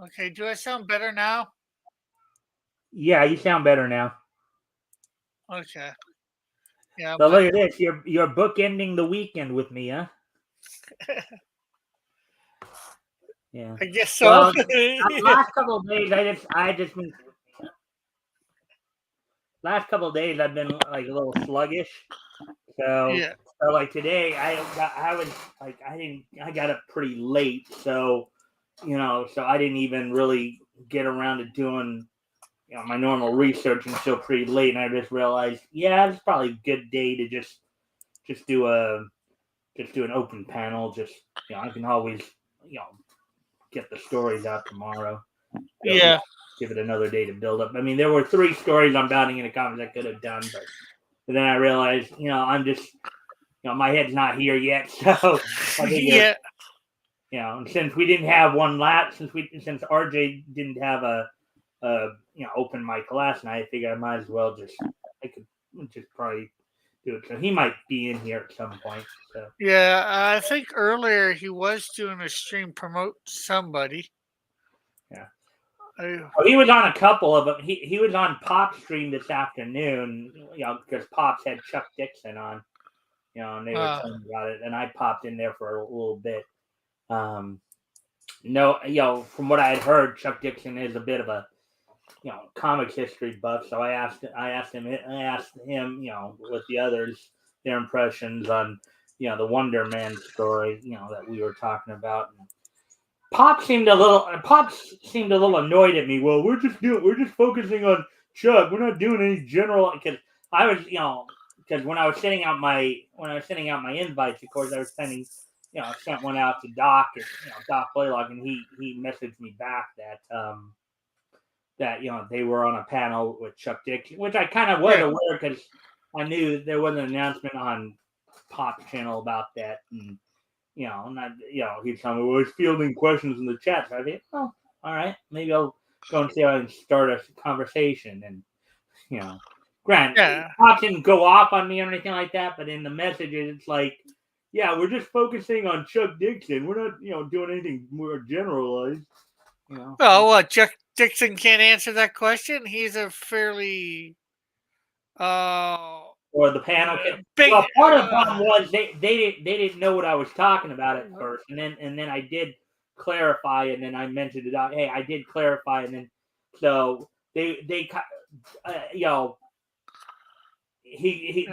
Okay, do I sound better now? Yeah, you sound better now. Okay. Yeah, So my look at this. You're bookending the weekend with me, huh? Yeah. I guess so. Well, last couple of days, I just been last couple of days I've been like a little sluggish. So, Yeah. so like today, I was like I got up pretty late, so so I didn't even really get around to doing my normal research until pretty late, and I just realized, yeah, it's probably a good day to just do a just do an open panel. Just I can always you know get the stories out tomorrow. So Yeah. give it another day to build up. I mean, there were 3 stories on Bounding into Comics I could have done, but then I realized, I'm just, my head's not here yet. So I figure, Yeah. and since we didn't have one since RJ didn't have a open mic last night, I figured I might as well I could just probably do it. So he might be in here at some point. So Yeah. I think earlier he was doing a stream promote somebody. yeah. I, Well, he was on a couple of them. He was on Pop's stream this afternoon, because Pops had Chuck Dixon on, and they were uh, talking about it, and I popped in there for a little bit. No, from what I had heard, Chuck Dixon is a bit of a comics history buff. So I asked him, with the others, their impressions on the Wonder Man story, that we were talking about. And Pops seemed a little annoyed at me. Well, we're just focusing on Chuck. We're not doing any general, because I was because when I was sending out my invites, of course I was sent one out to Doc at Doc Blaylock, and he messaged me back that they were on a panel with Chuck Dixon, which I kind of was yeah. aware, because I knew there was an announcement on Pop's channel about that. And and he's telling me, well, he's fielding questions in the chat. So I think, oh, all right, maybe I'll go and see how I can start a conversation. And, Grant, Yeah. Pop didn't go off on me or anything like that, but in the messages, it's like, yeah, we're just focusing on Chuck Dixon. We're not, doing anything more generalized. Oh, what? Chuck Dixon can't answer that question. He's a fairly uh, Or the panel can. big. Well, part of the problem was they didn't know what I was talking about at first, and then I did clarify, and then I mentioned it out. Hey, I did clarify, and then so they they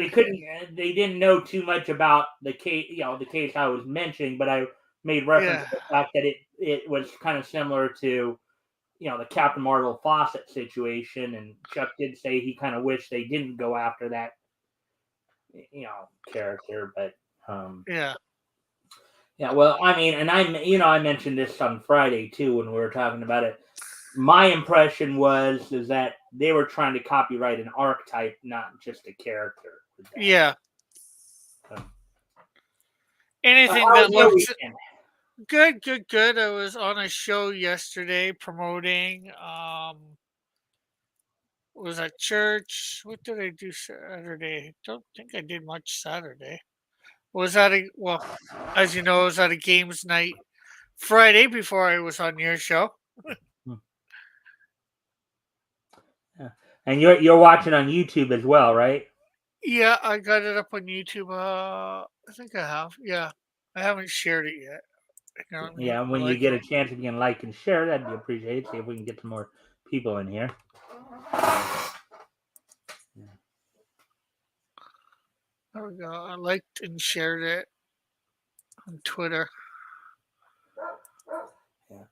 couldn't they didn't know too much about the case the case I was mentioning, but I made reference Yeah. to the fact that it was kind of similar to the Captain Marvel Fawcett situation, and Chuck did say he kind of wished they didn't go after that character. But Yeah. yeah, well, I mean, and I mentioned this on Friday too when we were talking about it. My impression is that they were trying to copyright an archetype, not just a character. Yeah. So, Anything how that was your looks weekend? good, good, good. I was on a show yesterday promoting. Was at church. What did I do Saturday? Don't think I did much Saturday. Was at a well, as you know, I was at a games night Friday before I was on your show. Hmm. Yeah. And you're watching on YouTube as well, right? Yeah, I got it up on YouTube. I think I have. Yeah, I haven't shared it yet. You know what I mean? Yeah. When you Like, get a chance, if you can like and share, that'd be appreciated. See if we can get some more people in here. there we go. I liked and shared it on Twitter. Yeah.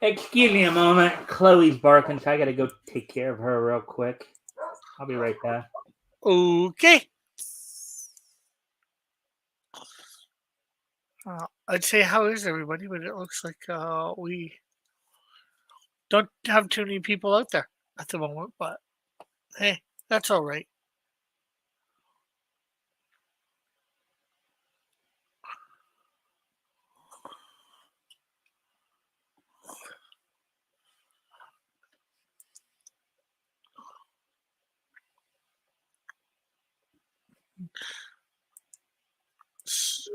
Excuse me a moment. Chloe's barking, so I gotta go take care of her real quick. I'll be right back. Okay. I'd say how is everybody, but it looks like we don't have too many people out there at the moment. But hey, that's all right. So,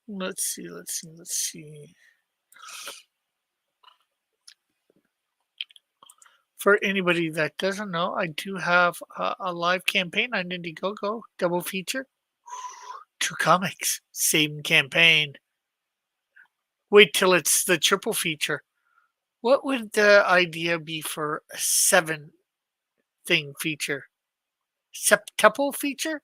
let's see. For anybody that doesn't know, I do have a live campaign on Indiegogo, double feature, 2 comics, same campaign. Wait till it's the triple feature. What would the idea be for a 7-thing feature? Septuple feature?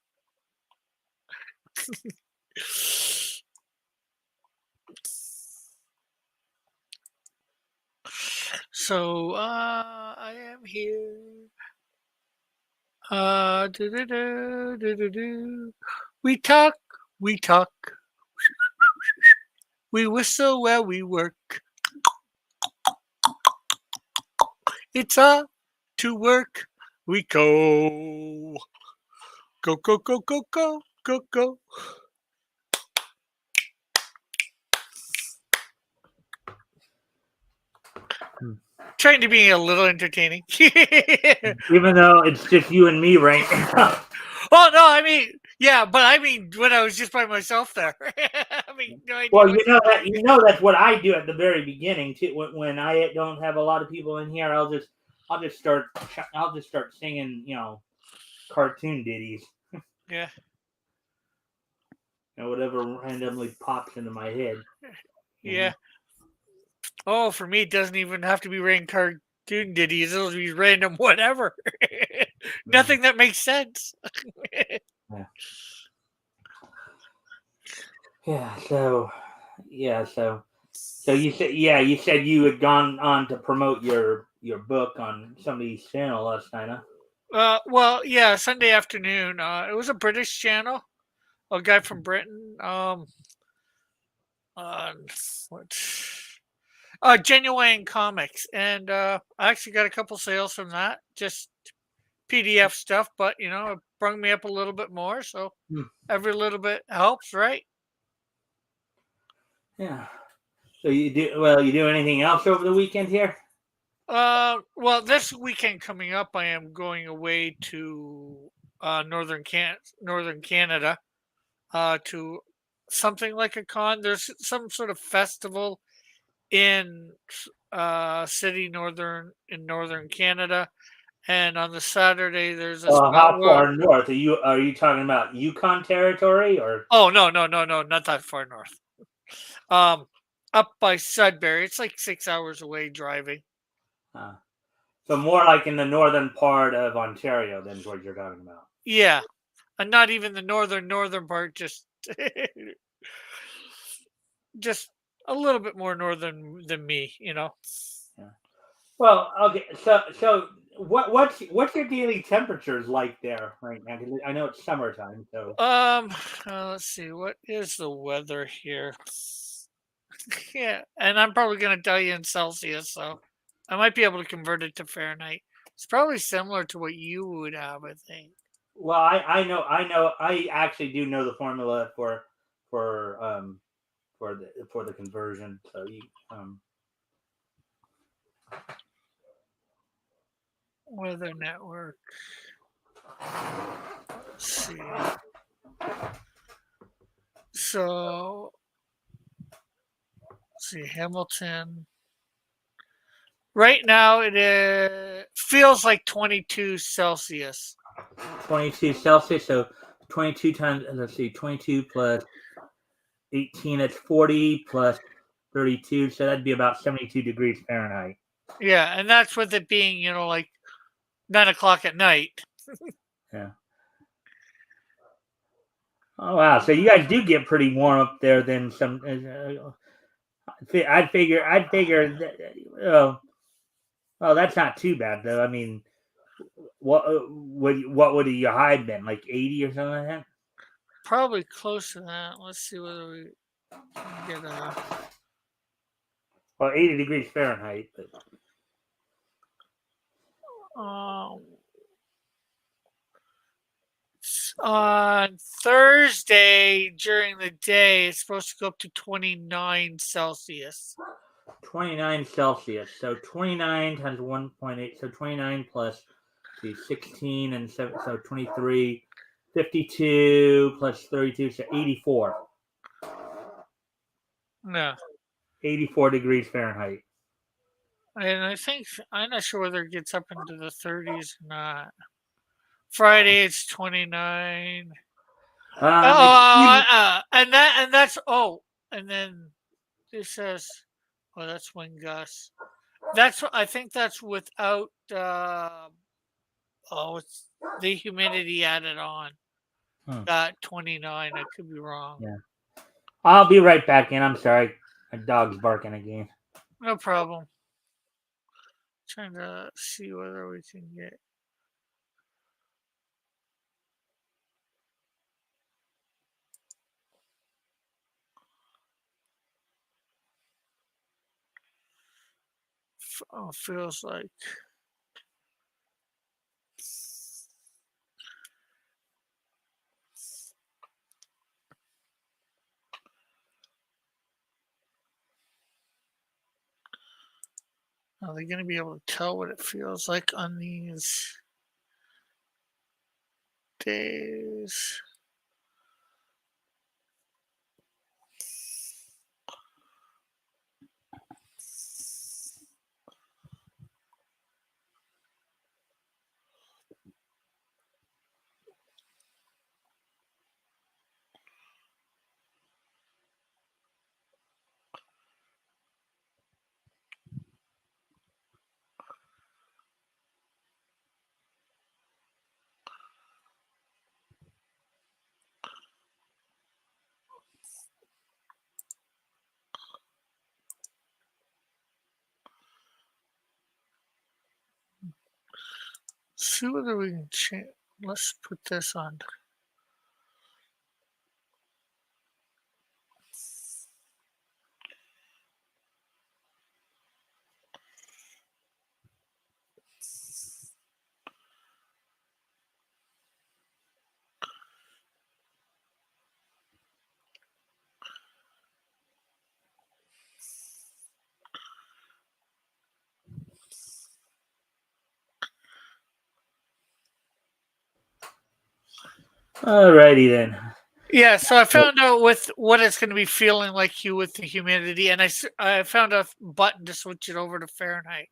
So I am here. Do-do-do. We talk, we talk, we whistle where we work. It's all to work. We go. Go, go, go, go, go, go, go. Trying to be a little entertaining. Even though it's just you and me right now. Oh no, I mean, yeah, but I mean when I was just by myself there. I mean, no idea. Well, you know that's what I do at the very beginning too. When I don't have a lot of people in here, I'll just start singing, cartoon ditties. Yeah. Whatever randomly pops into my head. Yeah. Oh, for me, it doesn't even have to be random cartoon ditties. It'll be random whatever. Nothing that makes sense. So you said you had gone on to promote your book on somebody's channel last night, huh? Well, yeah, Sunday afternoon. It was a British channel, a guy from Britain. What? Genuine Comics, and I actually got a couple sales from that. Just PDF stuff, but it brought me up a little bit more. So every little bit helps, right? Yeah. So you do anything else over the weekend here? Well, this weekend coming up, I am going away to northern Canada, to something like a con. There's some sort of festival in city in northern Canada, and on the Saturday there's a How far north are you talking about? Yukon territory or? Oh no, not that far north. Up by Sudbury. It's like 6 hours away driving. So more like in the northern part of Ontario than what you're talking about. Yeah, and not even the northern part. Just just a little bit more northern than me. Yeah. Well, okay. So what's your daily temperatures like there right now? Because I know it's summertime. So let's see. What is the weather here? Yeah, and I'm probably going to tell you in Celsius, so I might be able to convert it to Fahrenheit. It's probably similar to what you would have, I think. Well, I know. I actually do know the formula for the conversion. So Weather network. Let's see. So, let's see, Hamilton. Right now, it feels like 22 Celsius. 22 Celsius. So 22 times. Let's see. 22 plus 18. That's 40 plus 32. So that'd be about 72 degrees Fahrenheit. Yeah, and that's with it being, like 9 o'clock at night. Yeah. Oh wow! So you guys do get pretty warm up there. Then some. I'd figure. That, well, that's not too bad though. I mean, what would your high been, like 80 or something like that? Probably close to that. Let's see whether we can get a. Well, 80 degrees Fahrenheit. But on Thursday during the day, it's supposed to go up to 29 Celsius. 29 Celsius. So 29 times 1.8. So 29 plus 16 and 7. So 23. 52 plus 32. So 84. No. 84 degrees Fahrenheit. And I think I'm not sure whether it gets up into the 30s or not. Friday it's 29. It's And that's and then it says, oh, that's wind gusts. I think that's without it's the humidity added on. hmm, That 29. I could be wrong. yeah. I'll be right back in. I'm sorry. My dog's barking again. No problem. Trying to see whether we can get. Oh, feels like. Are they going to be able to tell what it feels like on these days? See whether we can change. Let's put this on. Alrighty then. Yeah, so I found out with what it's going to be feeling like with the humidity, and I found a button to switch it over to Fahrenheit.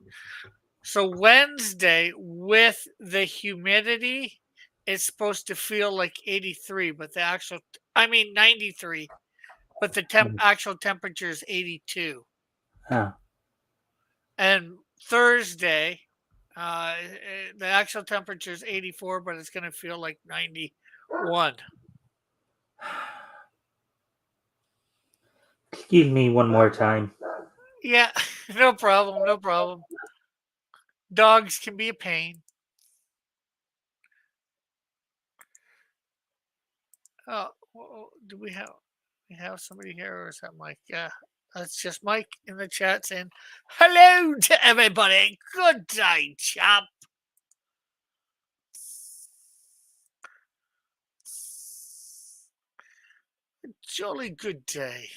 So Wednesday with the humidity, it's supposed to feel like 83, but I mean 93, but the actual temperature is 82. Huh. And Thursday, the actual temperature is 84, but it's going to feel like 91. Excuse me one more time. Yeah, no problem, no problem. Dogs can be a pain. Oh, do we have somebody here, or is that Mike? Yeah, that's just Mike in the chat saying hello to everybody. Good day, chap. Jolly good day.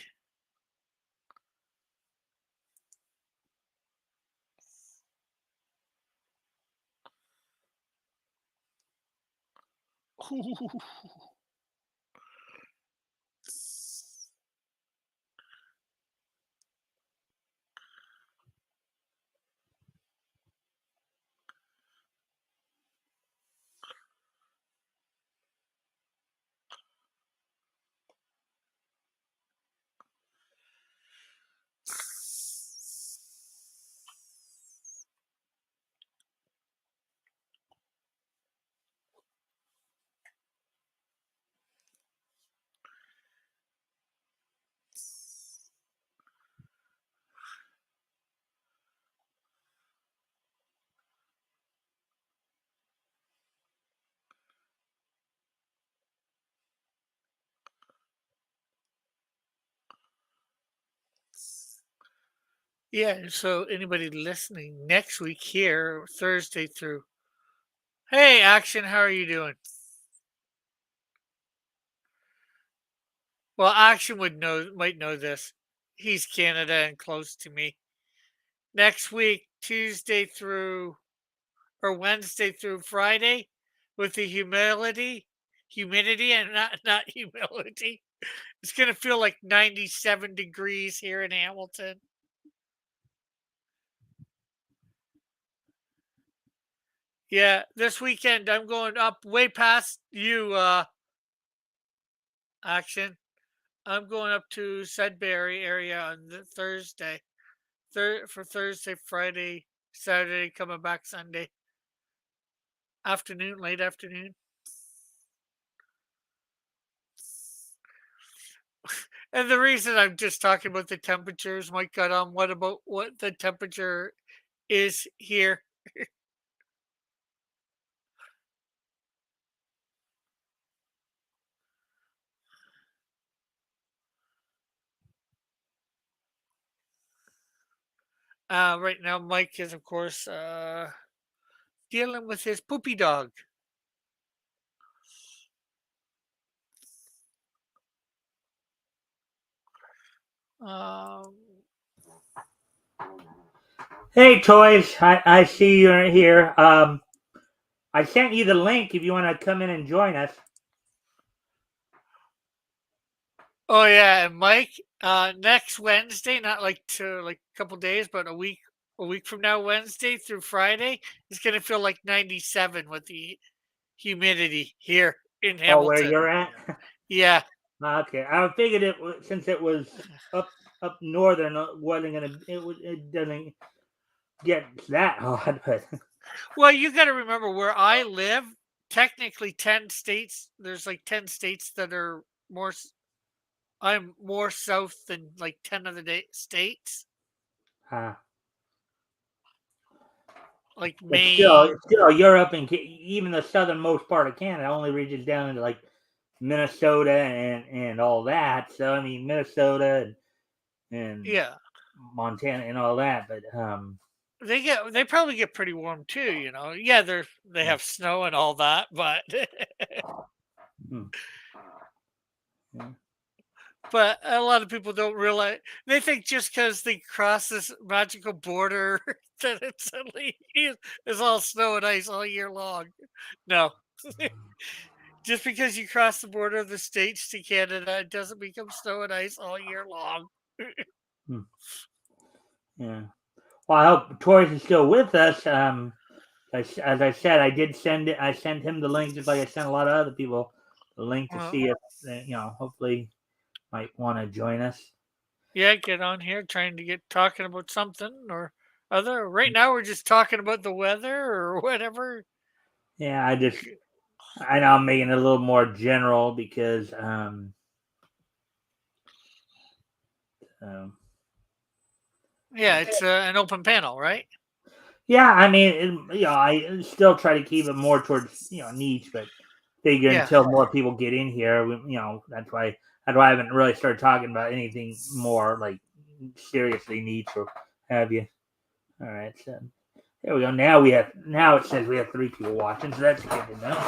Yeah, so anybody listening next week here, Thursday through. Hey, Action, how are you doing? Well, Action might know this. He's Canada and close to me. Next week, Tuesday through or Wednesday through Friday, with the humidity, and not humility. It's gonna feel like 97 degrees here in Hamilton. Yeah, this weekend I'm going up way past you, Action. I'm going up to Sudbury area on the Thursday. For Thursday, Friday, Saturday, coming back Sunday afternoon, late afternoon. And the reason I'm just talking about the temperatures, Mike got on. What about what the temperature is here? Right now, Mike is, of course, dealing with his poopy dog. Um, Hey, Toys, I see you're here. I sent you the link if you want to come in and join us. oh yeah, and Mike, next Wednesday, not like to like a couple days, but a week from now, Wednesday through Friday, it's gonna feel like 97 with the humidity here in Oh, where Hamilton. you're at? Yeah. Okay, I figured since it was up northern, wasn't gonna it doesn't get that hot, but Well, you got to remember where I live. Technically, 10 states. There's like 10 states that are more. I'm more south than like 10 of the states, uh, like but still, Maine. you're up in even the southernmost part of Canada only reaches down into like Minnesota and all that. So I mean Minnesota and Yeah, Montana and all that, but they probably get pretty warm too. Yeah, they have snow and all that, but hmm, yeah. but a lot of people don't realize. They think just because they cross this magical border that it suddenly is all snow and ice all year long. No. Just because you cross the border of the states to Canada, it doesn't become snow and ice all year long. Hmm, yeah. Well, I hope Torres is still with us. As I said, I did send it. I sent him the link, just like I sent a lot of other people the link to Well, see if hopefully might want to join us. yeah, get on here trying to get talking about something or other. Right now, we're just talking about the weather or whatever. Yeah, I know I'm making it a little more general because um Yeah, it's an open panel, right? yeah, I mean, I still try to keep it more towards niche, but figure Yeah, until more people get in here, that's why I haven't really started talking about anything more like seriously niche or have you. All right, so there we go. Now it says we have 3 people watching, so that's good to know.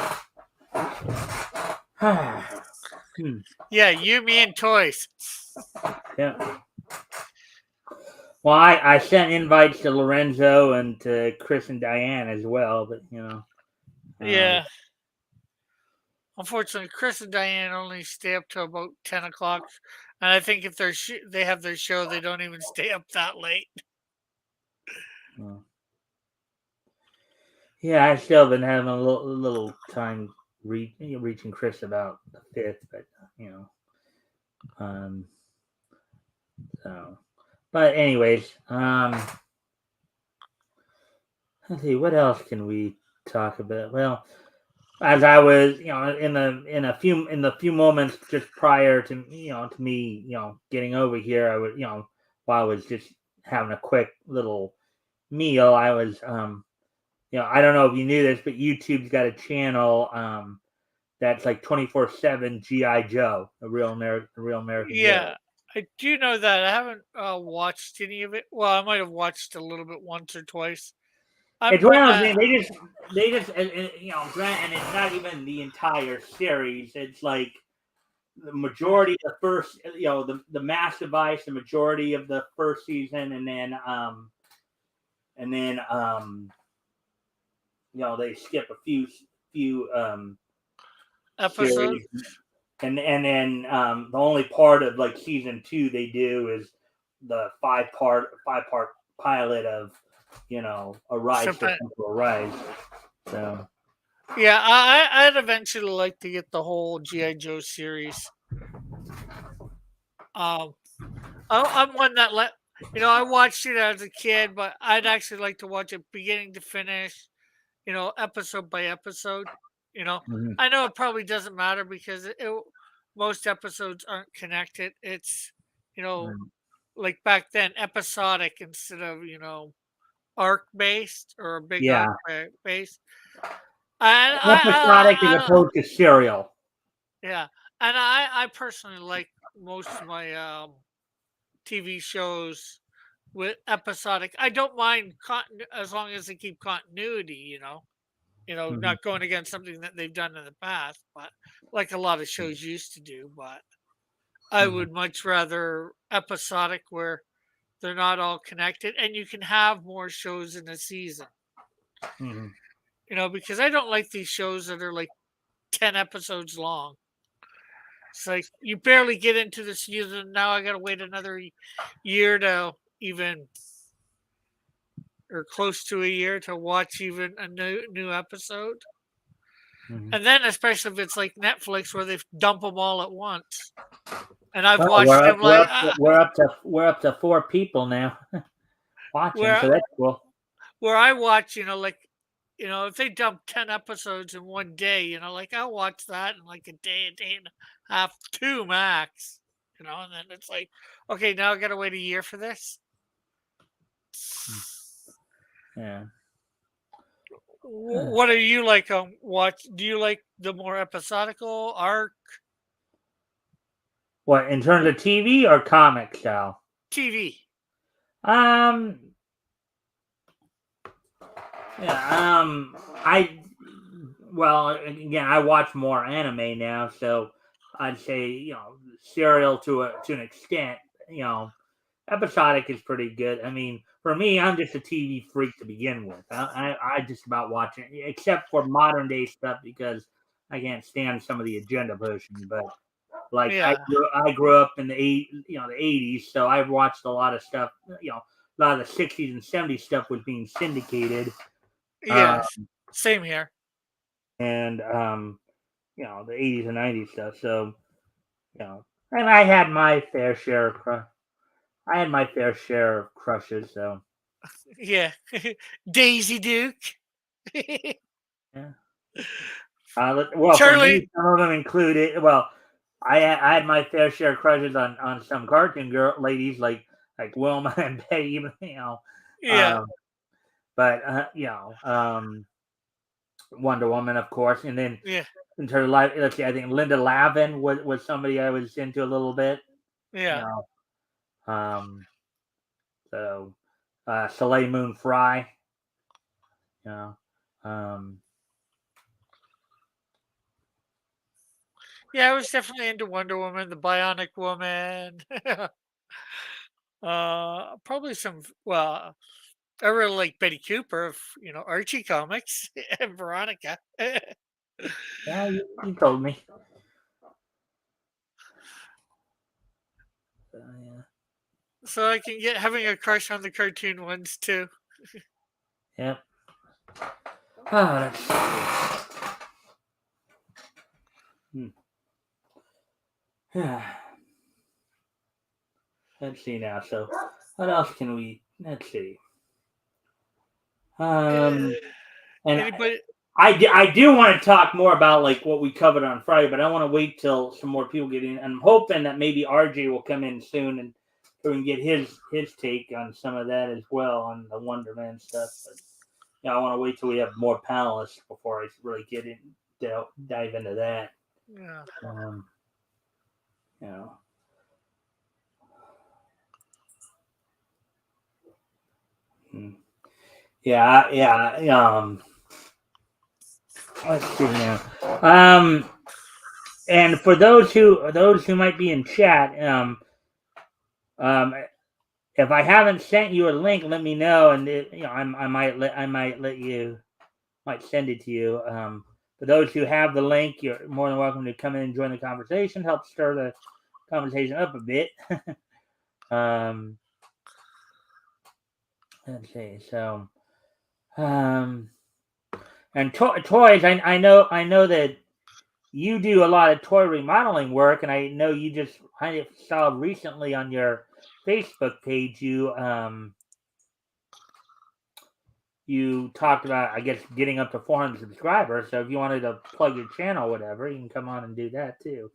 yeah, you, me, and toys. Yeah. Well, I sent invites to Lorenzo and to Chris and Diane as well, but um, Yeah, unfortunately, Chris and Diane only stay up till about 10 o'clock, and I think if they have their show, they don't even stay up that late. well, yeah, I still been having a little time reaching Chris about the 5th, but you know, um, so. But anyways, let's see what else can we talk about. Well, as I was, in the few moments just prior to to me, getting over here, I was, while I was just having a quick little meal, I was, I don't know if you knew this, but YouTube's got a channel, that's like 24/7 GI Joe, a real American hero. Yeah, I do know that. I haven't watched any of it. Well, I might have watched a little bit once or twice. It's I'm one of those gonna. things. They just, and it's not even the entire series. It's like the majority of the first, the mass device, the majority of the first season, and then they skip a few Episode. series, and then the only part of like season 2 they do is the five part pilot of a rise to Sometime, a rise. So Yeah, I'd eventually like to get the whole GI Joe series. Um, I'm one that I watched it as a kid, but I'd actually like to watch it beginning to finish. Episode by episode. You know, mhm, I know it probably doesn't matter because most episodes aren't connected. It's you know mhm. like back then episodic instead of arc based or a big arc Yeah, based. And episodic as opposed to serial. yeah, and I personally like most of my TV shows with episodic. I don't mind as long as they keep continuity. Mhm, Not going against something that they've done in the past, but like a lot of shows used to do. But I mhm, would much rather episodic where they're not all connected and you can have more shows in a season. mhm. Because I don't like these shows that are like 10 episodes long. It's like you barely get into the season. Now I got to wait another year to even, or close to a year to watch even a new episode. Mhm. And then, especially if it's like Netflix where they dump them all at once. And I've Well, watched them like we're up to 4 people now watching, where so that's cool. where I watch, if they dump 10 episodes in one day, like I'll watch that in like a day and a half, two max. And then it's like, okay, now I gotta wait a year for this. Yeah. What are you like on watch? Do you like the more episodical arc What in terms of TV or comic style? TV? Um, yeah, I well again I watch more anime now, so I'd say serial to an extent. You know, episodic is pretty good. I mean, for me, I'm just a TV freak to begin with. I just about watch it, except for modern day stuff because I can't stand some of the agenda pushing. But like Yeah, I grew up in the 80s, so I've watched a lot of stuff. A lot of the 60s and 70s stuff was being syndicated, uh, yes, same here. and the 80s and 90s stuff. So and I had my fair share I had my fair share of crushes. So Yeah, Daisy Duke, yeah. Well, for me, Charlie. some of them included. Well, I had my fair share of crushes on some cartoon girl ladies like Wilma and Betty. Yeah, Um, but Wonder Woman, of course, and then yeah, in terms of life, let's see, I think Linda Lavin was somebody I was into a little bit. You yeah. know, so Soleil Moon Frye. You know, um, Yeah, I was definitely into Wonder Woman, the Bionic Woman. Probably some. Well, I really like Betty Cooper of Archie comics and Veronica. yeah, you told me. Yeah, So I can get having a crush on the cartoon ones too. yeah. Oh, that's hmm. Let's see now. So, what else can we? Let's see. Um, and Anybody? I do want to talk more about like what we covered on Friday, but I want to wait till some more people get in. I'm hoping that maybe RJ will come in soon and so we can get his take on some of that as well on the Wonder Man stuff. But I want to wait till we have more panelists before I really get in dive into that. Yeah. Um, you know. Hmm. Yeah, yeah. Let's see now. And for those who might be in chat, um, if I haven't sent you a link, let me know, and I might let you might send it to you. For those who have the link, you're more than welcome to come in and join the conversation. Help stir the conversation up a bit. um, let's see. So, um, And toys, I know that you do a lot of toy remodeling work, and I know I saw recently on your Facebook page you talked about, I guess, getting up to 400 subscribers. So if you wanted to plug your channel, or whatever, you can come on and do that too.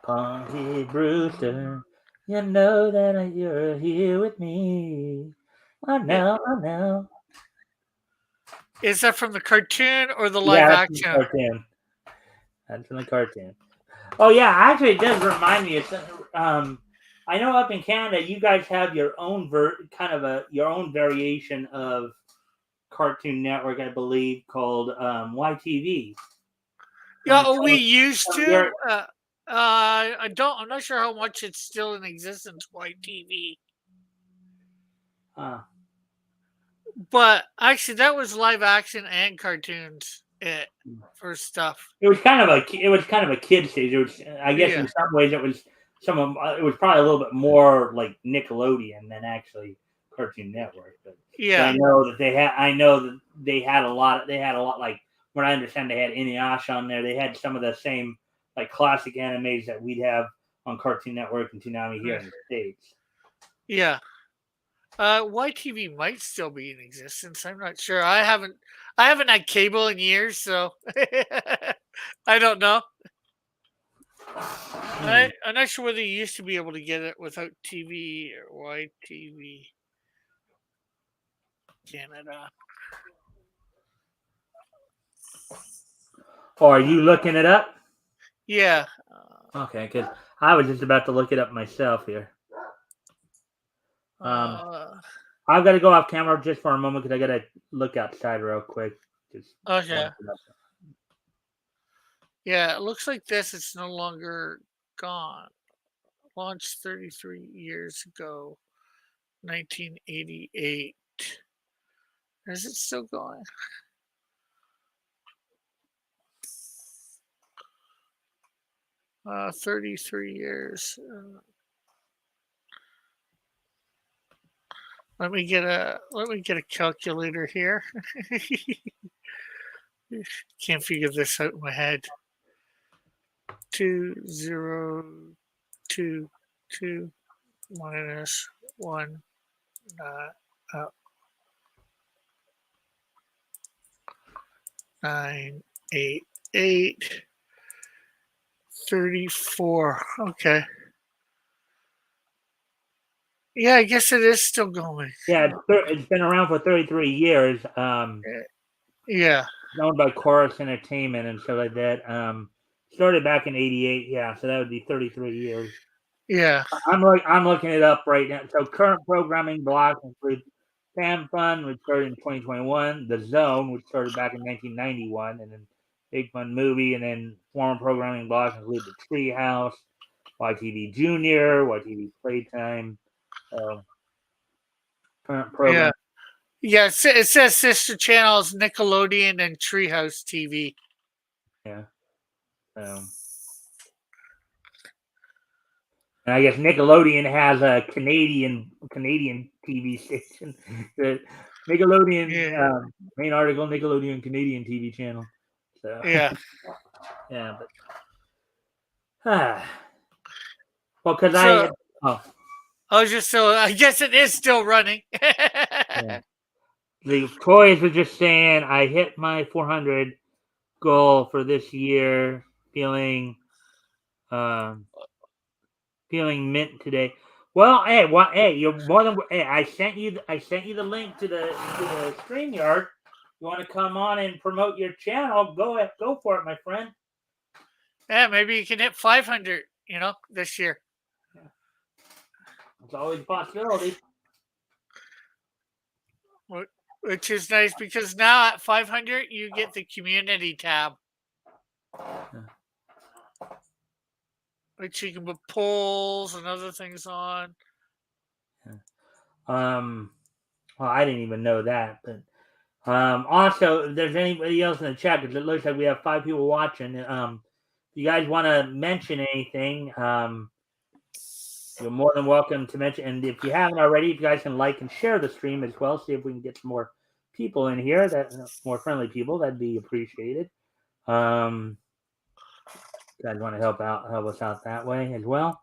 Punky Brewster, you know that you're here with me. I know. Is that from the cartoon or the Yeah, live that's from the action? cartoon. That's from the cartoon. Oh yeah, actually, it does remind me of I know up in Canada, you guys have your own your own variation of Cartoon Network, I believe, called YTV. Yeah, And we used your to. I'm not sure how much it's still in existence. YTV, uh, but actually, that was live action and cartoons. For stuff. it was kind of a kid stage. It was, I guess, Yeah, in some ways, it was it was probably a little bit more like Nickelodeon than actually Cartoon Network. But yeah, I know that they had a lot, like, what I understand, they had Inuyasha on there. They had some of the same, like, classic animes that we'd have on Cartoon Network and Toonami here in the States. yeah. YTV might still be in existence. I'm not sure. I haven't had cable in years, so I don't know. I'm not sure whether you used to be able to get it without TV or YTV Canada. Or are you looking it up? Yeah. Okay, because I was just about to look it up myself here. Uh, I've got to go off camera just for a moment because I got to look outside real quick. Just okay. Yeah, it looks like this. It's no longer gone. Launched 33 years ago, 1988. Is it still going? 33 years. Let me get a calculator here. Can't figure this out in my head. 2022 minus 1 uh, 988 34. Okay. Yeah, I guess it is still going. Yeah, it's been around for 33 years. Yeah. Owned by Chorus Entertainment and stuff like that. Started back in '88. Yeah, so that would be 33 years. Yeah. I'm looking it up right now. So current programming blocks include Fam Fun, which started in 2021, The Zone, which started back in 1991, and then Big Fun Movie, and then former programming blocks include The Treehouse, YTV Junior, YTV Playtime. Current program. Yeah. Yeah, it says sister channels Nickelodeon and Treehouse TV. Yeah. And I guess Nickelodeon has a Canadian TV station. The Nickelodeon Yeah. main article, Nickelodeon Canadian TV channel. So Yeah. yeah, but well, because So I guess it is still running. yeah. The toys were just saying I hit my 400 goal for this year, feeling mint today. Well, hey, you're more than hey. I sent you the link to the StreamYard. You want to come on and promote your channel? Go for it, my friend. Yeah, maybe you can hit 500, this year. It's always a possibility. Which is nice because now at 500 you get the community tab. Which you can put polls and other things on. Well, I didn't even know that, but also, if there's anybody else in the chat, because it looks like we have 5 people watching. If you guys want to mention anything, you're more than welcome to mention. And if you haven't already, if you guys can like and share the stream as well, see if we can get some more people in here, that more friendly people, that'd be appreciated. You guys want to help us out that way as well.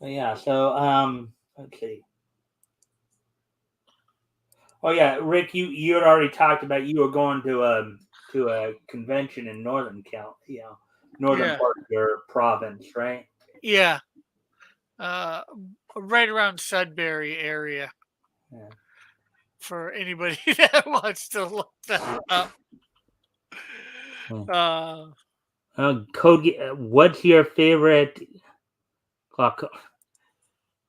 Yeah. So let's see. Oh yeah, Rick, you had already talked about you were going to a convention in northern northern Yeah, part of your province, right? yeah. Uh, right around Sudbury area Yeah. for anybody that wants to look that up. Uh, Code, what's your favorite glaucoma?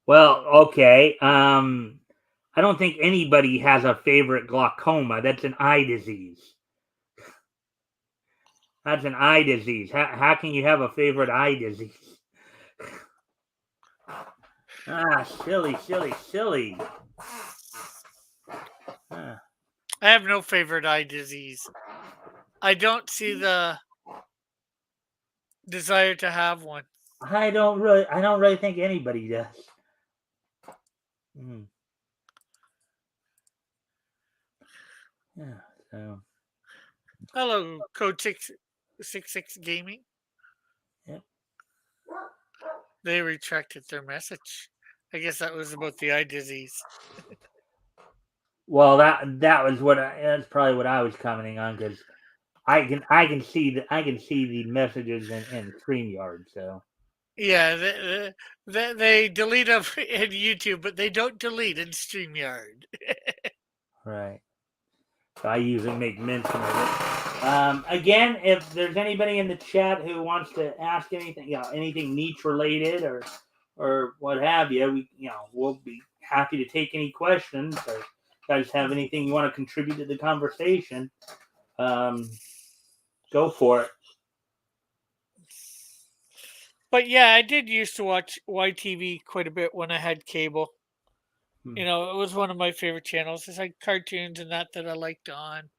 Well, okay. I don't think anybody has a favorite glaucoma. That's an eye disease. That's an eye disease. How can you have a favorite eye disease? Silly. I have no favorite eye disease. I don't see the desire to have one. I don't really think anybody does. Mm. Yeah. So. Hello, Code 666 Gaming. Yep. They retracted their message. I guess that was about the eye disease. Well, that was that's probably what I was commenting on, because I can see the messages in StreamYard. So Yeah, they delete them in YouTube, but they don't delete in StreamYard. right. So I usually make mention of it. Again, if there's anybody in the chat who wants to ask anything, anything niche related or what have you, we'll be happy to take any questions. Or if you guys have anything you want to contribute to the conversation, go for it. But yeah, I did used to watch YTV quite a bit when I had cable. It was one of my favorite channels. It's like cartoons and that I liked on.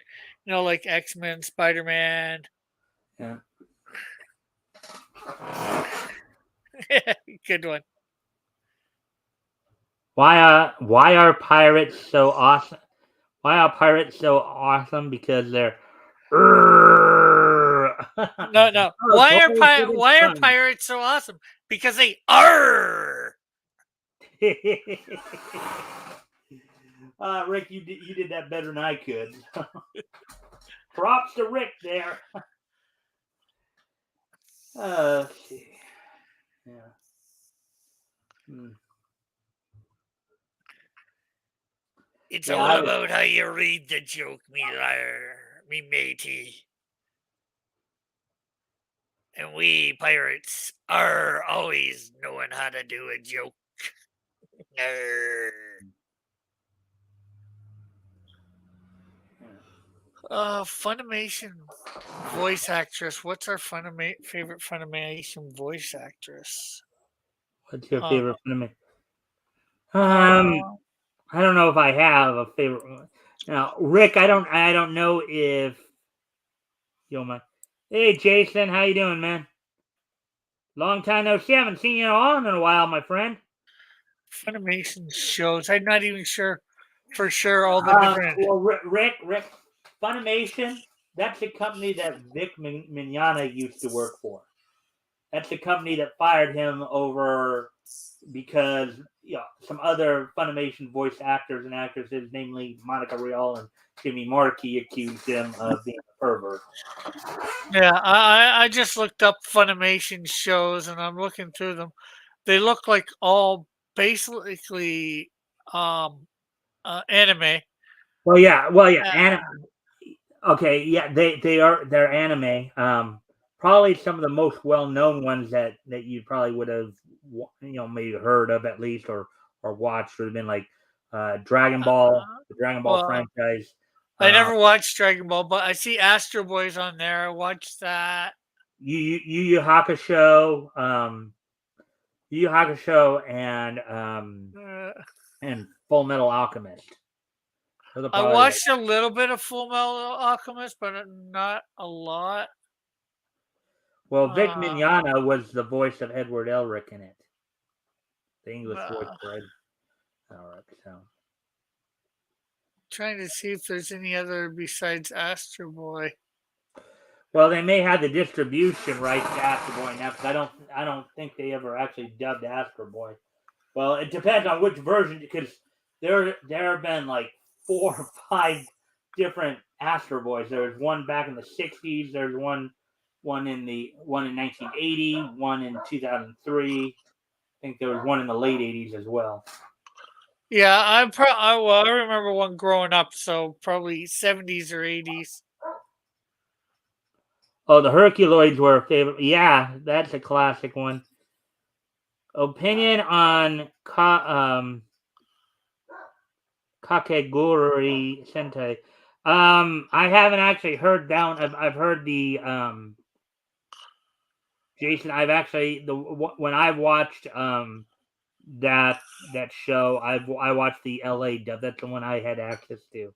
Like X-Men, Spider-Man. Yeah. Good one. Why are pirates so awesome? Why are pirates so awesome? Because they're. No. Why are pirates so awesome? Because they are. Rick, you did that better than I could. Props to Rick there. Let's see. Yeah. It's all about how you read the joke, me liar, me matey. And we pirates are always knowing how to do a joke. Funimation voice actress. What's our favorite Funimation voice actress? What's your favorite Funimation? I don't know if I have a favorite one. Now, Rick, I don't know if you'll mind. Hey, Jason, how you doing, man? Long time no see. I haven't seen you on in a while, my friend. Funimation shows. I'm not even sure for sure all the different. Well, Rick, Funimation. That's the company that Vic Mignogna used to work for. That's the company that fired him over because some other Funimation voice actors and actresses, namely Monica Rial and Jimmy Markey, accused him of being a pervert. Yeah, I just looked up Funimation shows and I'm looking through them. They look like all basically anime. Well, yeah, anime. Okay, yeah, they're anime. Probably some of the most well-known ones that you probably would have maybe heard of at least or watched would have been like Dragon Ball, the Dragon Ball franchise. I never watched Dragon Ball, but I see Astro Boy's on there. I watched that. Yu Yu Hakusho, Yu Yu Hakusho, and Full Metal Alchemist. I watched a little bit of Full Metal Alchemist, but not a lot. Well, Vic Mignogna was the voice of Edward Elric in it. The English voice for Elric. So trying to see if there's any other besides Astro Boy. Well, they may have the distribution rights to Astro Boy now, because I don't think they ever actually dubbed Astro Boy. Well, it depends on which version, because there have been like 4 or 5 different Astro Boys. There was one back in the '60s. There's one in 1980, one in 2003. I think there was one in the late '80s as well. Yeah, I remember one growing up, so probably '70s or '80s. Oh, the Herculoids were a favorite. Yeah, that's a classic one. Opinion on Kakegurui Sentai. I haven't actually heard down. I've heard the Jason. I've actually when I've watched that show. I watched the LA dub. That's the one I had access to.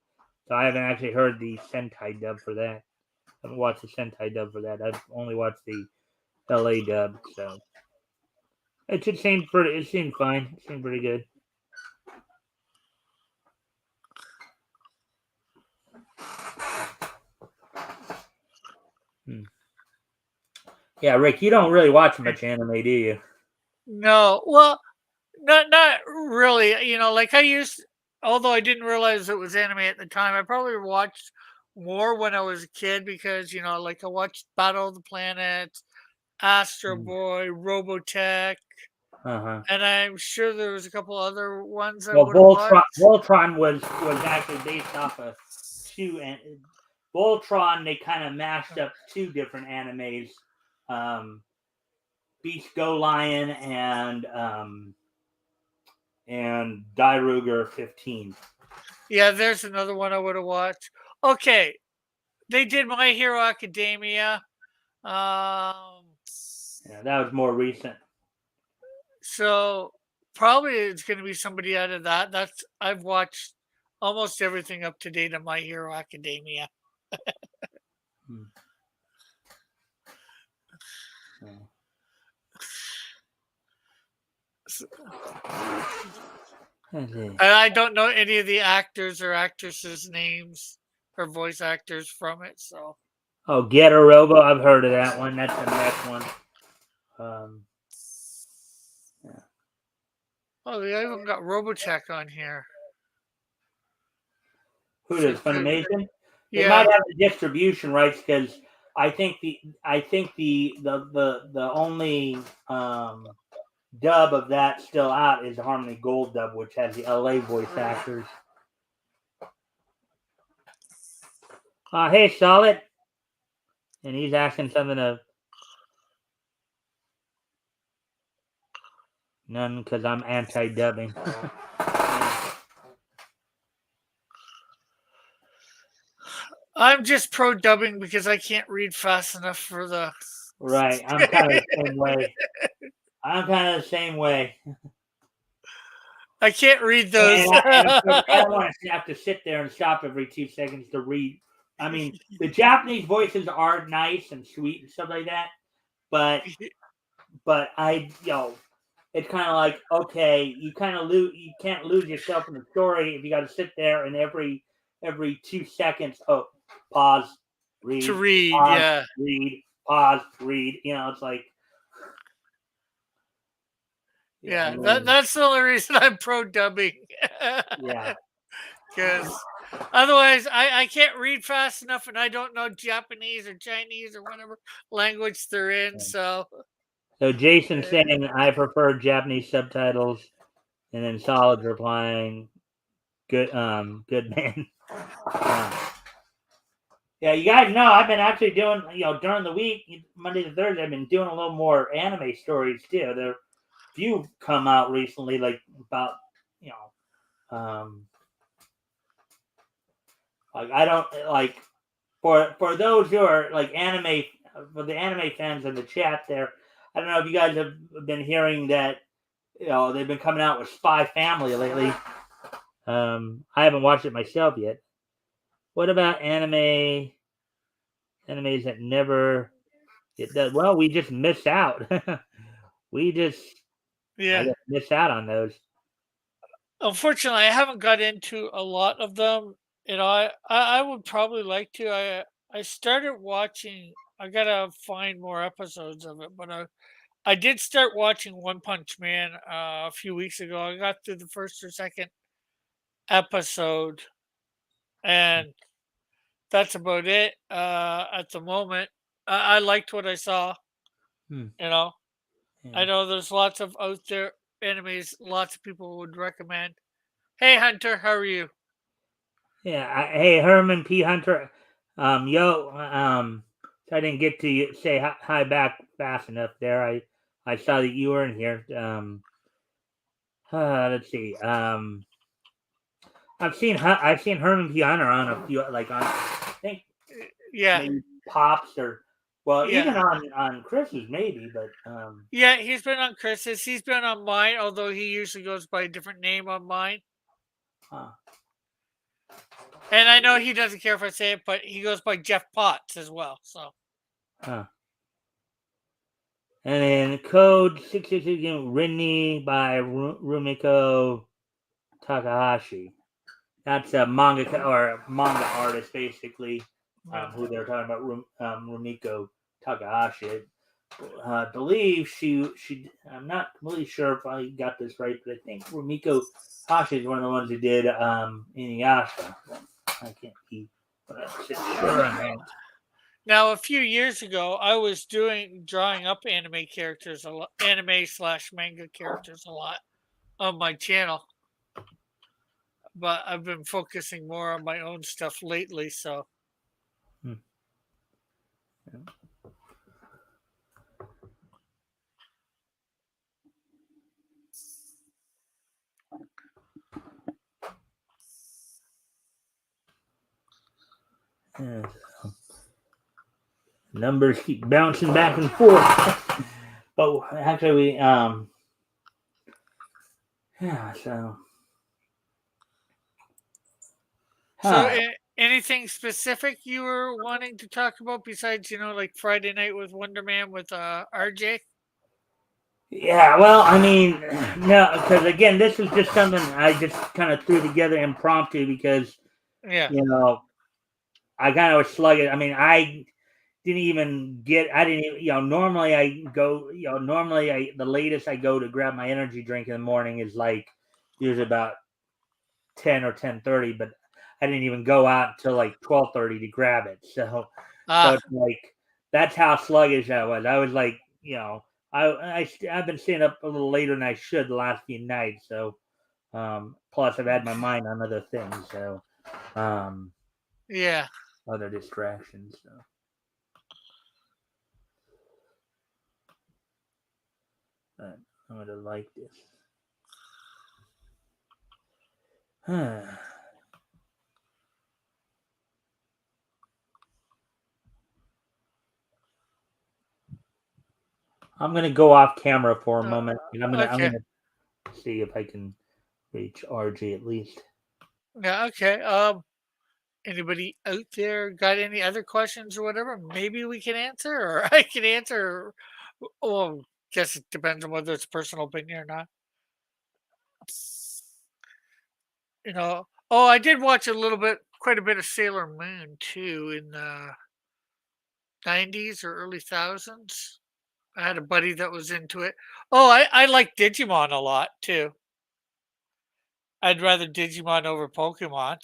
So I haven't actually heard the Sentai dub for that. I haven't watched the Sentai dub for that. I've only watched the LA dub. So it seemed pretty. It seemed fine. It seemed pretty good. Yeah, Rick, you don't really watch much anime, do you? No, well, not really. You know, like although I didn't realize it was anime at the time. I probably watched more when I was a kid because like I watched Battle of the Planets, Astro Boy, Robotech, and I'm sure there was a couple other ones I would have watched. Voltron was actually based off of 2 and Voltron. They kind of mashed up 2 different animes, Beast Go Lion and Dairuger 15. Yeah, there's another one I would have watched. Okay, they did My Hero Academia. Yeah, that was more recent. So probably it's going to be somebody out of that. I've watched almost everything up to date on My Hero Academia. And I don't know any of the actors or actresses' names or voice actors from it. So. Oh, Getter Robo, I've heard of that one. That's the next one. Yeah. Oh, they even got Robotech on here. Who does Funimation? Yeah. They might have the distribution rights because I think the only dub of that still out is the Harmony Gold dub, which has the LA voice actors. Hey, Solid. And he's asking something of none because I'm anti-dubbing. I'm just pro dubbing because I can't read fast enough for the. Right, I'm kind of the same way. I can't read those. And I don't want to have to sit there and stop every 2 seconds to read. I mean, the Japanese voices are nice and sweet and stuff like that, but it's kind of like, okay, you can't lose yourself in the story if you got to sit there and every 2 seconds, pause, read, to read, pause, yeah, read, pause, read. It's like, yeah. That's the only reason I'm pro dubbing. Yeah, because otherwise I can't read fast enough, and I don't know Japanese or Chinese or whatever language they're in. So Jason's saying I prefer Japanese subtitles, and then Solid's replying, "Good, good man." Yeah, you guys know I've been actually doing, during the week, Monday to Thursday, I've been doing a little more anime stories too. There, few come out recently, like about, like I don't like for those who are like for the anime fans in the chat there. I don't know if you guys have been hearing that, they've been coming out with Spy Family lately. I haven't watched it myself yet. What about animes that never It does. Well, we just miss out. We just, I Yeah. guess, miss out on those. Unfortunately, I haven't got into a lot of them. I would probably like to. I started watching. I gotta find more episodes of it, but I did start watching One Punch Man a few weeks ago. I got through the first or second episode, and that's about it at the moment. I liked what I saw. Hmm. You know, I Yeah. know there's lots of out there enemies. Lots of people would recommend. Hey Hunter, how are you? Yeah. Hey, Herman P. Hunter. Yo. So I didn't get to say hi back fast enough there. I saw that you were in here. Let's see. I've seen Herman P. Hunter on a few, like on, I think Yeah, maybe Pops, or well, even yeah, on Chris's maybe, but yeah. He's been on Chris's. He's been on mine, although he usually goes by a different name on mine. huh, And I know he doesn't care if I say it, but he goes by Jeff Potts as well. So huh. And then Code 666 Rinni by Rumiko Takahashi. That's a manga artist, basically, yeah. who they're talking about, Rumiko Takahashi. I believe she. I'm not completely sure if I got this right, but I think Rumiko Takahashi is one of the ones who did Inuyasha. I can't be sure on that. Now, a few years ago, I was drawing up anime characters a lot, anime slash manga characters a lot on my channel, but I've been focusing more on my own stuff lately. So Hmm. Yeah. Numbers keep bouncing back and forth. But actually, yeah. So, So, huh. anything specific you were wanting to talk about besides, like Friday night with Wonder Man with RJ? Yeah, well, I mean, no, because again, this was just something I just kind of threw together impromptu because, Yeah. you know, I kind of was sluggish. I mean, I didn't even, normally the latest I go to grab my energy drink in the morning is like usually about 10 or 10:30, but I didn't even go out until like 12:30 to grab it. So Ah, it's like that's how sluggish I was. I was like, I've been staying up a little later than I should the last few nights. So plus I've had my mind on other things, so um, yeah. other distractions. So but I'm gonna like this. I'm gonna go off camera for a Uh, moment, and I'm okay. gonna see if I can reach RG at least. Yeah. Okay. Anybody out there got any other questions or whatever? Maybe we can answer, or I can answer. Well, guess it depends on whether it's personal opinion or not. Oh, I did watch quite a bit of Sailor Moon too in the '90s or early thousands. I had a buddy that was into it. Oh, I like Digimon a lot too. I'd rather Digimon over Pokemon.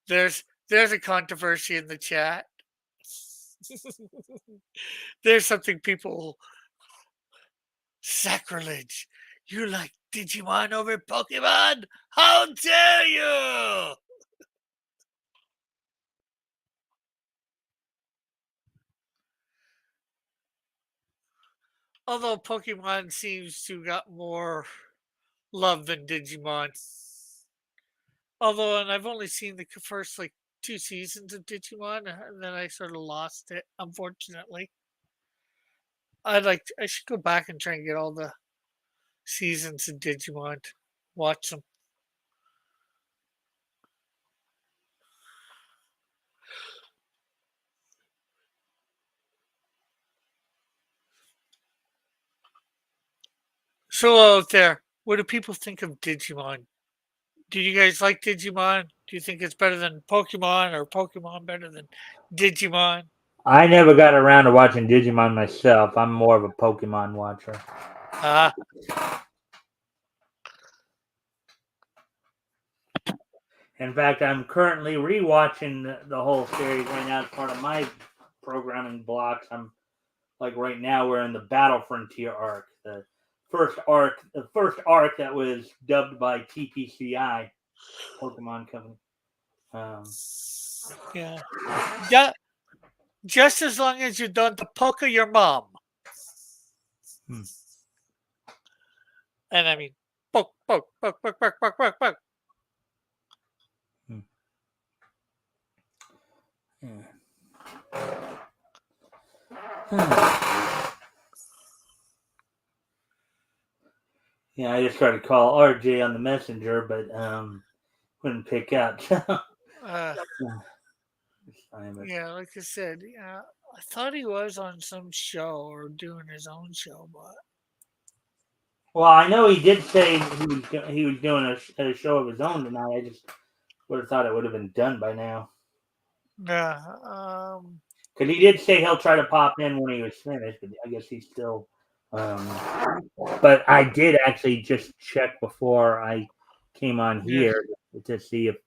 there's a controversy in the chat. There's something people sacrilege. You like Digimon over Pokemon? How dare you! Although Pokemon seems to got more love than Digimon. Although, and I've only seen the first like 2 seasons of Digimon, and then I sort of lost it. Unfortunately, I should go back and try and get all the seasons of Digimon. Watch them. So out there, what do people think of Digimon? Do you guys like Digimon? Do you think it's better than Pokemon or Pokemon better than Digimon? I never got around to watching Digimon myself. I'm more of a Pokemon watcher. Ah, In fact, I'm currently rewatching the whole series right now as part of my programming blocks. I'm like right now we're in the Battle Frontier arc, the first arc that was dubbed by TPCI, Pokemon Company. Um, yeah. Just as long as you don't poke your mom. hmm, And I mean, poke, poke, poke, poke, poke, poke, poke, poke. hmm, yeah. Yeah, I just tried to call RJ on the messenger, but wouldn't pick up. Uh, Simon. yeah, like I said, yeah, I thought he was on some show or doing his own show, but Well, I know he did say he was doing a show of his own tonight. I just would have thought it would have been done by now. yeah, Because he did say he'll try to pop in when he was finished, but I guess he's still. Um, but I did actually just check before I came on yeah, here to see if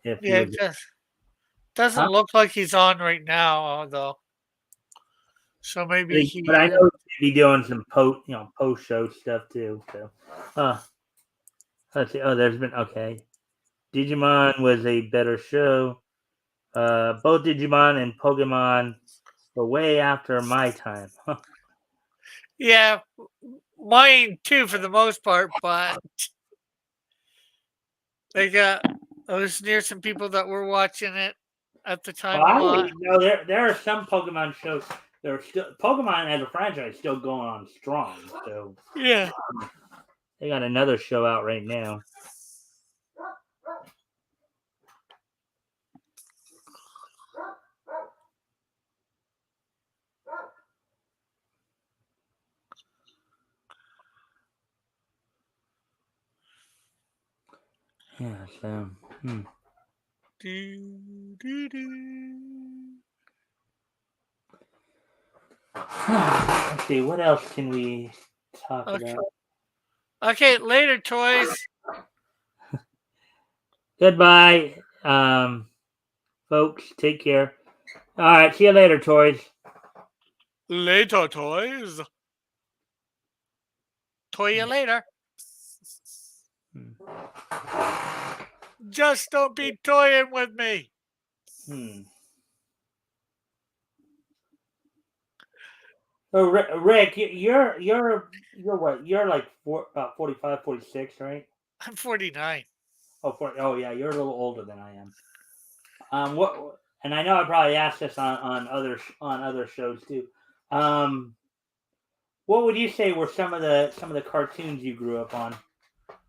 he yeah. was. It just doesn't Huh? look like he's on right now, though. So maybe But he. I know he'd be doing some post show stuff too. So, let's see. Oh, there's been okay. Digimon was a better show. Both Digimon and Pokemon were way after my time. Huh. Yeah, mine too for the most part, but they got. I was near some people that were watching it at the Well, time a I lot. didn't know there are some Pokemon shows that are still Pokemon as a franchise still going on strong. So Yeah. they got another show out right now. Yeah. So. Do, do, do. Let's see. What else can we talk Okay. about? Okay, later, toys. Goodbye, folks. Take care. All right. See you later, toys. Later, toys. Toy you later. Hmm. Just don't be toying with me. Hmm. So Rick, you're what? You're like about 45, 46, right? I'm 49. Oh, oh yeah, you're a little older than I am. What? And I know I probably asked this on other shows too. Um, what would you say were some of the cartoons you grew up on?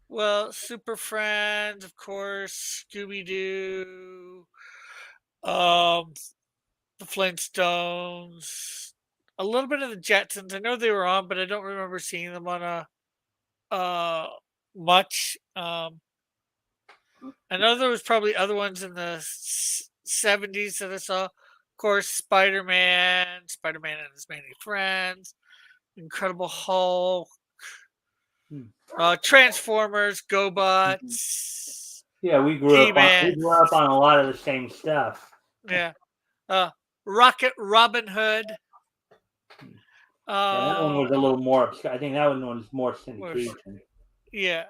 Well, Super Friends, of course, Scooby Doo, um, the Flintstones, a little bit of the Jetsons. I know they were on, but I don't remember seeing them on a uh much. I know there was probably other ones in the 70s that I saw. Of course, Spider Man and his many friends, Incredible Hulk, Hmm. Transformers, Mhm. GoBots, Yeah, He we Man, grew up on a lot of the same stuff. yeah, uh, Rocket Robin Hood. Yeah, that one Uh, was a little more. I think that one was more was syndication. yeah,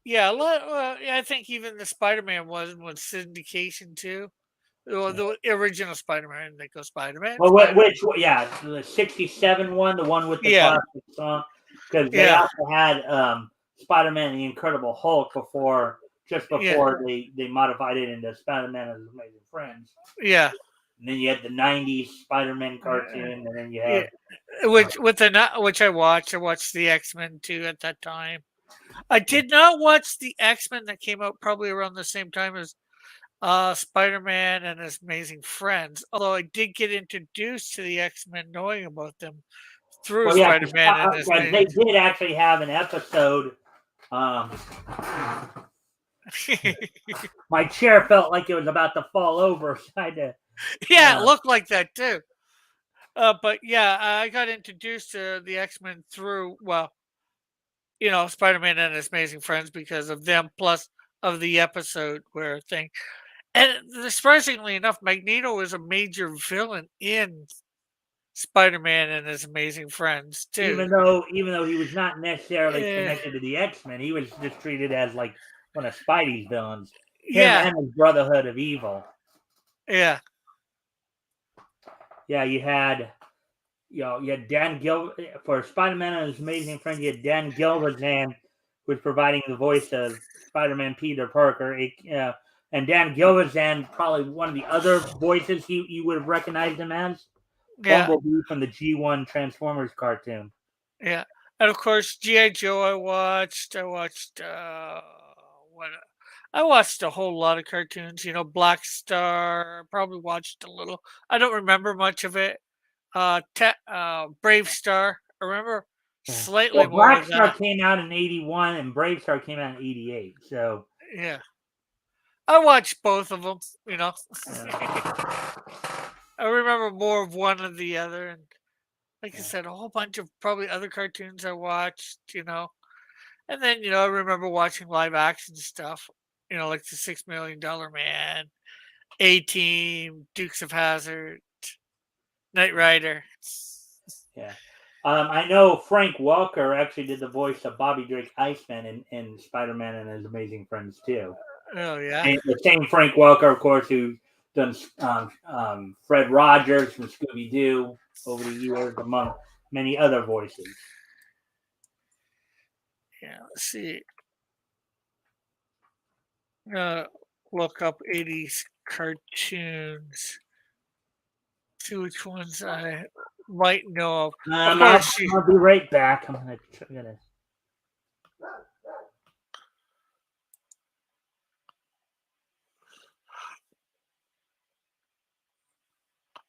yeah. Yeah, I think even the Spider Man was syndication too. Well, Yeah. the original Spider Man, they go Spider Man, Well, Spider. yeah, the '67 one, the one with the Yeah, classic song, because they yeah, also had Spider-Man and the Incredible Hulk just yeah, before they modified it into Spider-Man and His Amazing Friends. yeah. And then you had the '90s Spider-Man cartoon, and then you Yeah, had uh, which I watched the X Men too at that time. I did not watch the X Men that came out probably around the same time as Spider Man and His Amazing Friends. Although I did get introduced to the X Men, knowing about them through Well, yeah, Spider-Man and his they amazing. did actually have an episode. Um, my chair felt like it was about to fall over. So I had to, Yeah, it looked like that too. But yeah, I got introduced to the X-Men through, well, Spider-Man and his amazing friends because of them, plus of the episode where thing. And surprisingly enough, Magneto is a major villain in Spider-Man and his amazing friends too. even though he was not necessarily Eh, connected to the X-Men, he was just treated as like one of Spidey's villains. Him yeah, and his Brotherhood of Evil. yeah, Yeah, you had Dan Gil for Spider-Man and his amazing friend. You had Dan Gilvezan, who was providing the voice of Spider-Man Peter Parker. And Dan Gilvezan, probably one of the other voices you would have recognized him as yeah, Bumblebee from the G1 Transformers cartoon. yeah. And of course, GI Joe. I watched. What? I watched a whole lot of cartoons. Black Star. Probably watched a little. I don't remember much of it. Brave Star. I remember Yeah. slightly Well, more Black of Star that. came out in '81 and Brave Star came out in '88. So, Yeah, I watched both of them. uh, I remember more of one than the other, and like I yeah. said, a whole bunch of probably other cartoons I watched. And then I remember watching live action stuff. Like the $6 Million Man, A Team, Dukes of Hazard, Knight Rider. Yeah. I know Frank Welker actually did the voice of Bobby Drake Iceman in Spider-Man and His Amazing Friends too. Oh yeah, And the same Frank Welker, of course, who done Fred Rogers from Scooby Doo over the years, among many other voices. yeah. Let's see. Uh, Look up '80s cartoons. See which ones I might know of. Of course, I'll be right back. I'm gonna.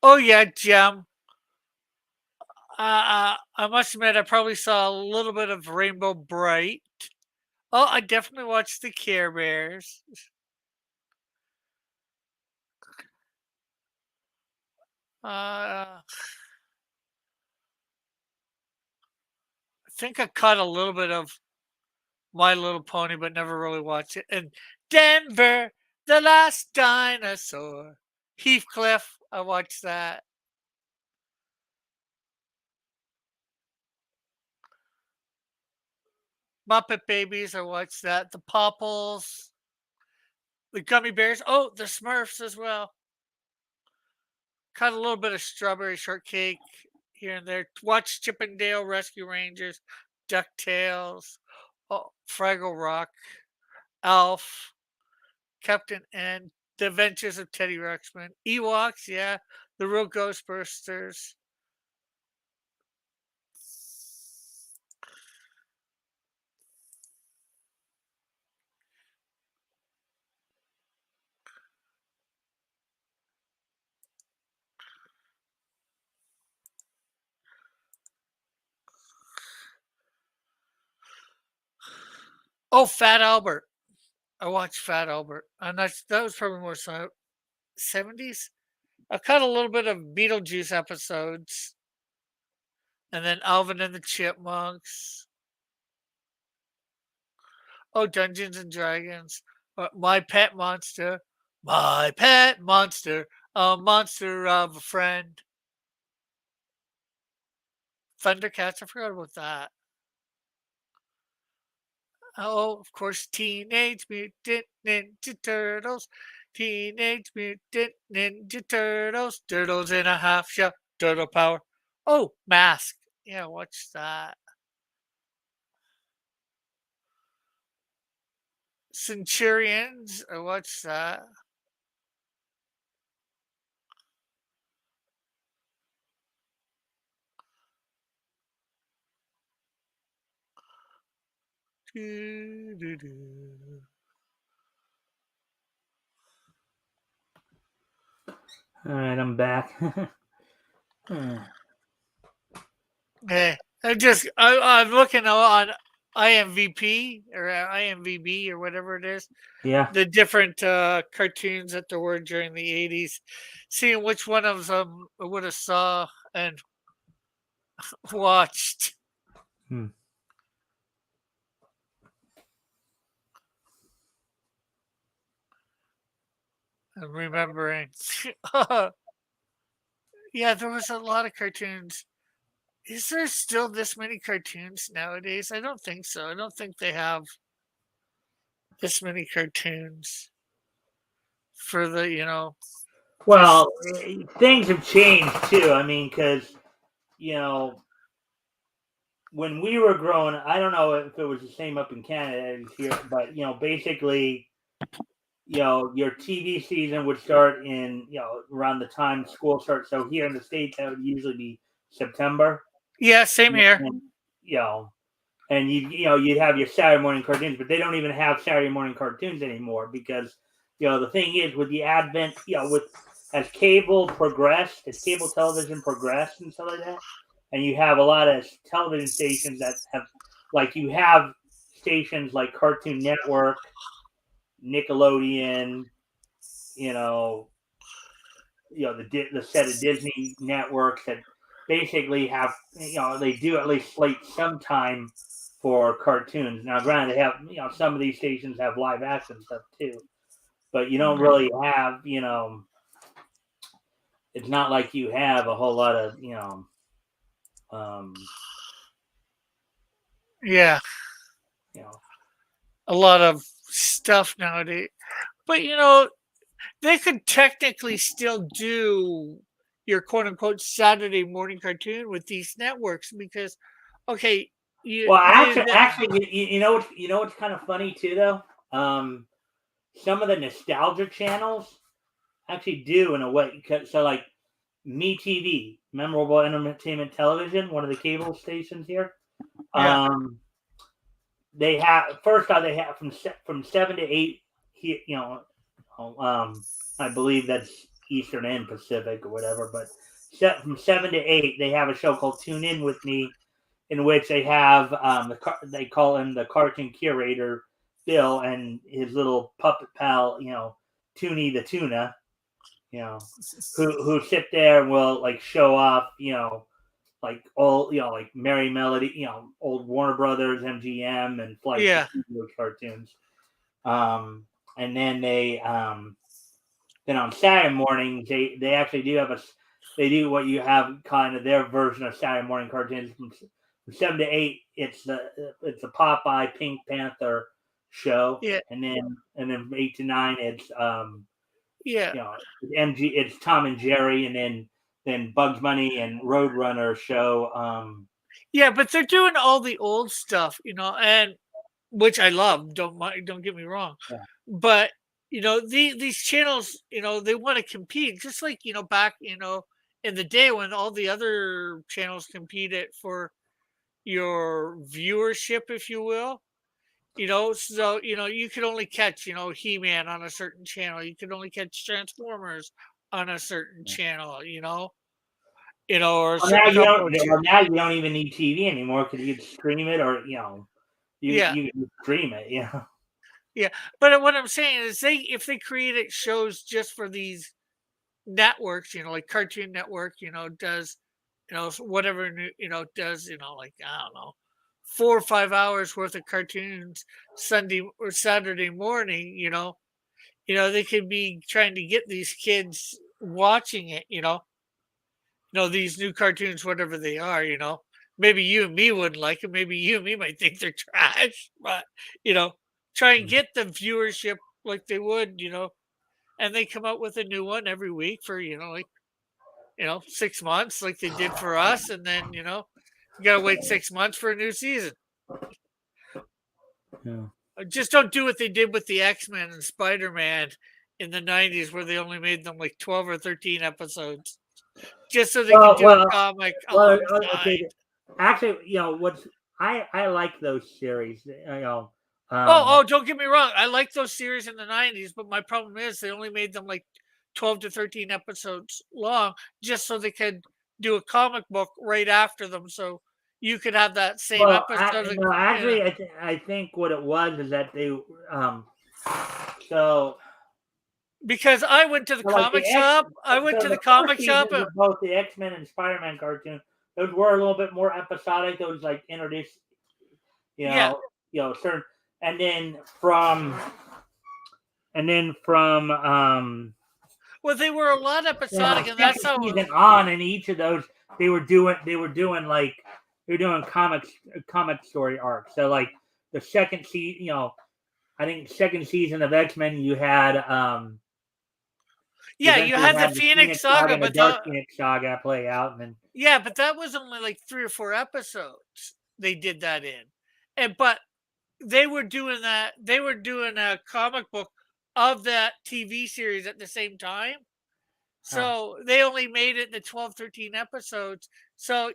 oh yeah, Gem. I must admit, I probably saw a little bit of Rainbow Bright. Oh, I definitely watched the Care Bears. I think I caught a little bit of My Little Pony, but never really watched it. And Denver, the Last Dinosaur. Heathcliff, I watched that. Muppet Babies, I watched that. The Popples, the Gummy Bears. Oh, the Smurfs as well. Caught a little bit of Strawberry Shortcake here and there. Watched Chip and Dale Rescue Rangers, Ducktales, oh, Fraggle Rock, Alf, Captain N, The Adventures of Teddy Ruxpin, Ewoks, yeah, The Real Ghostbusters. Oh, Fat Albert. I watched Fat Albert. That was probably more 70s. I caught a little bit of Beetlejuice episodes, and then Alvin and the Chipmunks. Oh, Dungeons and Dragons. My Pet Monster. My Pet Monster. A monster of a friend. Thundercats. I forgot about that. Oh, of course, Teenage Mutant Ninja Turtles. Teenage Mutant Ninja Turtles. Turtles in a half shell. Turtle power. Oh, Mask. Yeah, watch that. Centurions. I watched that. Doo, doo, doo. All right, I'm back. Hmm. Yeah, I'm looking on IMVP or IMVB or whatever it is, Yeah. the different cartoons that there were during the '80s, seeing which one of them I would have saw and watched Hmm. and remembering. Yeah, there was a lot of cartoons. Is there still this many cartoons nowadays? I don't think so. I don't think they have this many cartoons for the, just Well, things have changed too. I mean, because you know, when we were growing, I don't know if it was the same up in Canada as here, but basically, your TV season would start in around the time school starts. So here in the states, that would usually be September. yeah, same here. And, you know, and you'd have your Saturday morning cartoons, but they don't even have Saturday morning cartoons anymore because the thing is with the advent, with as cable progressed, as cable television progressed and stuff like that, and you have a lot of television stations that have, like, you have stations like Cartoon Network, Nickelodeon, you know, the set of Disney networks that basically have, they do at least slate some time for cartoons. Now, granted, they have, some of these stations have live action stuff too, but you don't Mhm. really have, it's not like you have a whole lot of, um, Yeah, you know, a lot of stuff nowadays. But they could technically still do your quote unquote Saturday morning cartoon with these networks because, okay, you well, they, the actually, what's kind of funny too, though. Some of the nostalgia channels actually do in a way. So, like, MeTV, Memorable Entertainment Television, one of the cable stations here. yeah, They have, first off, they have from 7 to 8 here. I believe that's Eastern and Pacific or whatever. But from 7 to 8, they have a show called Tune In with Me, in which they have they call him the cartoon curator, Bill, and his little puppet pal, Toonie the Tuna, who sit there and will, like, show off, like all, like Merry Melody, old Warner Brothers, MGM, and Flight the yeah, Studios cartoons. And then on Saturday mornings, they actually do have they do what you have kind of their version of Saturday morning cartoons. From 7 to 8, it's a Popeye Pink Panther show, yeah, and then from 8 to 9, it's yeah, you know, it's Tom and Jerry, and then Bugs Bunny and Roadrunner show. yeah. But they're doing all the old stuff, and which I love. Don't get me wrong, Yeah. but these channels, they want to compete, just like back, in the day when all the other channels competed for your viewership, if you will. So you could only catch He-Man on a certain channel. You could only catch Transformers on a certain channel. Or a Well, now certain you couple don't. of Well, now you don't even need TV anymore because you can stream it, or you yeah, you can stream it. yeah. But what I'm saying is, if they created shows just for these networks, like Cartoon Network, does, whatever, does, like, I don't know, 4 or 5 hours worth of cartoons Sunday or Saturday morning, they could be trying to get these kids watching it, these new cartoons, whatever they are, maybe you and me wouldn't like it. Maybe you and me might think they're trash, but, you know, try and get the viewership like they would, and they come out with a new one every week for, like, 6 months like they did for us. And then, you got to wait 6 months for a new season. Yeah. Just don't do what they did with the X-Men and Spider-Man in the '90s, where they only made them like 12 or 13 episodes just so they could Well, do a well, comic well. alongside. Okay. Actually, what's I like those series. Oh, Um, don't get me wrong. I like those series in the '90s, but my problem is they only made them like 12 to 13 episodes long, just so they could do a comic book right after them. So you could have that same Well, episode. no, actually, I think what it was is that they so Because I went to the like comic shop. I went so to the the first comic shop. seasons of both the X-Men and Spider-Man cartoons, those were a little bit more episodic. Those like introduced, Yeah. certain, and then from Well, they were a lot episodic, and that's second how. season on, in each of those, they were doing comic story arcs. So like the second season, I think second season of X-Men, you had Yeah, you had the the Phoenix Saga, the but Dark Phoenix Saga play out, and then yeah, but that was only like 3 or 4 episodes they did that in, but they were doing that. They were doing a comic book of that TV series at the same time. So they only made it the 12, 13 episodes. So,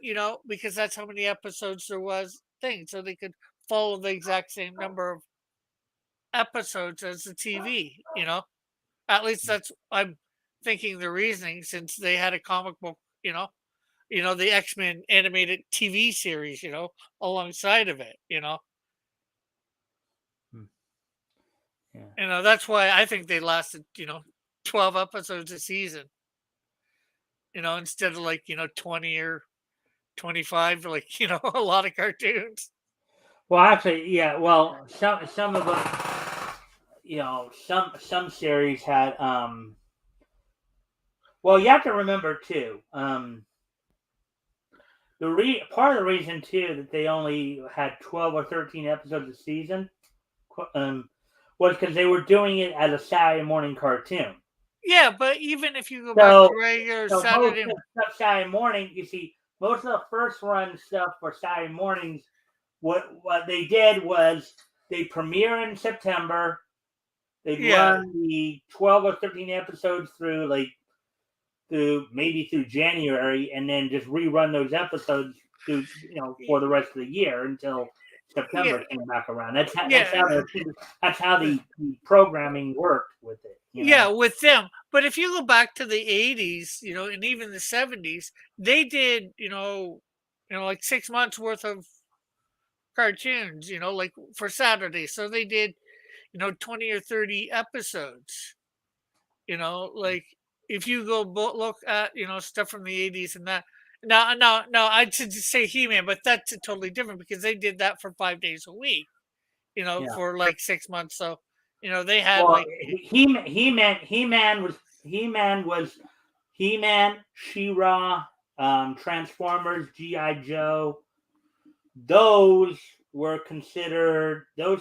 because that's how many episodes there was thing. So they could follow the exact same number of episodes as the TV. At least that's I'm thinking the reasoning since they had a comic book, the X-Men animated TV series, alongside of it. yeah. That's why I think they lasted, 12 episodes a season, instead of like, 20 or 25, like, a lot of cartoons. Well, actually, yeah. Well, some of them, some series had. Well, you have to remember too. Part of the reason too that they only had 12 or 13 episodes a season, was because they were doing it as a Saturday morning cartoon. Yeah, but even if you go back So, to regular most Saturday, of the stuff Saturday morning, you see, most of the first run stuff for Saturday mornings, what they did was they premiere in September. They'd yeah, run the 12 or 13 episodes through through January, and then just rerun those episodes for the rest of the year until yeah, September came back around. That's how yeah, the programming worked with it. yeah, with them. But if you go back to the 80s, and even the 70s, they did, like 6 months worth of cartoons, like for Saturday. So they did, 20 or 30 episodes, like if you go look at, stuff from the 80s and that. Now, I'd just say He-Man, but that's totally different because they did that for 5 days a week, Yeah. for like 6 months. So, they had Well, like, He-Man was He-Man, She-Ra, Transformers, G.I. Joe. Those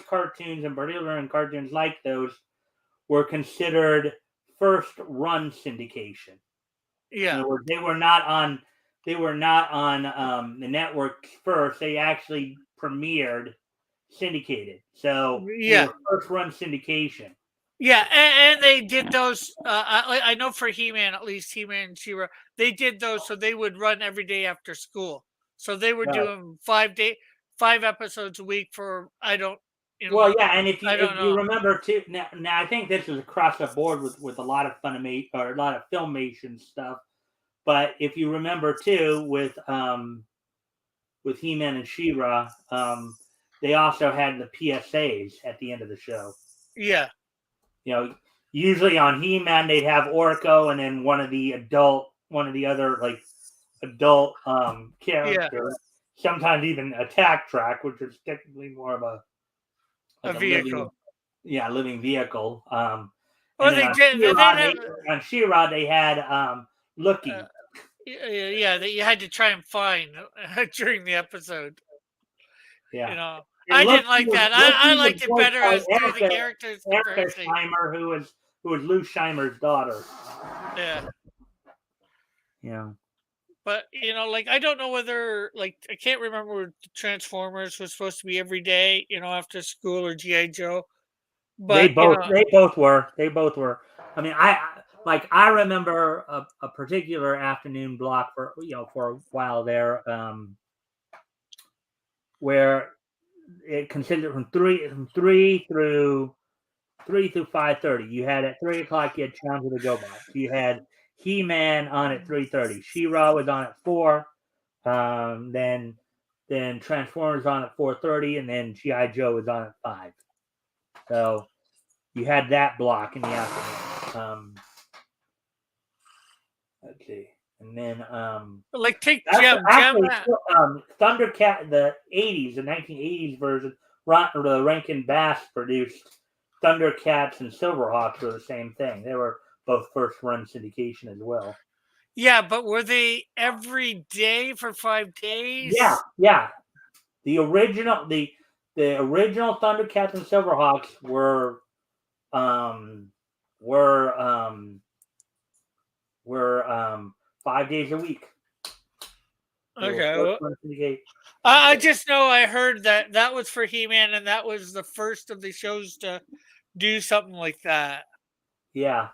cartoons, in particular, and cartoons like those, were considered first run syndication. In yeah, other words, they were not on the network first. They actually premiered syndicated. So they yeah. were first run syndication. Yeah, and they did those. I know for He-Man, at least He-Man and She-Ra, they did those so they would run every day after school. So they were Right. doing 5 episodes a week for Well, yeah, and if I don't you know. remember too, now I think this is across the board with a lot of Funimation or a lot of Filmation stuff. But if you remember too, with He-Man and She-Ra, they also had the PSAs at the end of the show. Yeah, Usually on He-Man they'd have Orko and then one of the other like adult yeah, characters. Sometimes even Attack Track, which is technically more of a a living, vehicle. living vehicle. And Or then they did. They have. on She-Ra they had Uh, Lookie. yeah, that you had to try and find during the episode. Yeah. And I didn't like that. I Lookie was liked it voiced better by as through the characters Erica comparison. Scheimer, who was Lou Scheimer's daughter. Yeah. Yeah. But like I don't know whether like I can't remember Transformers was supposed to be every day, after school or GI Joe. They But both were. They both were. I mean, I remember a particular afternoon block for a while there, where it considered from three through 5:30. You had at 3 o'clock. You had Challenge of the GoBots. You had He-Man on at 3:30. She-Ra was on at 4. Then then Transformers on at 4:30, and then GI Joe was on at 5. So you had that block in the afternoon. Let's see, and then Like take that's Gem. actually Thundercat, the 80s, the 1980s version. The Rankin Bass produced Thundercats and Silverhawks were the same thing. They were both first run syndication as well. Yeah, but were they every day for 5 days? Yeah. The original Thundercats and Silverhawks were 5 days a week. Okay. Well, I just know I heard that was for He-Man, and that was the first of the shows to do something like that. Yeah.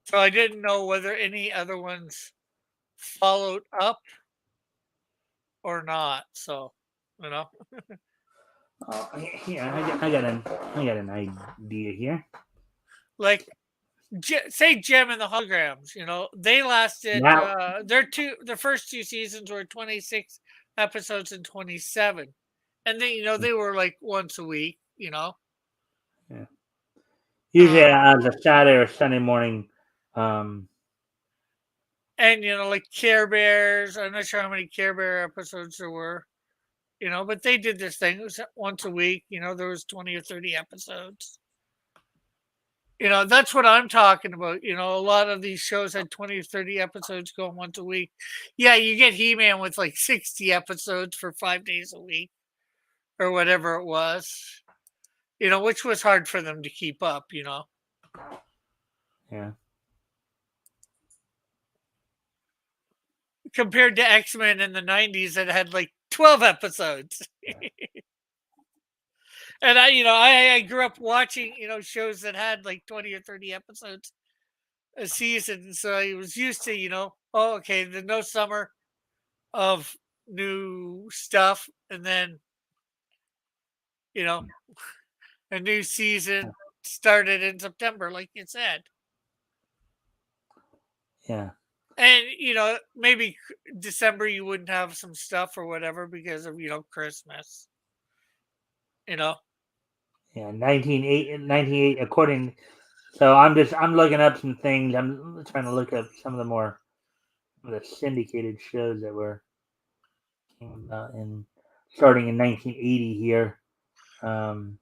So I didn't know whether any other ones followed up or not. So, you know, Yeah, I got an idea here. like say Gem and the Holograms. You know, they lasted. Now, Their first 2 seasons were 26 episodes and 27, and then they were like once a week. yeah. Usually Um, on a Saturday or Sunday morning. and like Care Bears. I'm not sure how many Care Bear episodes there were. But they did this thing. It was once a week. There was 20 or 30 episodes. That's what I'm talking about. A lot of these shows had 20 or 30 episodes going once a week. Yeah, you get He-Man with like 60 episodes for 5 days a week or whatever it was. Which was hard for them to keep up. Yeah. Compared to X-Men in the 90s that had like 12 episodes. And I grew up watching, shows that had like 20 or 30 episodes a season. So I was used to, oh, okay, there's no summer of new stuff. And then, you know, a new season started in September, like you said. Yeah. And, maybe December you wouldn't have some stuff or whatever because of, Christmas. Yeah. 1908, according. So I'm looking up some things. I'm trying to look up some of the syndicated shows that were starting in 1980 here. In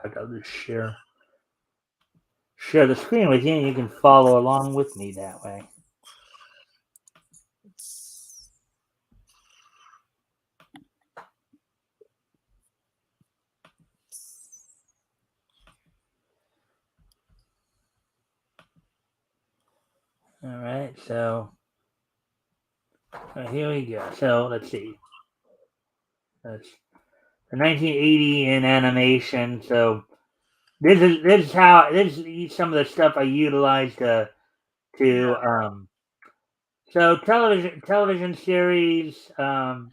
fact, I'll just share the screen with you, and you can follow along with me that way. All right, so here we go. So let's see. That's the 1980 in animation. So this is some of the stuff I utilized to so television series. They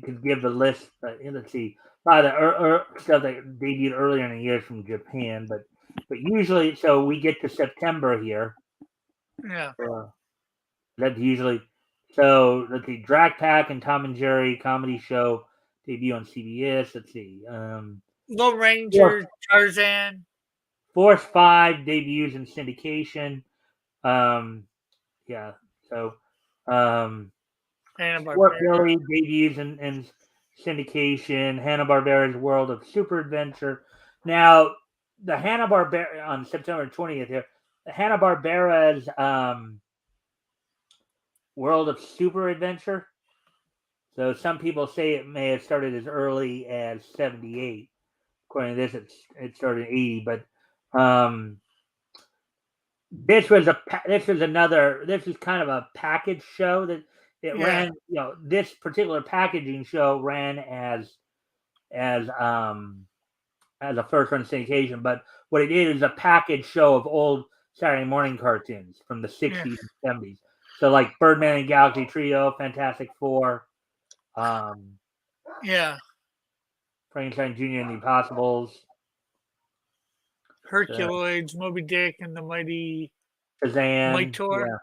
could give the list. Let's see, a lot of the stuff that debuted earlier in the years from Japan, but usually, so we get to September here. Yeah. That's usually so. Let's see, Drac Pack and Tom and Jerry comedy show debut on CBS. Let's see, Lone Ranger, Tarzan. Force 5 debuts in syndication. Yeah, so Sport Billy debuts in syndication. Hanna-Barbera's World of Super Adventure. Now, the Hanna-Barbera on September 20th here. The Hanna-Barbera's World of Super Adventure. So some people say it may have started as early as 78. According to this, it started in 80, but this was kind of a package show that it ran. This particular packaging show ran as a first run syndication, but what it is a package show of old Saturday morning cartoons from the 60s and 70s. So like Birdman and Galaxy Trio, Fantastic Four, Frankenstein Jr. and the Impossibles, Herculoids, Moby Dick, and the Mighty Shazam, Mightor.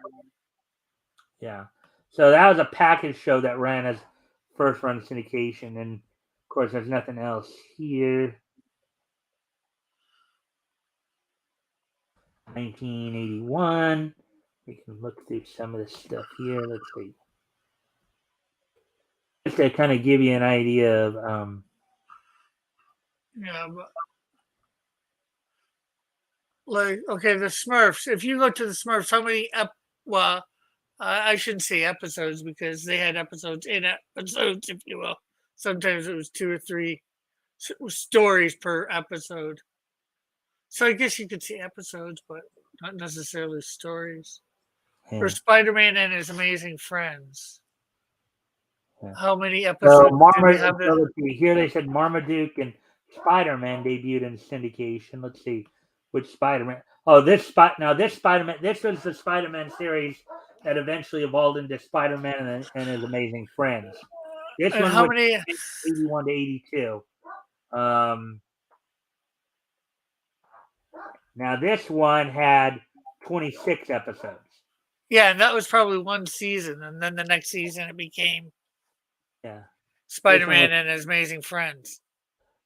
Yeah. So that was a package show that ran as first run syndication, and of course, there's nothing else here. 1981. We can look through some of this stuff here. Let's see. Just to kind of give you an idea of Yeah, but like okay, the Smurfs. If you look to the Smurfs, how many well, I shouldn't say episodes because they had episodes in episodes, if you will. Sometimes it was 2 or 3 stories per episode. So I guess you could see episodes, but not necessarily stories. For yeah, Spider-Man and His Amazing Friends, yeah. how many So episodes did they Marmaduke. have? So let's see. Here they said Marmaduke and Spider-Man debuted in syndication. Let's see which Spider-Man. Oh, this Spider-Man. This was the Spider-Man series that eventually evolved into Spider-Man and His Amazing Friends. This And one how was many? 81 to 82. Um, Now this one had 26 episodes. Yeah, and that was probably one season, and then the next season it became Yeah, this one was, Spider-Man and His Amazing Friends.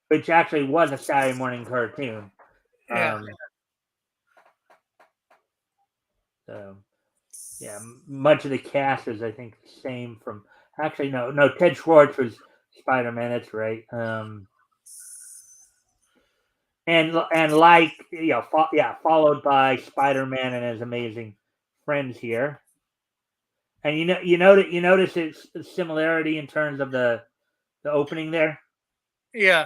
which actually was a Saturday morning cartoon. Yeah, Um, so yeah, much of the cast is I think the same from. Actually, no, Ted Schwartz was Spider-Man. That's right. And like followed by Spider-Man and His Amazing Friends here. And you notice its similarity in terms of the opening there yeah.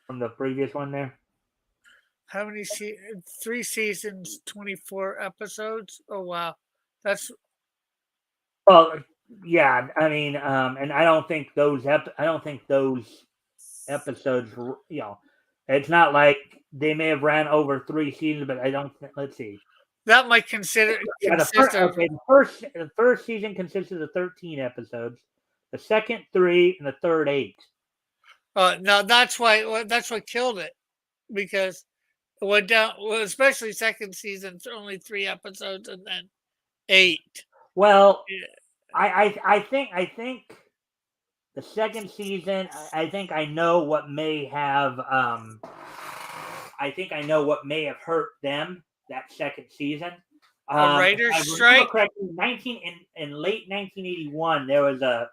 from the previous one there. How many 3 seasons, 24 episodes? Oh wow, that's Well, yeah, I mean, and I don't think those episodes, it's not like they may have ran over 3 seasons, but I don't. Let's see. that might consider Yeah, consist of. the first season consisted of 13 episodes. The second 3 and the third 8. No, that's what killed it because it went down. Well, especially second season, only 3 episodes, and then 8. Well, Yeah. I think the second season. I think I know what may have. I think I know what may have hurt them that second season. A If writer's I remember strike. correctly, in late 1981, there was a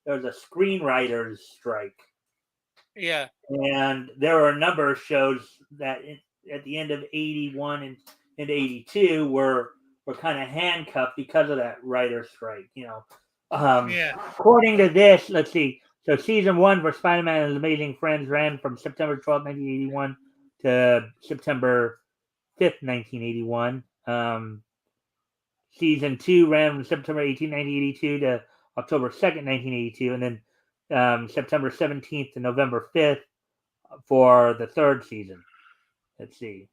screenwriters strike, Yeah, and there were a number of shows that at the end of 81 and 82 were kind of handcuffed because of that writer's strike. yeah. According to this, let's see. So season 1 for Spider-Man and His Amazing Friends ran from September 12th, 1981 to September 5th, 1981. Season 2 ran from September 18th, 1982 to October 2nd, 1982, and then September 17th to November 5th for the third season. Let's see.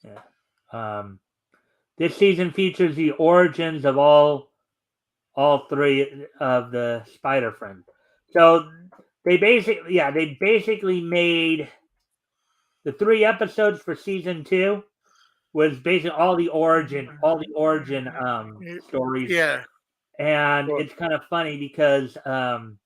Yeah. This season features the origins of all 3 of the Spider Friends. So they basically made the 3 episodes for season 2 was basically all the origin stories, Yeah. and it's kind of funny because the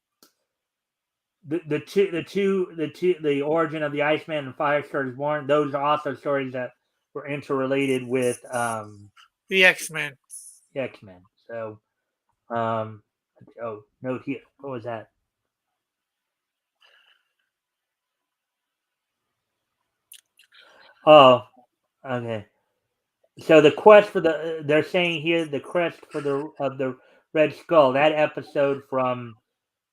origin of the Iceman and Firestar is Born, those are also stories that were interrelated with The X-Men. X-Men. So um note here, what was that? Oh, okay. So the quest for they're saying here the quest for the Red Skull, that episode from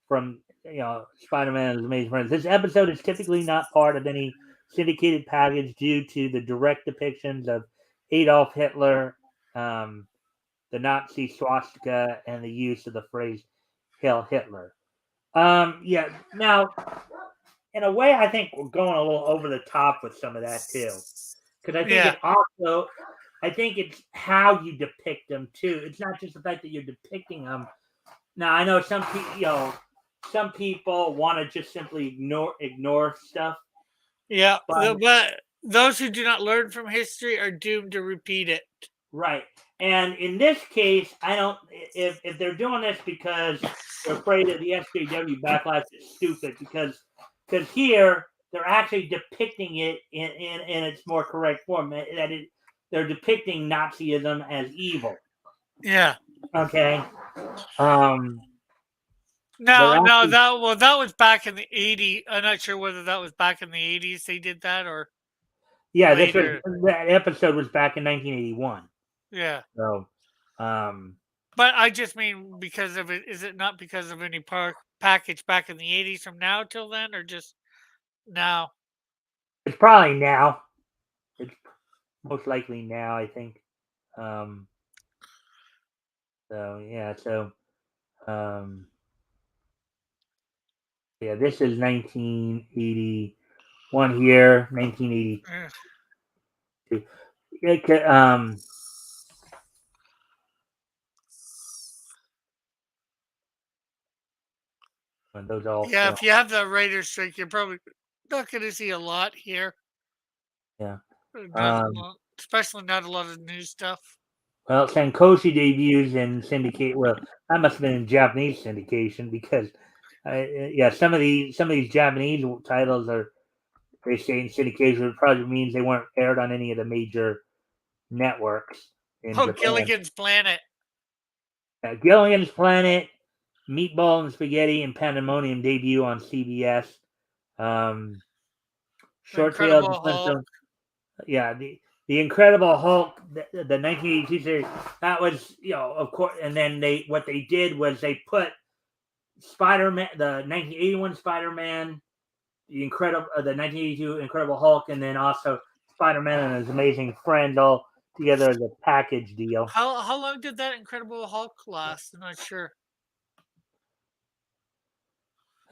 Spider-Man and His Amazing Friends. This episode is typically not part of any syndicated package due to the direct depictions of Adolf Hitler, the Nazi swastika, and the use of the phrase "Hail Hitler." Yeah. Now, in a way, I think we're going a little over the top with some of that too, because Yeah. I think it's how you depict them too. It's not just the fact that you're depicting them. Now, I know some people want to just simply ignore stuff, Yeah. but But those who do not learn from history are doomed to repeat it. Right. And in this case, I don't. If they're doing this because they're afraid of the SJW backlash, is stupid. Because here they're actually depicting it in its more correct form. They're depicting Nazism as evil. Yeah. Okay. Um. They're Now, actually that was back in the '80s. I'm not sure whether that was back in the '80s they did that or yeah. later. That episode was back in 1981. Yeah. So, um, But I just mean because of it. Is it not because of any package back in the '80s from now till then, or just now? it's probably now. It's most likely now. I think. Um. So yeah. So. Um. Yeah, this is 1981 here, 1982. Eh, And those all Yeah, film. if you have the writer's strike, you're probably not going to see a lot here. Yeah. Not a Um, lot, especially not a lot of new stuff. well, Sankoshi debuts in syndicate. Well, that must have been in Japanese syndication because, yeah, some of these Japanese titles are they say in syndication. It probably means they weren't aired on any of the major networks in Oh, Japan. Gilligan's Planet. Gilligan's Planet, Meatball and Spaghetti, and Pandemonium debut on CBS. Um, The Short Tales Incredible of Hulk. Flintstone. Yeah, the Incredible Hulk, the 1982 series. That was of course. And then what they did was they put Spider-Man, the 1981 Spider-Man, the 1982 Incredible Hulk, and then also Spider-Man and his Amazing Friend all together as a package deal. How long did that Incredible Hulk last? I'm not sure.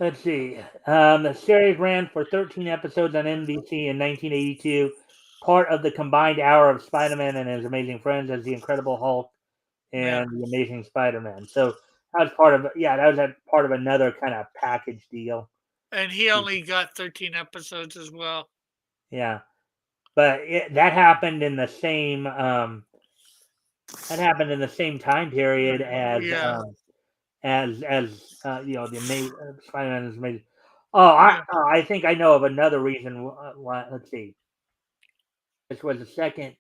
Let's see. The series ran for 13 episodes on NBC in 1982, part of the combined hour of Spider-Man and his Amazing Friends as the Incredible Hulk Yeah, and the Amazing Spider-Man. So that was part of that was a part of another kind of package deal. and he only got 13 episodes as well. Yeah, but that happened in the same time period as Yeah, the amazing Spider-Man is amazing. Oh, yeah, I think I know of another reason why. Let's see. This was the second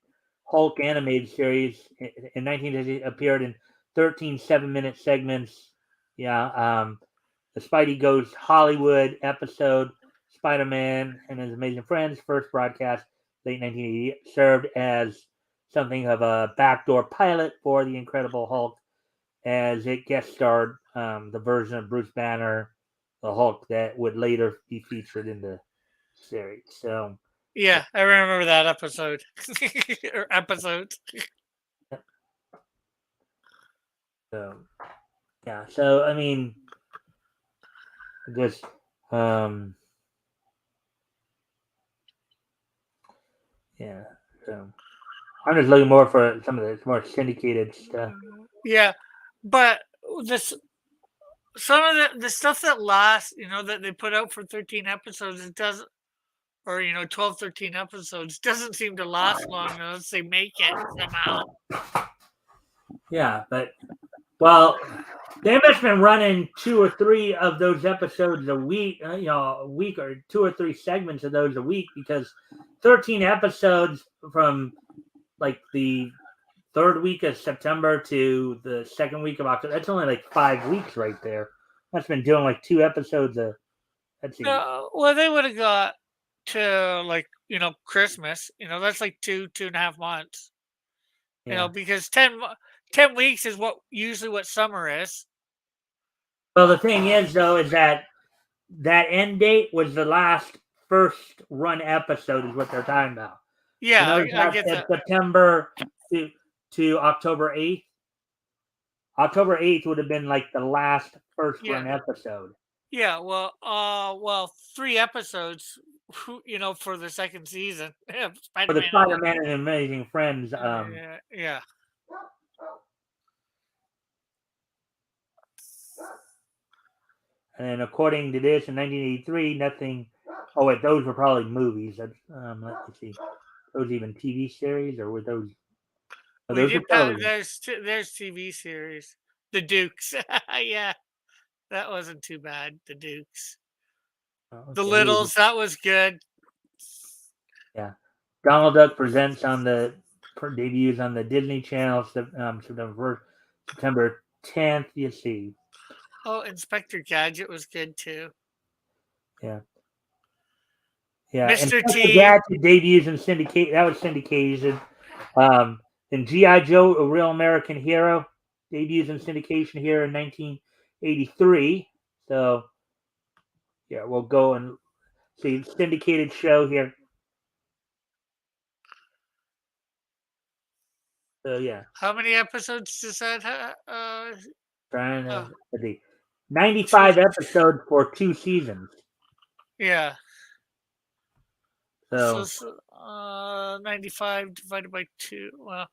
Hulk animated series in 1980. Appeared in 13 7-minute segments. Yeah, the Spidey Goes Hollywood episode, Spider-Man and His Amazing Friends, first broadcast late 1980, served as something of a backdoor pilot for the Incredible Hulk, as it guest starred the version of Bruce Banner, the Hulk that would later be featured in the series. So, yeah. I remember that episode or episodes. so yeah. So I mean, just um, yeah. So I'm just looking more for some of the more syndicated stuff. Yeah, but this some of the stuff that lasts, that they put out for 13 episodes, it doesn't, or 12, 13 episodes, doesn't seem to last long unless they make it somehow. Yeah, but well, they must have been running 2 or 3 of those episodes a week. A week or 2 or 3 segments of those a week because 13 episodes from like the third week of September to the second week of October. That's only like 5 weeks right there. Must have been doing like 2 episodes of. Let's see. Well, they would have got to like Christmas. That's like 2.5 months. Yeah. Because 10 weeks is usually what summer is. Well, the thing is though, is that end date was the last first run episode is what they're talking about. Yeah, I That get said that. September to October 8th. October 8th would have been like the last first Yeah, run episode. yeah. Well, 3 episodes. For the second season, For the Spider-Man. Spider-Man and Amazing Friends. Yeah, yeah. And according to this, in 1983, nothing. Oh wait, those were probably movies. Let me see. Those even TV series or were those? Oh, We those are did. television. There's TV series. The Dukes. Yeah, that wasn't too bad. The Dukes. Oh, The okay. Littles. That was good. Yeah. Donald Duck presents on the debuts on the Disney Channel September 10th. You see. Oh, Inspector Gadget was good too. Yeah. Yeah. Mr. Inspector T. Gadget debuts in syndicate. That was syndication. And G.I. Joe, A Real American Hero, debuts in syndication here in 1983. So, yeah, we'll go and see syndicated show here. So, yeah, How many episodes does that have? trying Uh, to see. two. 95 episodes for 2 seasons. Yeah. So, 95 divided by 2. Well,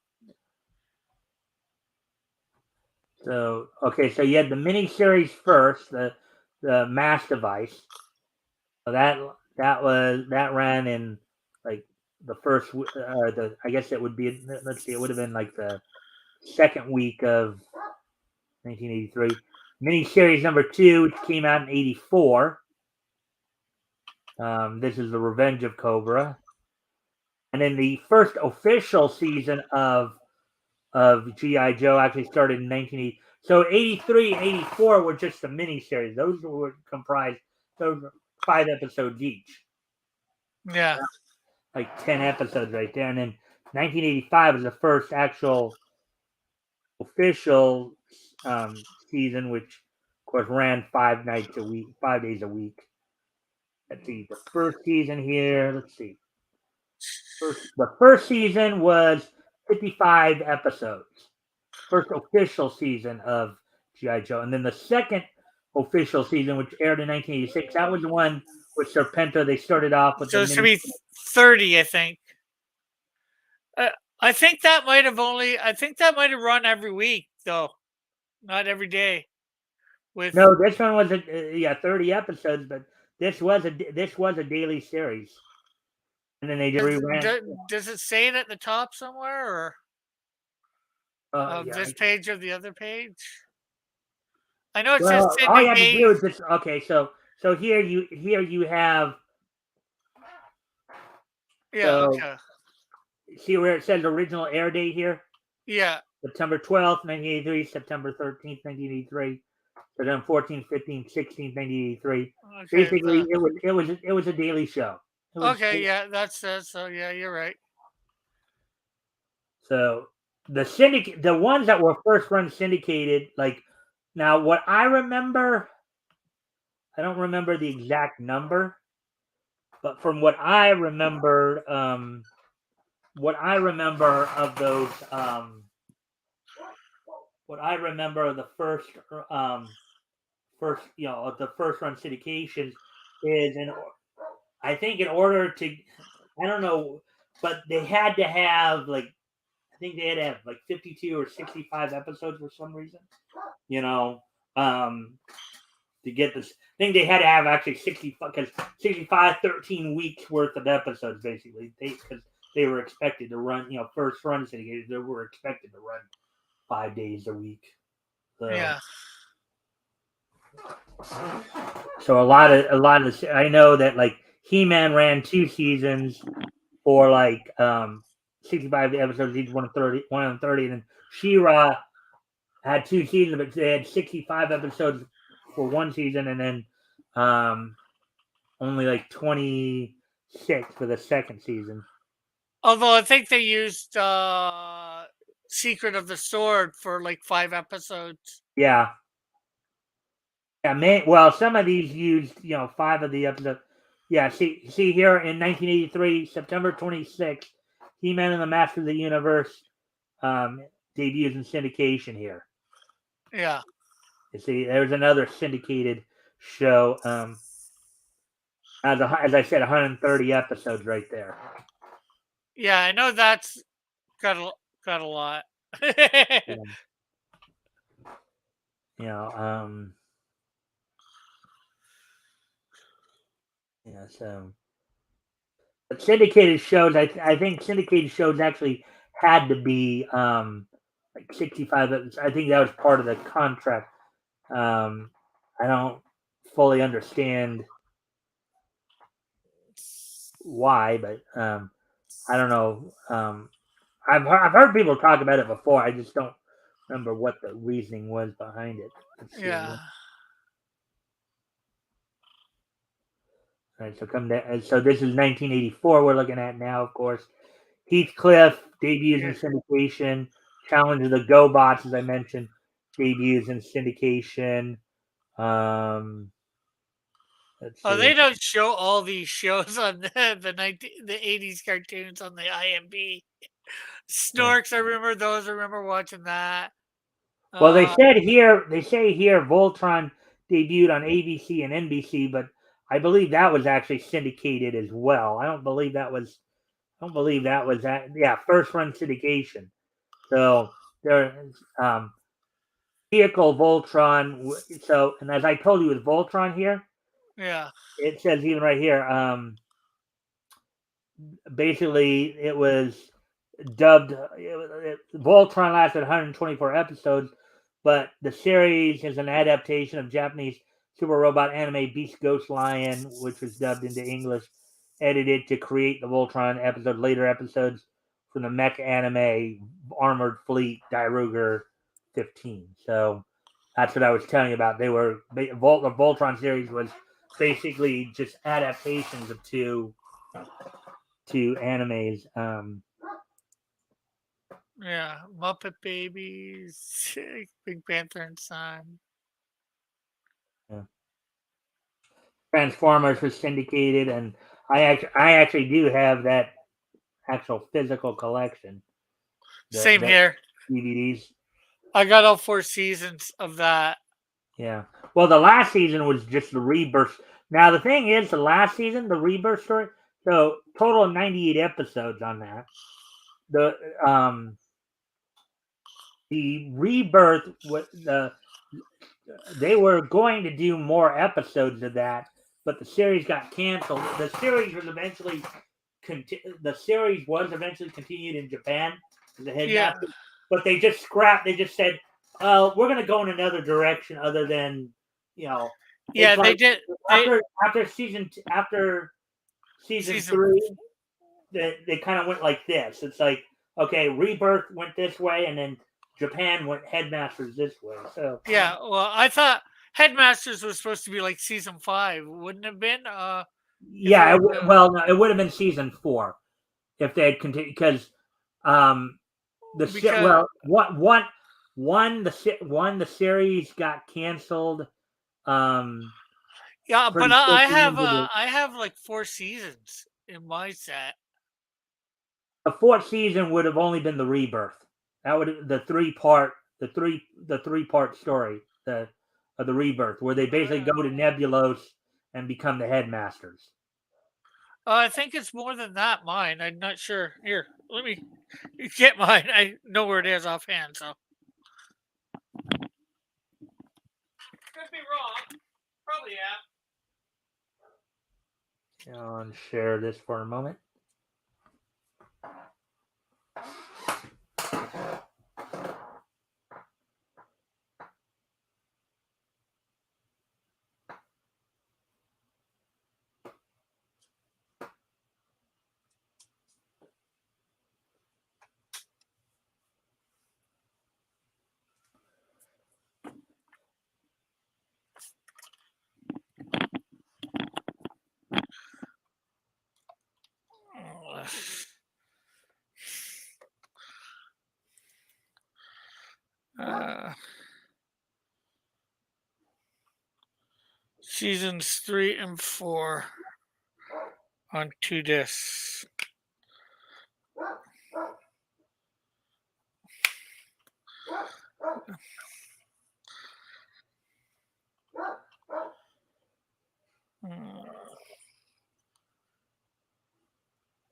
okay, so you had the miniseries first, the Mass Device. So that ran in like the first the I guess it would be, let's see, it would have been like the second week of 1983. Miniseries number 2, which came out in 84. This is the Revenge of Cobra, and then the first official season of GI Joe actually started in 1980. So 83 and 84 were just the miniseries. Those were comprised, those were 5 episodes each, yeah. like 10 episodes right there. And then 1985 was the first actual official season, which of course ran 5 nights a week, 5 days a week. Let's see, the first season here. Let's see, the first season was 55 episodes. First official season of GI Joe, and then the second official season, which aired in 1986, that was the one with Serpento. They started off with the So it should mini. be 30, I think. Uh, I think that might have run every week, though, not every day. With No, this one was 30 episodes, but this was a daily series, and then they just reran. does it say it at the top somewhere, or of Yeah. this page or the other page? I know it says Well, all you have to do syndicate. is just okay. So here you have, Yeah. so Okay. see where it says original air date here. Yeah. September 12th, 1983, September 13th, 1983, so then 14th, 15th, 16th, 1983. Okay. Basically, it was a daily show. It was Okay. Yeah. That's so. Yeah, you're right. so the ones that were first run syndicated, like now what I remember, I don't remember the exact number, but from what I remember of those, what I remember of the first, of the first run syndications is, I think in order to, I don't know, but they had to have like, I think they had to have like 52 or 65 episodes for some reason, you know, to get this. I think they had to have actually 65, because 65, 13 weeks worth of episodes basically. Because they were expected to run, first run syndicated, they were expected to run 5 days a week. So, Yeah. so a lot of I know that like He-Man ran 2 seasons for like 65 episodes each, 130, and then She-Ra had 2 seasons, but they had 65 episodes for 1 season, and then only like 26 for the second season. Although I think they used Secret of the Sword for like 5 episodes. Yeah. Yeah, well, some of these used, 5 of the episodes. Yeah, see here in 1983, September 26th, He-Man and the Master of the Universe debuts in syndication here. Yeah. You see, there's another syndicated show. As I said, 130 episodes right there. Yeah, I know that's got a lot. Yeah. You know, so but syndicated shows, I think syndicated shows actually had to be like 65. I think that was part of the contract. I don't fully understand why, but I don't know. I've heard people talk about it before. I just don't remember what the reasoning was behind it. Let's see. Yeah. All right, so come down. So this is 1984. We're looking at now, of course. Heathcliff debuts in syndication. Challenge of the GoBots, as I mentioned, debuts in syndication. Let's Oh, see. they don't show all these shows on the 80s cartoons on the IMB. Snorks, I remember those. I remember watching that. Well, they say here Voltron debuted on ABC and NBC, but I believe that was actually syndicated as well. I don't believe that was that. Yeah, first run syndication. So there, vehicle Voltron. So, and as I told you with Voltron here, Yeah. it says even right here. Basically, it was dubbed. Voltron lasted 124 episodes, but the series is an adaptation of Japanese super robot anime Beast Ghost Lion, which was dubbed into English, edited to create the Voltron episode. Later episodes from the mech anime Armored Fleet Dairuger 15. So that's what I was telling you about. They were the Voltron series was basically just adaptations of two animes. Yeah. Muppet Babies, Big Panther and Son. Yeah. Transformers was syndicated, and I actually do have that actual physical collection. Same The here. DVDs. I got all 4 seasons of that. Yeah. Well, the last season was just the rebirth. Now the thing is, the last season, the rebirth story. So total of 98 episodes on that. The rebirth. They were going to do more episodes of that, but the series got canceled. The series was eventually continued in Japan as a headmaster, but they just scrapped. They just said, we're going to go in another direction other than, Yeah, like they did. After season 3, they kind of went like this. It's like, okay, Rebirth went this way, and then Japan went Headmasters this way. So Yeah, well, I thought Headmasters was supposed to be like season 5, wouldn't it have been? yeah, no, it would have been season 4 if they had continued because the series got canceled. Yeah, but pretty quickly I have like 4 seasons in my set. the 4th season would have only been the rebirth. That would the 3-part story of the rebirth where they basically go to Nebulos and become the headmasters. I think it's more than that. Mine, I'm not sure. Here, let me get mine. I know where it is offhand, so could be wrong. Probably yeah. I'll share this for a moment. Seasons 3 and 4 on 2 discs.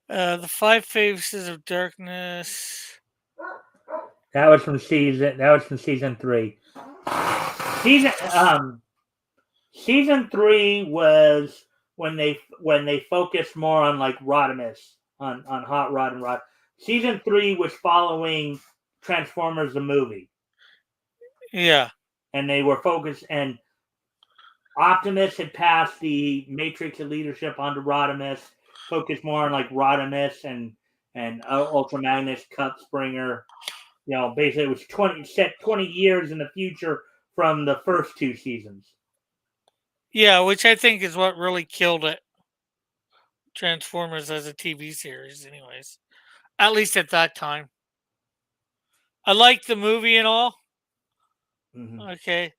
The 5 Faces of Darkness. That was from season 3. Season 3 was when they focused more on like Rodimus, on Hot Rod and Rod. season 3 was following Transformers the movie, Yeah. and they were focused. And Optimus had passed the matrix of leadership onto Rodimus, focused more on like Rodimus and Ultra Magnus, Cup Springer. Basically it was 20 years in the future from the first 2 seasons. Yeah, which I think is what really killed it. Transformers as a TV series, anyways. At least at that time. I liked the movie and all. Mm-hmm. Okay.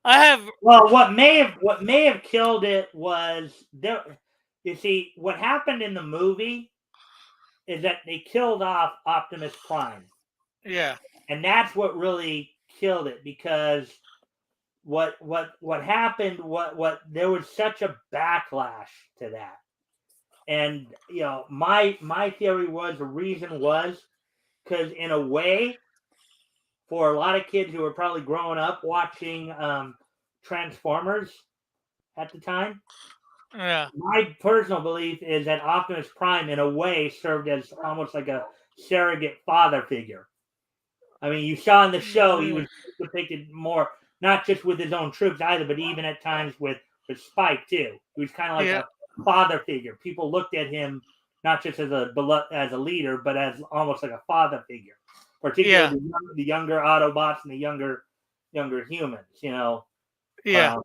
I have. Well, what may have killed it was there. You see, what happened in the movie is that they killed off Optimus Prime, Yeah. and that's what really killed it, because what happened, what there was such a backlash to that. And my theory was, the reason was because, in a way, for a lot of kids who were probably growing up watching Transformers at the time, Yeah. my personal belief is that Optimus Prime, in a way, served as almost like a surrogate father figure. I mean, you saw in the show he was depicted more, not just with his own troops either, but even at times with Spike too. He was kind of like a father figure. People looked at him not just as a leader, but as almost like a father figure, particularly the younger Autobots and the younger humans. Yeah.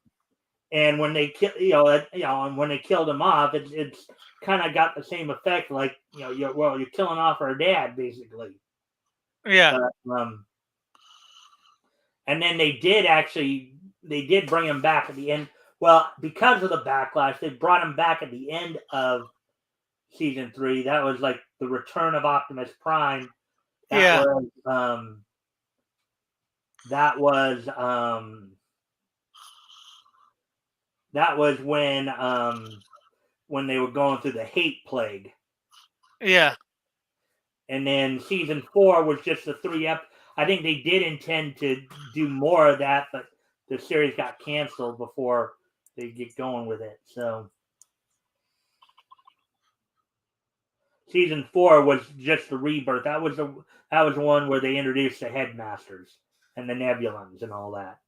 And when they and when they killed him off, it's kind of got the same effect. Like, you're killing off our dad, basically. Yeah. And then they did bring him back at the end. Well, because of the backlash, they brought him back at the end of season 3. That was like the return of Optimus Prime. That was when they were going through the hate plague. Yeah. And then season 4 was just the 3 I think they did intend to do more of that, but the series got canceled before they get going with it. So season 4 was just the rebirth. That was the one where they introduced the headmasters and the Nebulons and all that.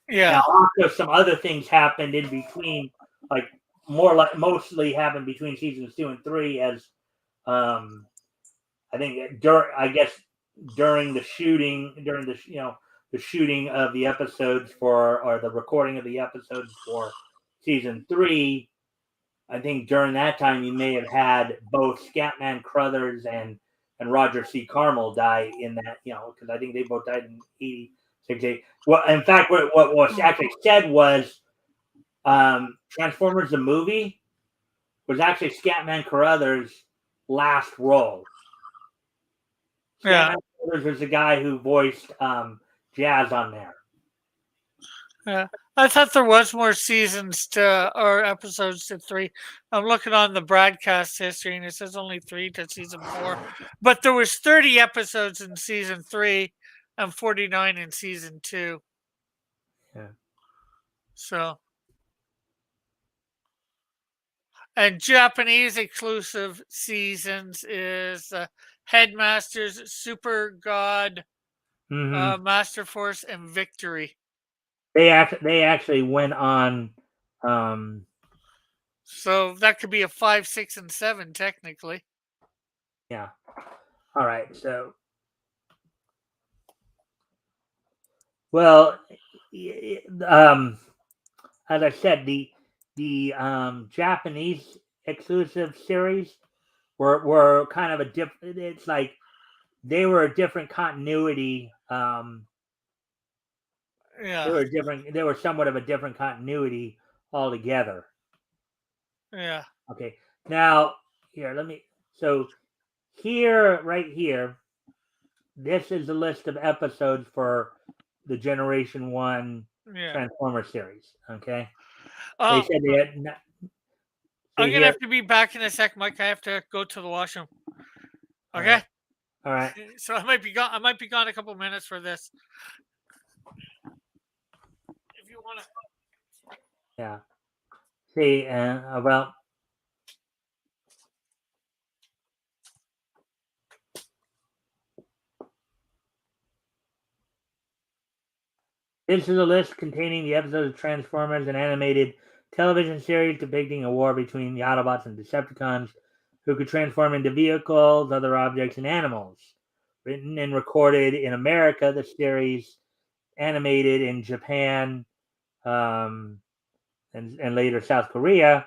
Yeah. Now, also some other things happened in between, like mostly happened between seasons 2 and 3, as I think during the shooting, the shooting of the episodes or the recording of the episodes for season 3, I think during that time you may have had both Scatman Crothers and Roger C. Carmel die in that, because I think they both died in 86. Well, in fact, what was actually said was Transformers the movie was actually Scatman Crothers' last role. Scatman Crothers was the guy who voiced Jazz on there. Yeah. I thought there was more seasons or episodes to 3. I'm looking on the broadcast history, and it says only 3 to season 4. But there was 30 episodes in season 3 and 49 in season 2. Yeah. So, and Japanese exclusive seasons is Headmasters, Super God, Master Force, and Victory. They actually went on. So that could be a 5, 6, and 7 technically. Yeah. All right. So, well, as I said, the Japanese exclusive series were kind of a different. It's like they were a different continuity. Yeah. They were somewhat of a different continuity altogether. Yeah. Okay. Now, here, so right here, this is a list of episodes for the Generation 1 Transformer series. Okay. They said they had. I'm going to have to be back in a sec, Mike. I have to go to the washroom. Okay? All right. So I might be gone a couple minutes for this. If you want to. Yeah. See, well, This is a list containing the episodes of Transformers, an animated television series depicting a war between the Autobots and Decepticons, who could transform into vehicles, other objects, and animals. Written and recorded in America, the series animated in Japan and later South Korea.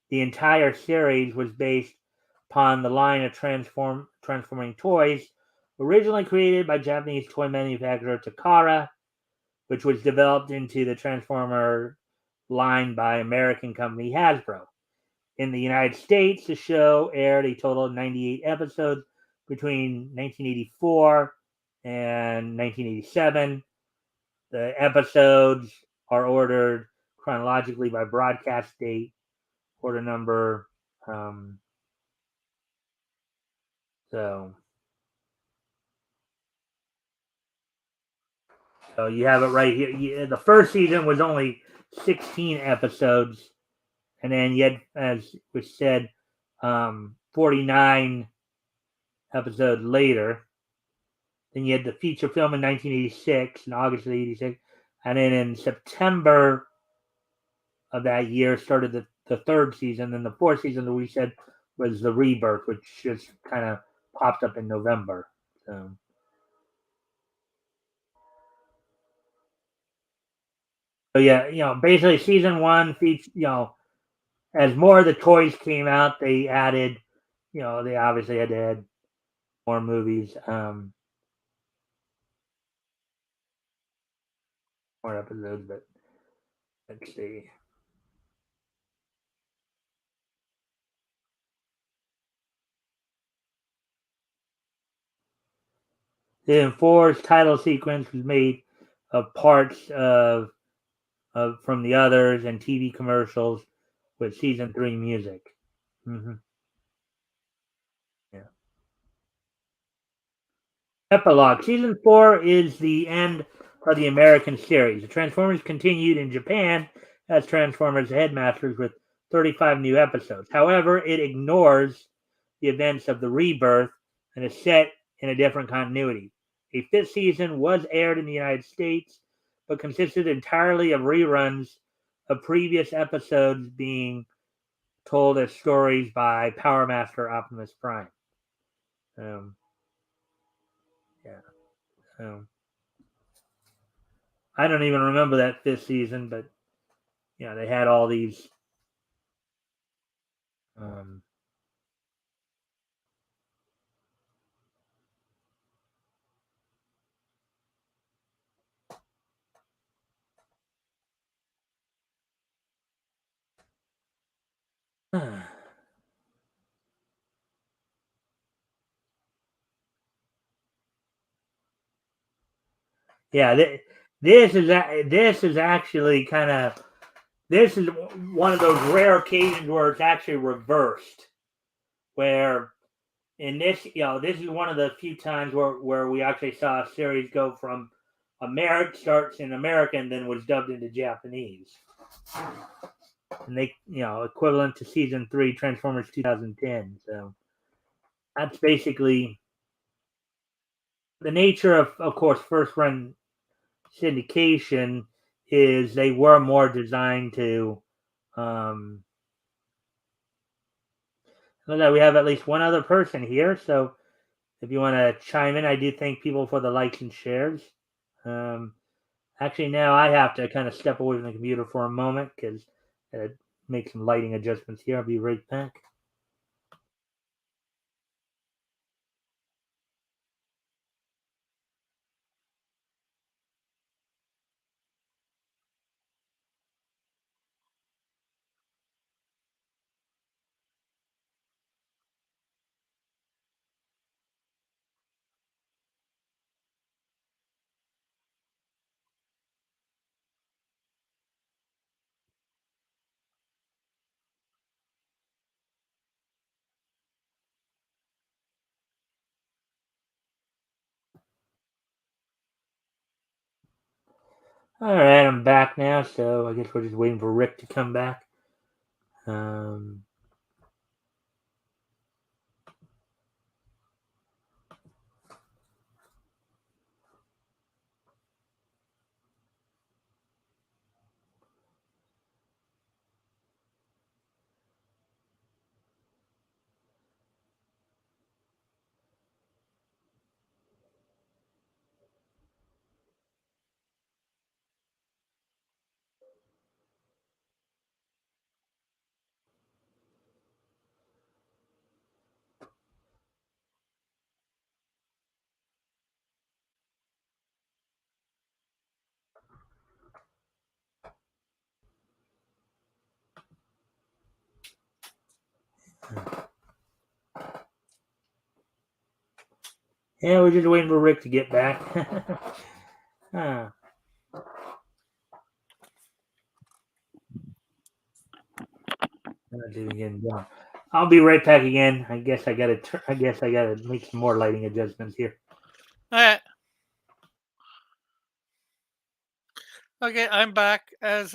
The entire series was based upon the line of transforming toys, originally created by Japanese toy manufacturer Takara, which was developed into the Transformer line by American company Hasbro. In the United States, the show aired a total of 98 episodes between 1984 and 1987. The episodes are ordered chronologically by broadcast date, order number. So, so you have it right here. The first season was only 16 episodes, and then you had, as was said, 49 episodes later. Then you had the feature film in 1986, in August of 86, and then in September of that year started the third season. And the fourth season that we said was the Rebirth, which just kind of popped up in November. So yeah, basically season one featured, as more of the toys came out, they added, they obviously had to add more movies, more episodes, but let's see. The enforced title sequence was made of parts of from the others and TV commercials with season 3 music. Mm-hmm. Yeah. Epilogue. Season 4 is the end of the American series. The Transformers continued in Japan as Transformers Headmasters with 35 new episodes. However, it ignores the events of the Rebirth and is set in a different continuity. A fifth season was aired in the United States, but consisted entirely of reruns of previous episodes being told as stories by Power Master Optimus Prime. Yeah. I don't even remember that fifth season, but they had all these. Um, yeah, this is actually kind of this is one of those rare occasions where it's actually reversed. Where in this, this is one of the few times where we actually saw a series go from America starts in America and then was dubbed into Japanese. And they, equivalent to season 3 Transformers 2010. So that's basically the nature of course, first run syndication is they were more designed to. Look that we have at least one other person here, so if you want to chime in, I do thank people for the likes and shares. Actually, now I have to kind of step away from the computer for a moment because make some lighting adjustments here. I'll be right back. All right, I'm back now, so I guess we're just waiting for Rick to come back. Yeah, we're just waiting for Rick to get back. Huh. Not even getting done. I'll be right back again. I guess I gotta make some more lighting adjustments here. All right. Okay, I'm back as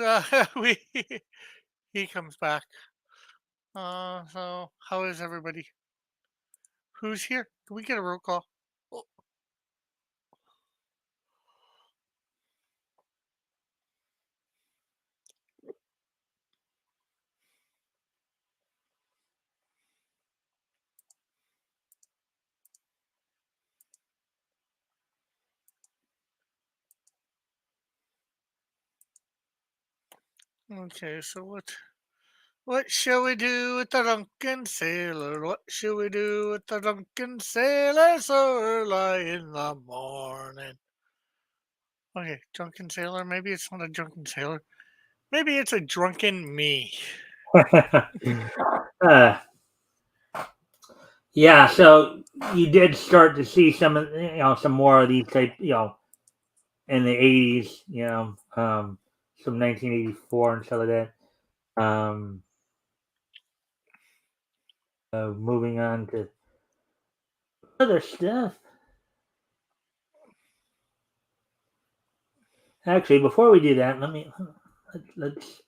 we he comes back. So how is everybody? Who's here? Can we get a roll call? Oh, okay, so what shall we do with the drunken sailor? What shall we do with the drunken sailor so early in the morning? Okay, drunken sailor. Maybe it's not a drunken sailor. Maybe it's a drunken me. uh, yeah, so you did start to see some of some more of these type in the 80s, some 1984 and stuff like that. Moving on to other stuff. Actually, before we do that, let's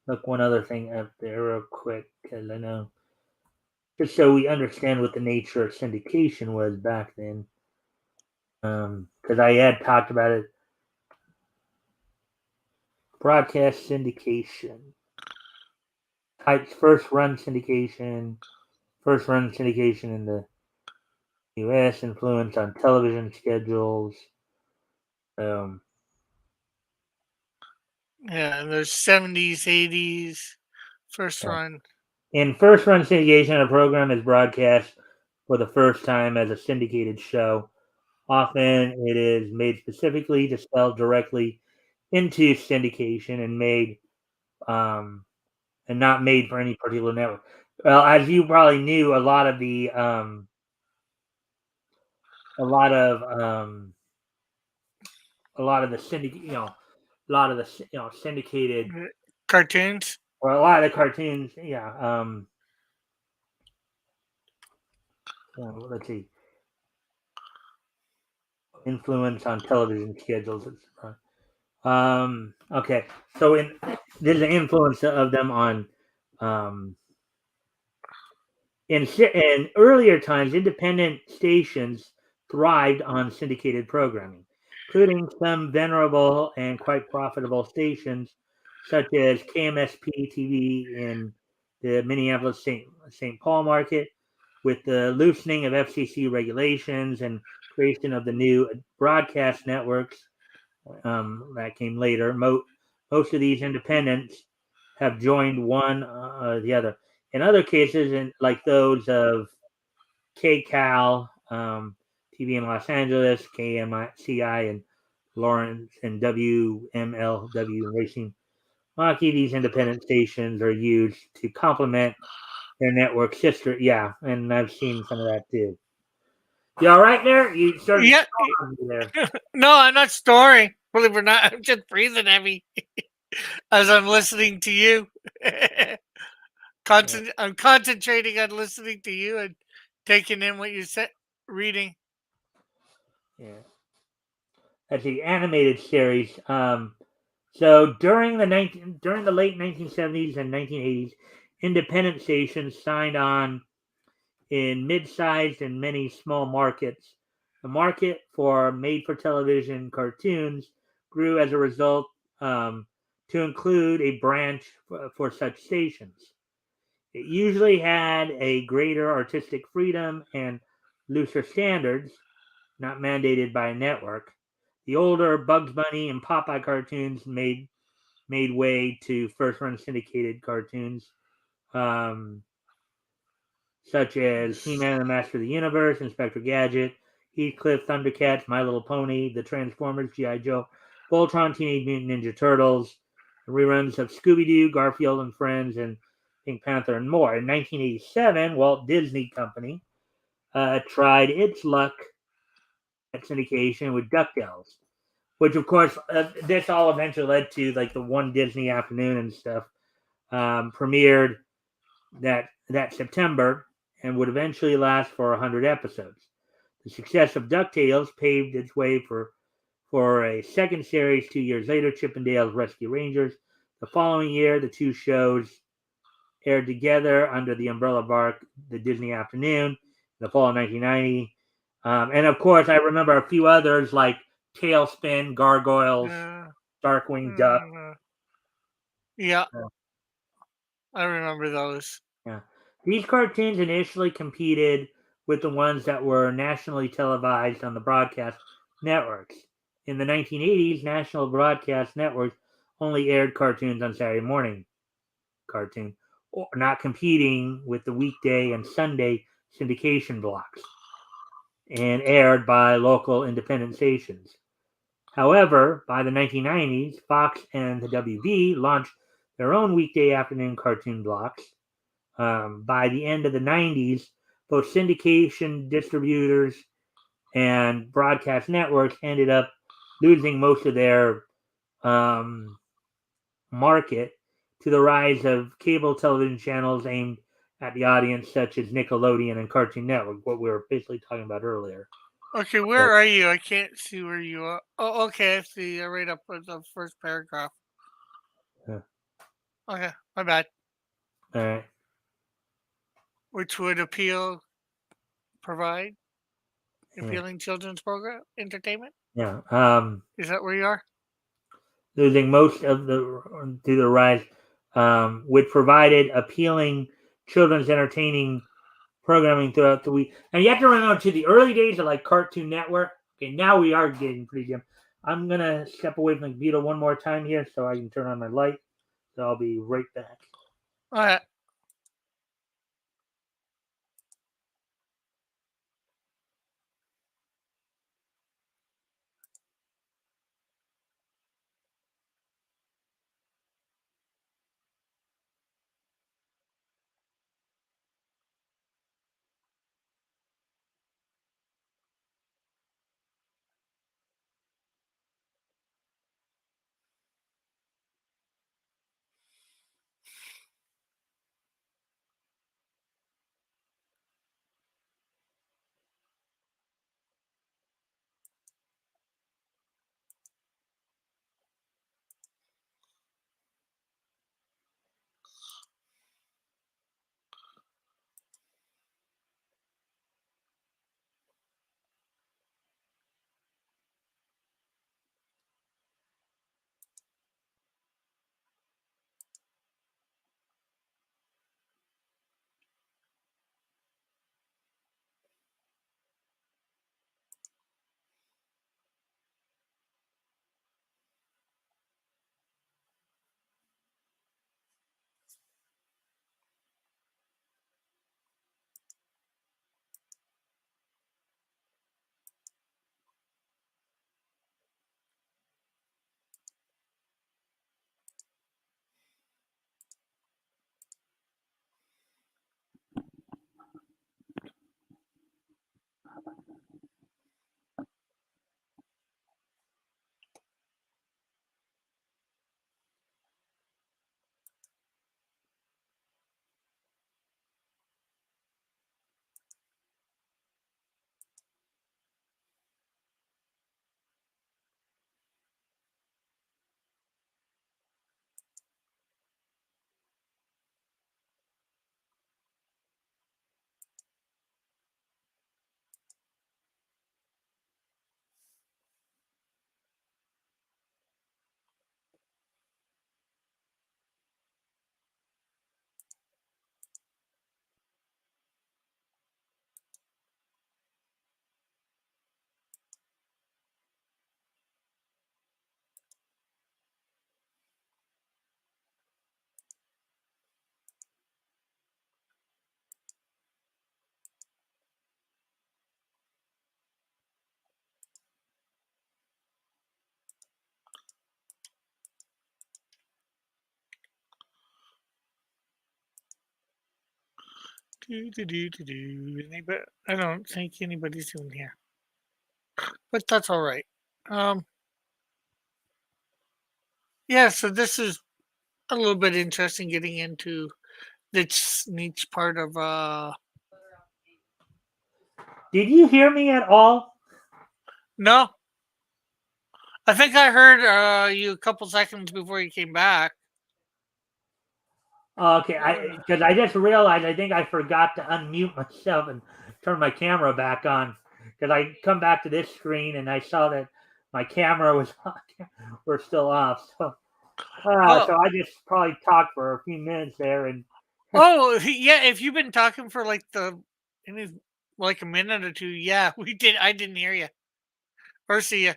look one other thing up there real quick because I know just so we understand what the nature of syndication was back then. Because I had talked about it, broadcast syndication, types, first run syndication in the U.S., influence on television schedules. Um, Yeah, and there's 70s, 80s, first run. In first run syndication, a program is broadcast for the first time as a syndicated show. Often it is made specifically to sell directly into syndication and not made for any particular network. Well, as you probably knew, a lot of the a lot of a lot of the syndicated Cartoons. or a lot of the cartoons, let's see, influence on television schedules. Okay, so there's an influence of them on in earlier times, independent stations thrived on syndicated programming, including some venerable and quite profitable stations such as KMSP TV in the Minneapolis St. Paul market. With the loosening of FCC regulations and creation of the new broadcast networks that came later, most of these independents have joined one the other. In other cases, like those of KCAL TV in Los Angeles, KMCI in Lawrence, and WMLW Racing Hockey, these independent stations are used to complement their network sister. Yeah, and I've seen some of that too. You all right there? You started Yeah. there. No, I'm not storing. Believe it or not, I'm just breathing heavy as I'm listening to you. I'm concentrating on listening to you and taking in what you said, reading. Yeah. That's the animated series. So during the late 1970s and 1980s, independent stations signed on in mid-sized and many small markets. The market for made-for-television cartoons grew as a result to include a branch for such stations. It usually had a greater artistic freedom and looser standards, not mandated by a network. The older Bugs Bunny and Popeye cartoons made way to first run syndicated cartoons, such as He-Man and the Master of the Universe, Inspector Gadget, Heathcliff, Thundercats, My Little Pony, The Transformers, G.I. Joe, Voltron, Teenage Mutant Ninja Turtles, reruns of Scooby-Doo, Garfield and Friends, and Pink Panther, and more. In 1987, Walt Disney Company tried its luck at syndication with Ducktales, which of course this all eventually led to like the One Disney Afternoon and stuff. Premiered that September and would eventually last for 100 episodes. The success of DuckTales paved its way for a second series 2 years later, Chip 'n Dale's Rescue Rangers. The following year, the two shows aired together under the umbrella of the Disney Afternoon in the fall of 1990. And of course, I remember a few others like Tailspin, Gargoyles, Darkwing Duck. Yeah, Uh, I remember those. yeah. These cartoons initially competed with the ones that were nationally televised on the broadcast networks. In the 1980s, national broadcast networks only aired cartoons on Saturday morning cartoon, or not competing with the weekday and Sunday syndication blocks, and aired by local independent stations. However, by the 1990s, Fox and the WB launched their own weekday afternoon cartoon blocks. By the end of the 90s, both syndication distributors and broadcast networks ended up losing most of their market to the rise of cable television channels aimed at the audience, such as Nickelodeon and Cartoon Network, what we were basically talking about earlier. Okay, where are you? I can't see where you are. Oh, okay, I see. Right up at the first paragraph. Uh, Okay, my bad. all right. Which would provide appealing children's program entertainment. Yeah. Is that where you are? Losing most of the due to the rise, which provided appealing children's entertaining programming throughout the week. And you have to remember to the early days of like Cartoon Network. Okay, now we are getting pretty dim. I'm gonna step away from the computer one more time here so I can turn on my light. So I'll be right back. All right. Do, do, do, do, do. Anybody? I don't think anybody's in here. but that's all right. Um, yeah, so this is a little bit interesting getting into this niche part of Did you hear me at all? no, I think I heard you a couple seconds before you came back. Okay, Uh, because I just realized I think I forgot to unmute myself and turn my camera back on. Because I come back to this screen and I saw that my camera was were still off. oh, So I just probably talked for a few minutes there, and oh, yeah. If you've been talking for like any, like a minute or two, yeah, we did. I didn't hear you or see you.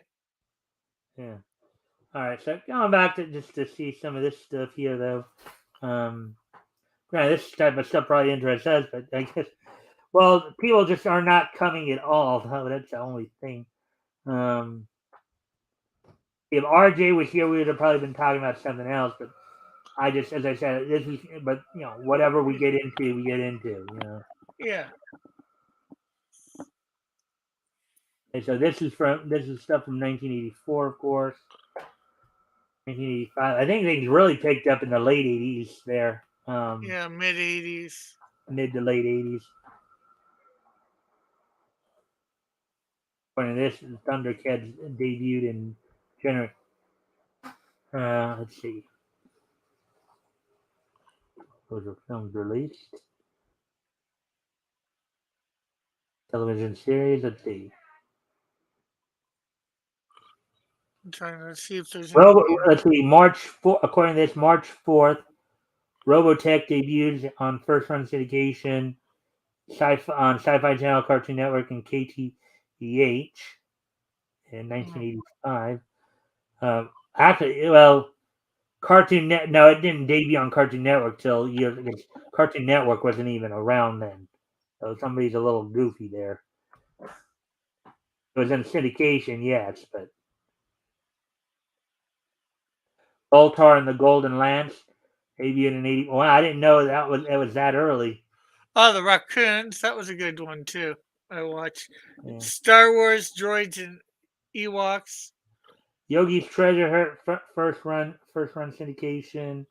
yeah. All right, so going back to just to see some of this stuff here, though. Yeah, this type of stuff probably interests us, but I guess people just are not coming at all. Though that's the only thing. Um, if RJ was here, we would have probably been talking about something else. But I just, as I said, this is. But whatever we get into, we get into. Yeah, And so this is stuff from 1984, of course. 1985. I think things really picked up in the late 80s there. yeah, mid 80s. Mid to late 80s. When this Thundercats debuted in January. Let's see. Those are films released. Television series. Let's see. I'm trying to see if there's Robo, anything. let's see. March 4th, according to this, March 4th, Robotech debuts on First Run Syndication, on Sci-Fi Channel, Cartoon Network, and KTEH in Mm, 1985. Actually, well, Cartoon Net. No, it didn't debut on Cartoon Network till years ago. Cartoon Network wasn't even around then, so somebody's a little goofy there. It was in syndication, yes, but Voltar and the Golden Lance debuted in '80. Well, I didn't know that was that early. Oh, the raccoons. That was a good one too. I watched Yeah. Star Wars droids and Ewoks. Yogi's Treasure first run syndication.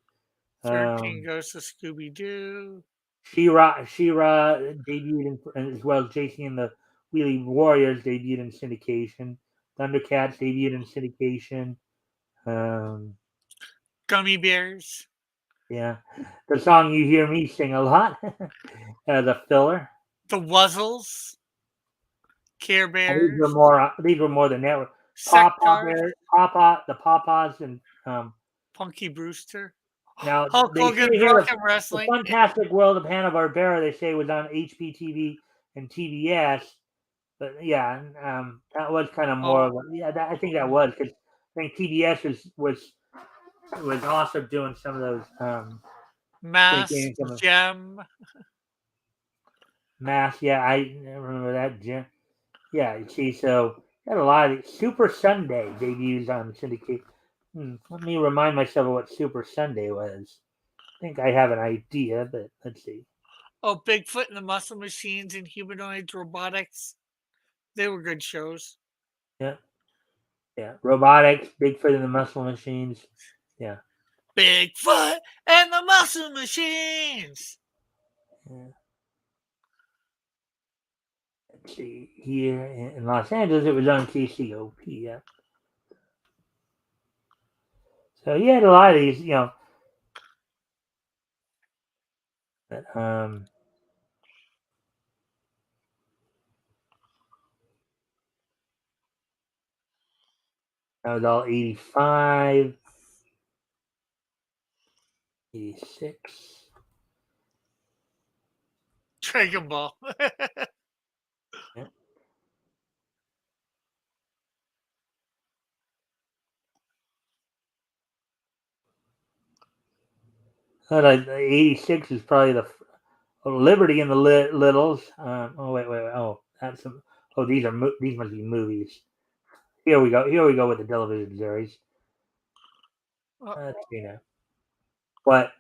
13 Um, Ghosts of Scooby Doo. She-Ra debuted as well as JC and the Wheelie Warriors debuted in syndication. Thundercats debuted in syndication. Um, Gummy Bears. yeah, the song you hear me sing a lot as a filler. The Wuzzles. Care These were Bears. more. These were more the network. Sectar. The Pawpaws, and Punky Brewster. now Hulk they say Hogan's here Rock and the Wrestling. Fantastic World of Hanna-Barbera. They say was on HPTV and TBS, but yeah, that was kind of more Oh, of a I think that was because I think TBS was also doing some of those Mass. syndicating some of Gem. Mass. Yeah, I remember that. Yeah, you see, so got a lot of Super Sunday debuts on syndicate. Let me remind myself of what Super Sunday was. I think I have an idea, but let's see. Oh, Bigfoot and the Muscle Machines and Humanoids Robotics. They were good shows. Yeah, yeah. Robotics, Bigfoot and the Muscle Machines. Yeah. Bigfoot and the Muscle Machines. Yeah. Let's see. Here in Los Angeles, it was on KCOP. Yeah. So you had a lot of these, but, that was all 85, 86. Dragon Ball. Yeah. Like 86 is probably the Liberty and the Littles. Oh wait. Oh, that's some. Oh, these must be movies. Here we go. Here we go with the television series. Let's see now. What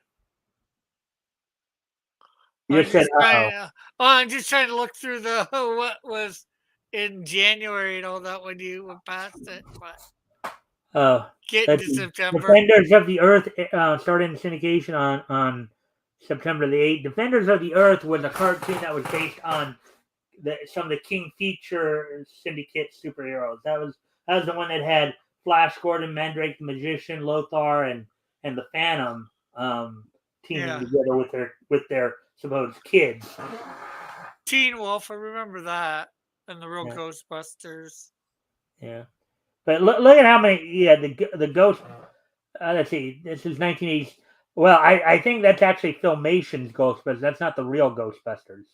you I'm just said? just Uh oh. trying. I'm just trying to look through the what was in January and all that when you went past it, but Uh, get let's into see. September. Defenders of the Earth started in syndication on September the 8th. Defenders of the Earth was a cartoon that was based on some of the King Feature Syndicate superheroes. That was the one that had Flash Gordon, Mandrake the Magician, Lothar, and the Phantom teaming Yeah. together with their supposed kids. Teen Wolf, I remember that. And the Real Yeah, Ghostbusters. yeah. But look at how many. Yeah, the Ghost. Let's see. This is 1980s. Well, I think that's actually Filmation's Ghostbusters. That's not the real Ghostbusters.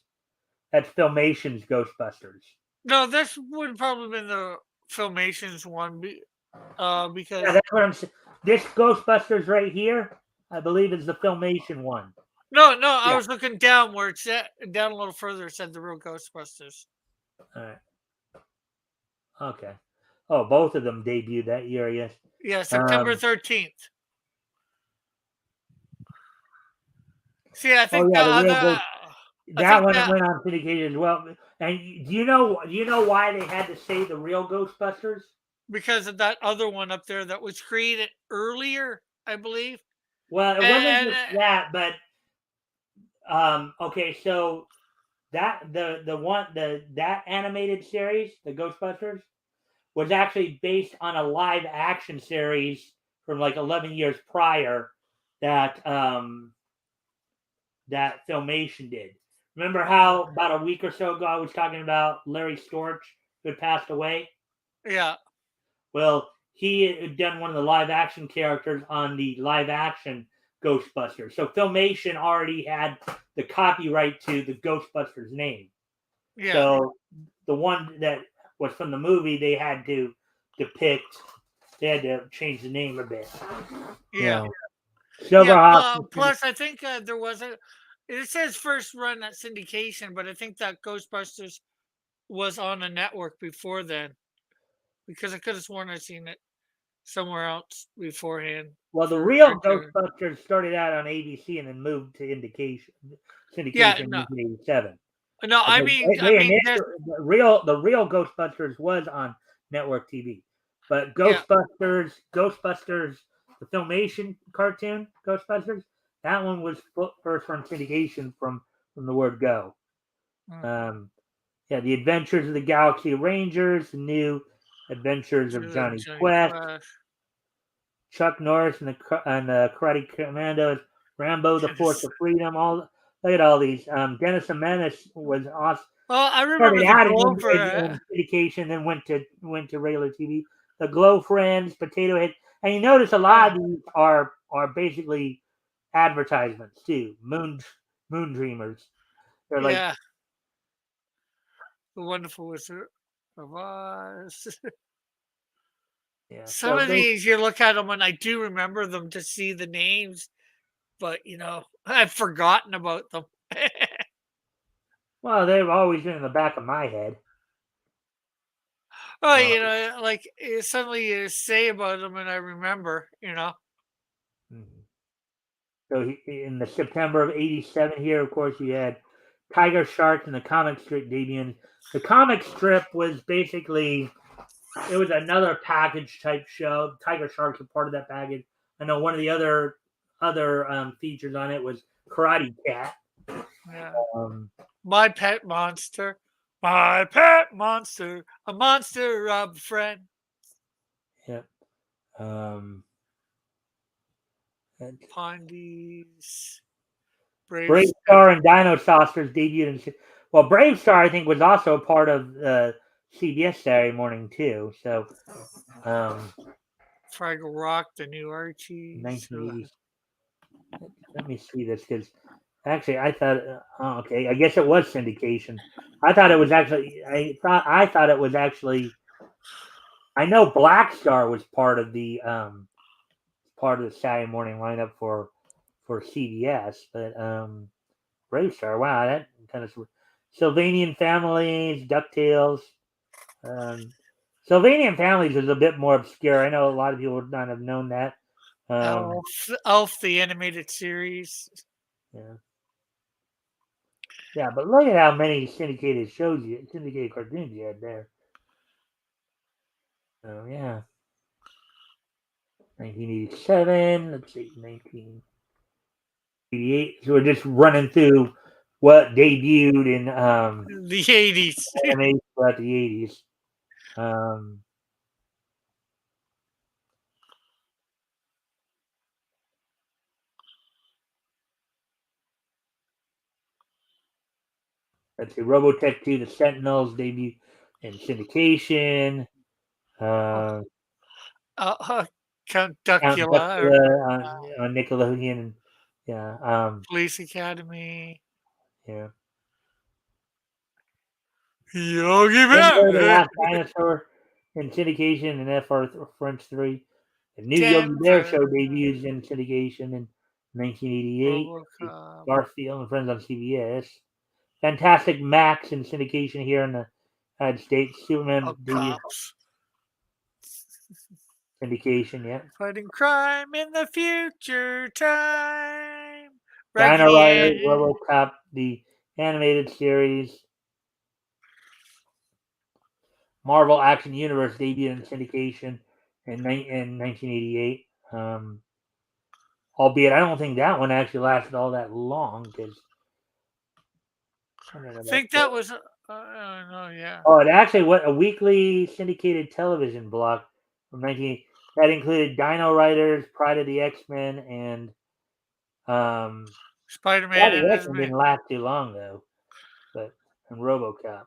That's Filmation's Ghostbusters. No, this would probably been the Filmations one Yeah, because that's what I'm saying. This Ghostbusters right here, I believe, is the Filmation one. no, I Yeah. was looking down where it said down a little further. It said the Real Ghostbusters. All right. Okay. Oh, both of them debuted that year. Yes. Yeah, September Um. 13th. See, I Oh think the yeah, the real other, Ghost. I That think one that went on syndicated as well. And do you know why they had to say the real Ghostbusters? because of that other one up there that was created earlier, I believe. Well, it wasn't And just that, but okay, so that animated series, the Ghostbusters, was actually based on a live action series from like 11 years prior that that Filmation did. Remember how about a week or so ago I was talking about Larry Storch who had passed away? yeah, Well, he had done one of the live action characters on the live action Ghostbusters. So Filmation already had the copyright to the Ghostbusters name. yeah, So the one that was from the movie, they had to depict, they had to change the name a bit. You yeah, know, yeah. Silverhawk. Plus, I think there was a. It says first run at syndication, but I think that Ghostbusters was on a network before then because I could have sworn I seen it somewhere else beforehand Well, the for real cartoon. Ghostbusters started out on ABC and then moved to Yeah, syndication in no, 1987. no. I Because mean, they this. initially the real Ghostbusters was on network TV, but Yeah, Ghostbusters, the Filmation cartoon Ghostbusters, that one was first on syndication from the word go. mm, Um, yeah, the Adventures of the Galaxy Rangers, the New Adventures of Johnny Johnny Quest, Quest. Chuck Norris and the Karate Commandos, Rambo: The Force Yes. of Freedom. All look at all these. Dennis the Menace was awesome. Well, I remember Started the out Glover. in syndication, then went to regular TV. The Glow Friends, Potato Head, and you notice a lot Yeah, of these are basically advertisements too. Moon Dreamers. They're like, yeah. The Wonderful Wizard of Oz. yeah. Some So of those, these, you look at them and I do remember them to see the names, but I've forgotten about them. well, they've always been in the back of my head. Oh, Uh, like suddenly you say about them and I remember. mhm. So in the September of '87 here, of course, you had Tiger Shark and the comic strip debuting. The comic strip was basically it was another package type show. Tiger Shark's a part of that package. I know one of the other features on it was Karate Cat. Yeah. Um, My pet monster. My pet monster. A monster of a friend. yeah. Um, Pondies. Brave Brave Star. Star and Dino Saucers debuted. Well, Brave Star I think was also a part of CBS Saturday Morning too. So um, Fraggle Rock. The new Archie. So, 1980s. Let me see this because actually I thought oh, okay I guess it was syndication. I thought it was actually I know Black Star was part of the Saturday morning lineup for CBS, but Brave Star, wow, that kind of Sylvanian Families, Ducktales. Um, Sylvanian Families is a bit more obscure. I know a lot of people would not have known that. Um, Elf. Elf, the animated series. yeah. Yeah, but look at how many syndicated cartoons you had there. Oh yeah, 1987. Let's see, 1988. So we're just running through what debuted in The 80s. anime throughout the 80s. Um, let's see, Robotech 2, The Sentinels debut in syndication. Uh, Count Count Duckula or Duckula on Nickelodeon. Yeah, Police Academy. yeah. Yogi Bingo, The Bear. Last Dinosaur in syndication and FR French 3. The new Yogi Bear Denver. show debuts in syndication in 1988. RoboCop. Garfield and Friends on CBS. Fantastic Max in syndication here in the United States. Superman debuts Cops. syndication, yeah. Fighting crime in the future time. Dino Riders, Raggy. RoboCop, the animated series. Marvel Action Universe debuted in syndication in 1988. Albeit, I don't think that one actually lasted all that long because I don't know I about think that. that was. No, yeah. Oh, it actually went a weekly syndicated television block from 19 that included Dino Riders, Pride of the X-Men, and Spider Pride Man of and the his X-Men man. didn't last too long though, but and RoboCop.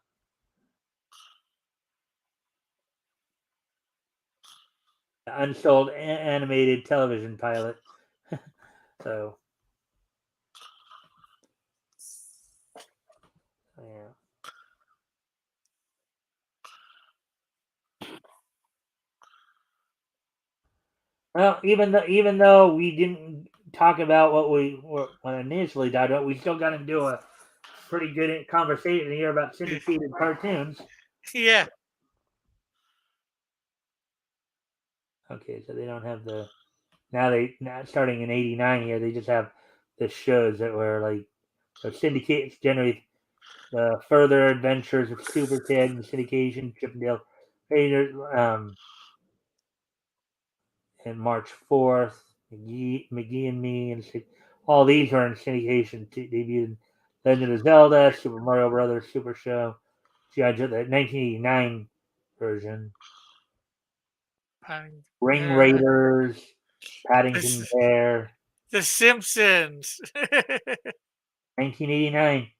The unsold animated television pilot. So yeah. Well, even though we didn't talk about what we were when initially died about, we still got into a pretty good conversation here about syndicated cartoons. Yeah. Okay, so they don't have the now starting in '89 here. They just have the shows that were like the syndicates generally the further adventures of Super Ted and syndication Chippendale Raiders. And March 4th, McGee and Me, and all these are in syndication. Debuted Legend of Zelda, Super Mario Brothers, Super Show, G.I. Joe, the 1989 version, Ring Yeah. Raiders, Paddington The, Bear, the Simpsons. 1989.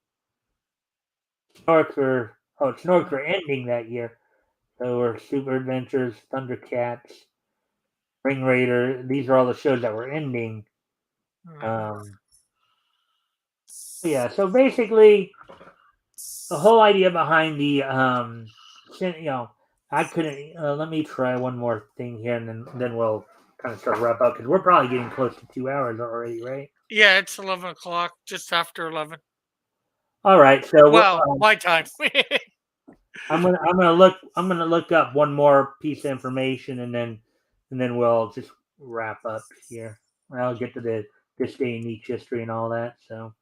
Snorks were ending that year. There were Super Adventures, Thundercats, Ring Raider. These are all the shows that were ending. Um, yeah, so basically, the whole idea behind the I couldn't. Let me try one more thing here, and then we'll kind of start wrap up because we're probably getting close to 2 hours already, right? Yeah, it's 11 o'clock, just after 11. All right, so Well, my time. I'm gonna look up one more piece of information, and then we'll just wrap up here. I'll get to the this day in each history and all that. So,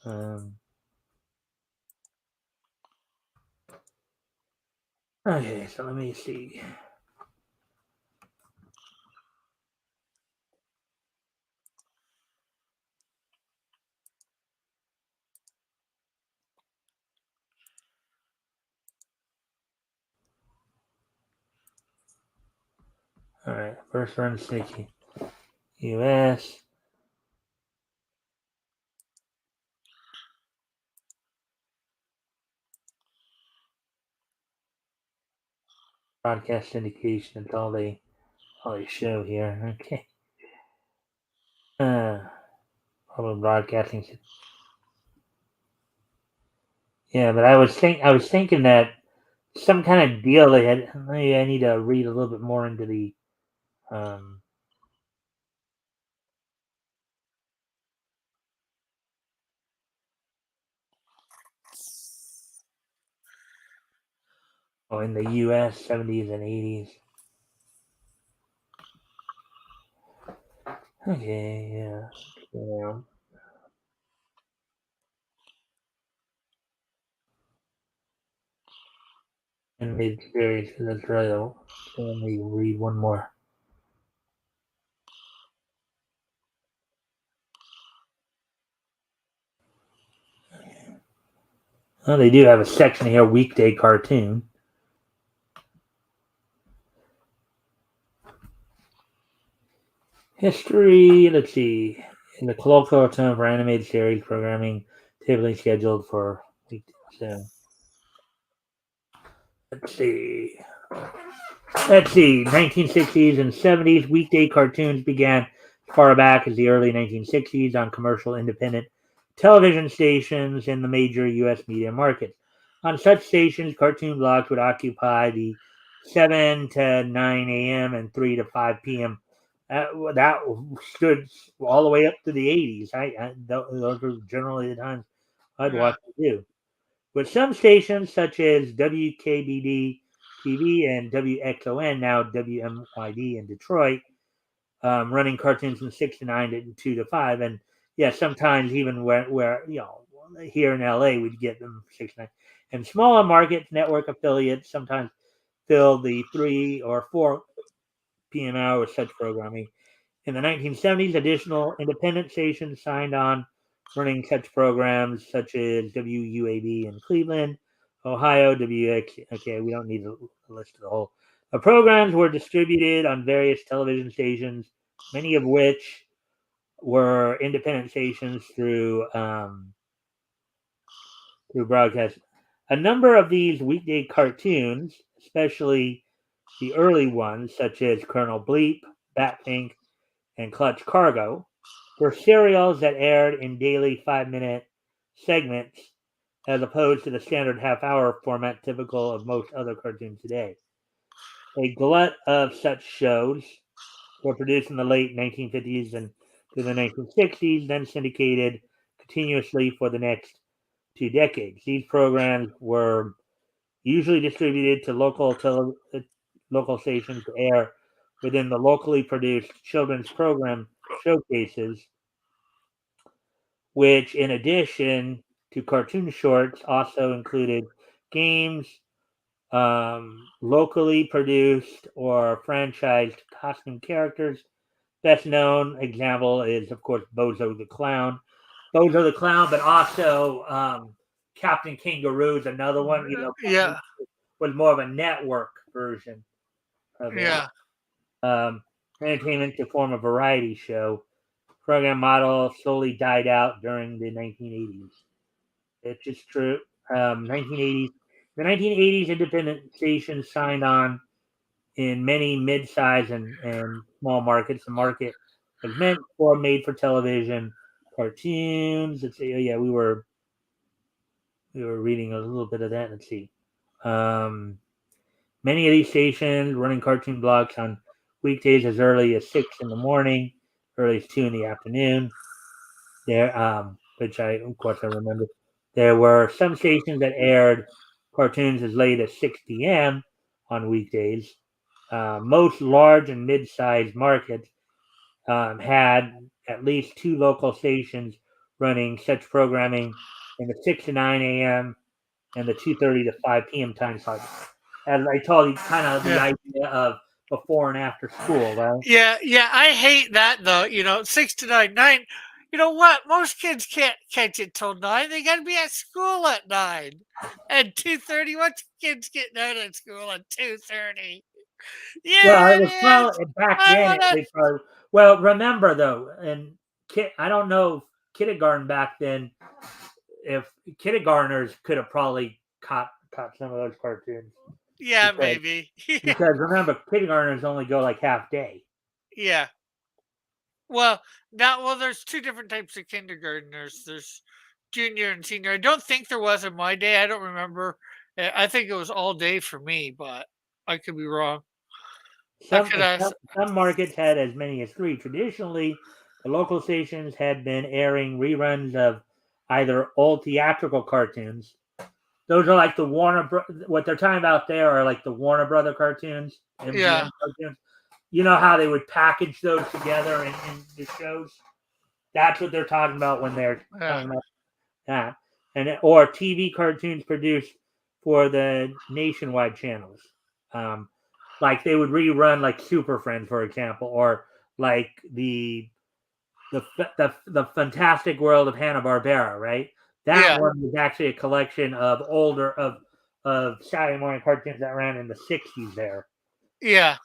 um, okay, so let me see. All right, first run sticky. U.S. broadcast syndication. That's all they show here. Okay. Uh, Public broadcasting. Yeah, but I was thinking that some kind of deal they had. Maybe I need to read a little bit more into the um. Oh, in the U.S. 70s and 80s. Okay, yeah. Yeah. animated series. That's right. Let me read one more. Oh, they do have a section here, Weekday Cartoon. History, let's see. In the colloquial term for animated series programming, typically scheduled for weekdays. So, let's see. 1960s and 70s, weekday cartoons began as far back as the early 1960s on commercial independent television stations in the major U.S. media markets. On such stations, cartoon blocks would occupy the 7 to 9 a.m. and 3 to 5 p.m. That stood all the way up to the 80s. Those were generally the times I'd watch it too. With some stations such as WKBD TV and WXON, now WMYD in Detroit, running cartoons from 6 to 9 and 2 to 5. And yeah, sometimes even where here in LA, we'd get them 6 to 9. And smaller markets, network affiliates sometimes fill the 3 or 4 p.m. hour with such programming. In the 1970s, additional independent stations signed on, running such programs such as WUAB in Cleveland, Ohio, WX. Okay, we don't need to list the whole. The programs were distributed on various television stations, many of which were independent stations through broadcast. A number of these weekday cartoons, especially the early ones, such as Colonel Bleep, Batfink, and Clutch Cargo, were serials that aired in daily 5-minute segments as opposed to the standard half-hour format typical of most other cartoons today. A glut of such shows were produced in the late 1950s and through the 1960s, then syndicated continuously for the next 2 decades. These programs were usually distributed to local stations to air within the locally produced children's program showcases, which, in addition to cartoon shorts, also included games, locally produced or franchised costume characters. Best known example is, of course, Bozo the Clown. Bozo the Clown, but also Captain Kangaroo is another one. Yeah. Was more of a network version of it. Yeah. Entertainment to form a variety show. Program model slowly died out during the 1980s. It's just true. 1980s. The 1980s, independent stations signed on in many mid-size and small markets. The market was meant for made-for-television cartoons. Let's see. Oh, yeah, we were reading a little bit of that. Let's see. Many of these stations running cartoon blocks on weekdays as early as 6 in the morning, early as 2 in the afternoon. There, which of course I remember. There were some stations that aired cartoons as late as 6 p.m. on weekdays. Most large and mid-sized markets had at least 2 local stations running such programming in the 6 to 9 a.m. and the 2:30 to 5 p.m. time slots. As I told you, kind of the idea of before and after school, right? Yeah, I hate that though. 6 to 9, 9. You know what? Most kids can't catch it till 9. They got to be at school at 9. And 2:30. What's kids getting out of school at 2:30? Well, it Yeah, was it is. probably back I then. wanna. They probably, well, remember though, and I don't know kindergarten back then if kindergartners could have probably caught some of those cartoons Yeah, because maybe. remember kindergartners only go like half day. Yeah. Well, there's two different types of kindergartners. There's junior and senior. I don't think there was in my day. I don't remember. I think it was all day for me, but I could be wrong. I Some, could ask. some markets had as many as 3. Traditionally, the local stations had been airing reruns of either old theatrical cartoons. Those are like the what they're talking about there are like the Warner Brother cartoons, Yeah, MGM cartoons. You know how they would package those together in the shows? That's what they're talking about when they're yeah, talking about that. Or TV cartoons produced for the nationwide channels. Um, like they would rerun like Super Friends, for example, or like the Fantastic World of Hanna-Barbera, right? That Yeah. one was actually a collection of older of Saturday morning cartoons that ran in the 60s there. Yeah.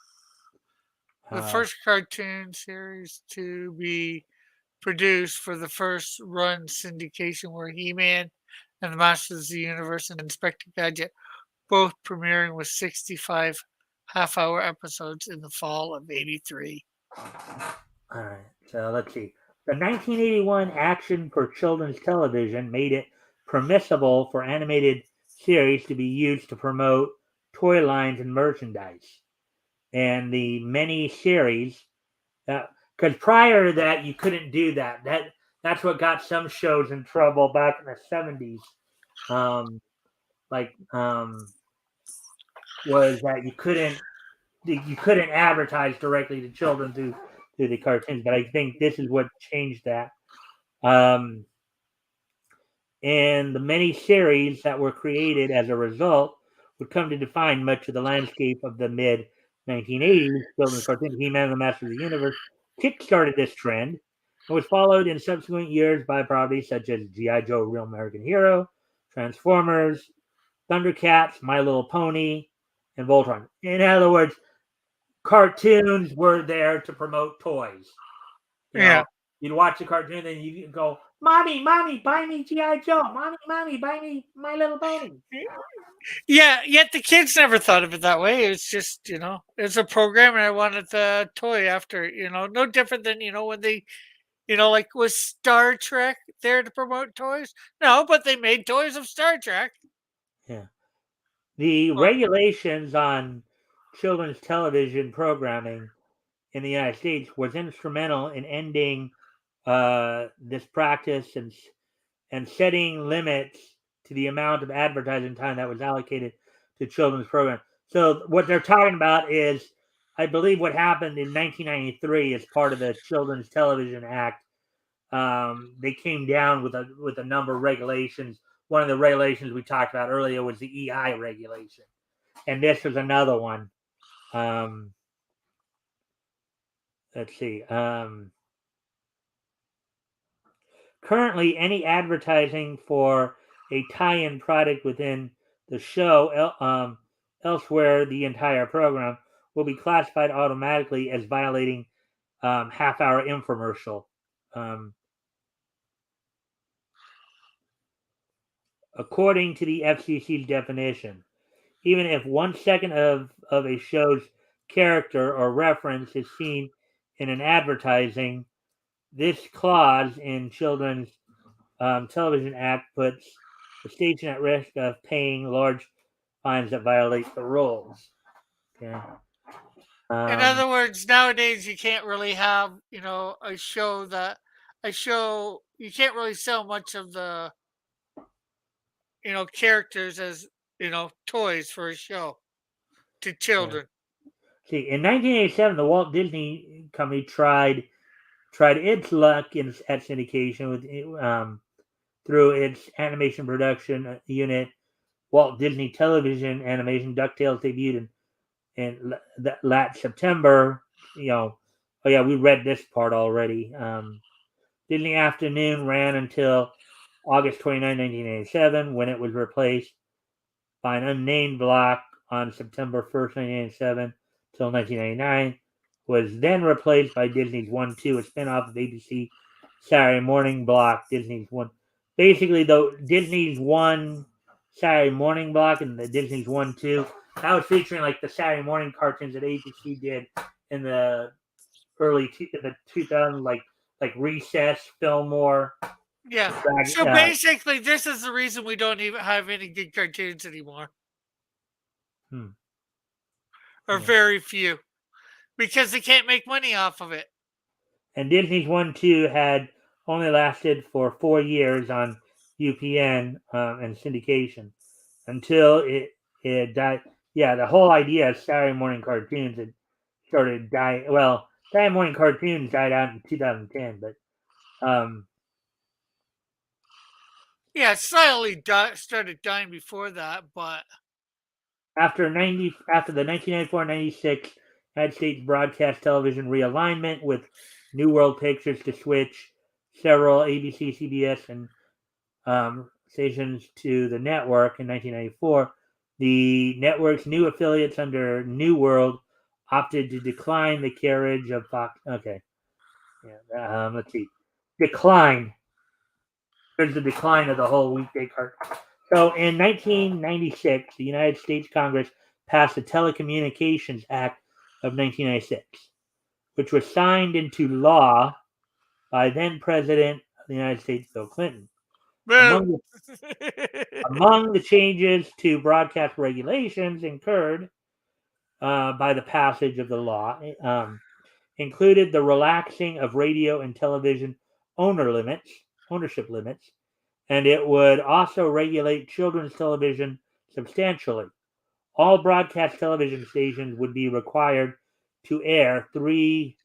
The Uh, first cartoon series to be produced for the first run syndication were He-Man and the Masters of the Universe and Inspector Gadget, both premiering with 65 half-hour episodes in the fall of '83. all right, so let's see. The 1981 Action for Children's Television made it permissible for animated series to be used to promote toy lines and merchandise. And the many series, because prior to that you couldn't do that. That's what got some shows in trouble back in the 70s. Um, like was that you couldn't advertise directly to children through the cartoons. But I think this is what changed that. Um, and the many series that were created as a result would come to define much of the landscape of the mid 1980s. Children's cartoon He-Man and the Masters of the Universe kick-started this trend and was followed in subsequent years by properties such as G.I. Joe Real American Hero, Transformers, Thundercats, My Little Pony, and Voltron. In other words, cartoons were there to promote toys. You Yeah. know, you'd watch a cartoon and you go, "Mommy, mommy, buy me GI Joe. Mommy, mommy, buy me My Little Pony." Yeah, yet the kids never thought of it that way. It's just, it's a program and I wanted the toy after, no different than, when they, like was Star Trek there to promote toys? No, but they made toys of Star Trek. Yeah. The Well, regulations on children's television programming in the United States was instrumental in ending this practice and setting limits to the amount of advertising time that was allocated to children's programs. So what they're talking about is, I believe, what happened in 1993 as part of the Children's Television Act. They came down with a number of regulations. One of the regulations we talked about earlier was the EI regulation, and this was another one. Let's see. Currently, any advertising for a tie-in product within the show elsewhere the entire program will be classified automatically as violating half-hour infomercial. According to the FCC's definition, even if 1 second of a show's character or reference is seen in an advertising, this clause in Children's Television Act puts the station at risk of paying large fines that violate the rules. Okay. in other words, nowadays you can't really have, a show, you can't really sell much of the, characters as, toys for a show to Yeah. children. See, in 1987, the Walt Disney Company tried its luck at syndication with through its animation production unit, Walt Disney Television Animation. Ducktales debuted in last September. Oh yeah, we read this part already. Disney Afternoon ran until August 29, 1987, when it was replaced by an unnamed block on September 1st, 1987, till 1999. Was then replaced by Disney's 1-2, a spinoff of ABC Saturday morning block. Disney's one, basically, though, Disney's one Saturday morning block and the Disney's 1-2, that was featuring like the Saturday morning cartoons that ABC did in the the 2000s, like Recess, Fillmore. Yeah. So basically, this is the reason we don't even have any good cartoons anymore, or Yeah. very few, because they can't make money off of it. And Disney's 1-2 had only lasted for 4 years on UPN and syndication until it died. Yeah, the whole idea of Saturday morning cartoons had started dying. Well, Saturday morning cartoons died out in 2010, but Yeah, it slightly started dying before that, but After the 1994-96 United States broadcast television realignment with New World Pictures to switch several ABC, CBS, and stations to the network in 1994, the network's new affiliates under New World opted to decline the carriage of Fox. Okay, yeah. Let's see. Decline. There's the decline of the whole weekday cartoon. So in 1996, the United States Congress passed the Telecommunications Act of 1996, which was signed into law by then President of the United States, Bill Clinton. boo. Among the, among the changes to broadcast regulations incurred by the passage of the law included the relaxing of radio and television ownership limits, and it would also regulate children's television substantially. All broadcast television stations would be required to air 3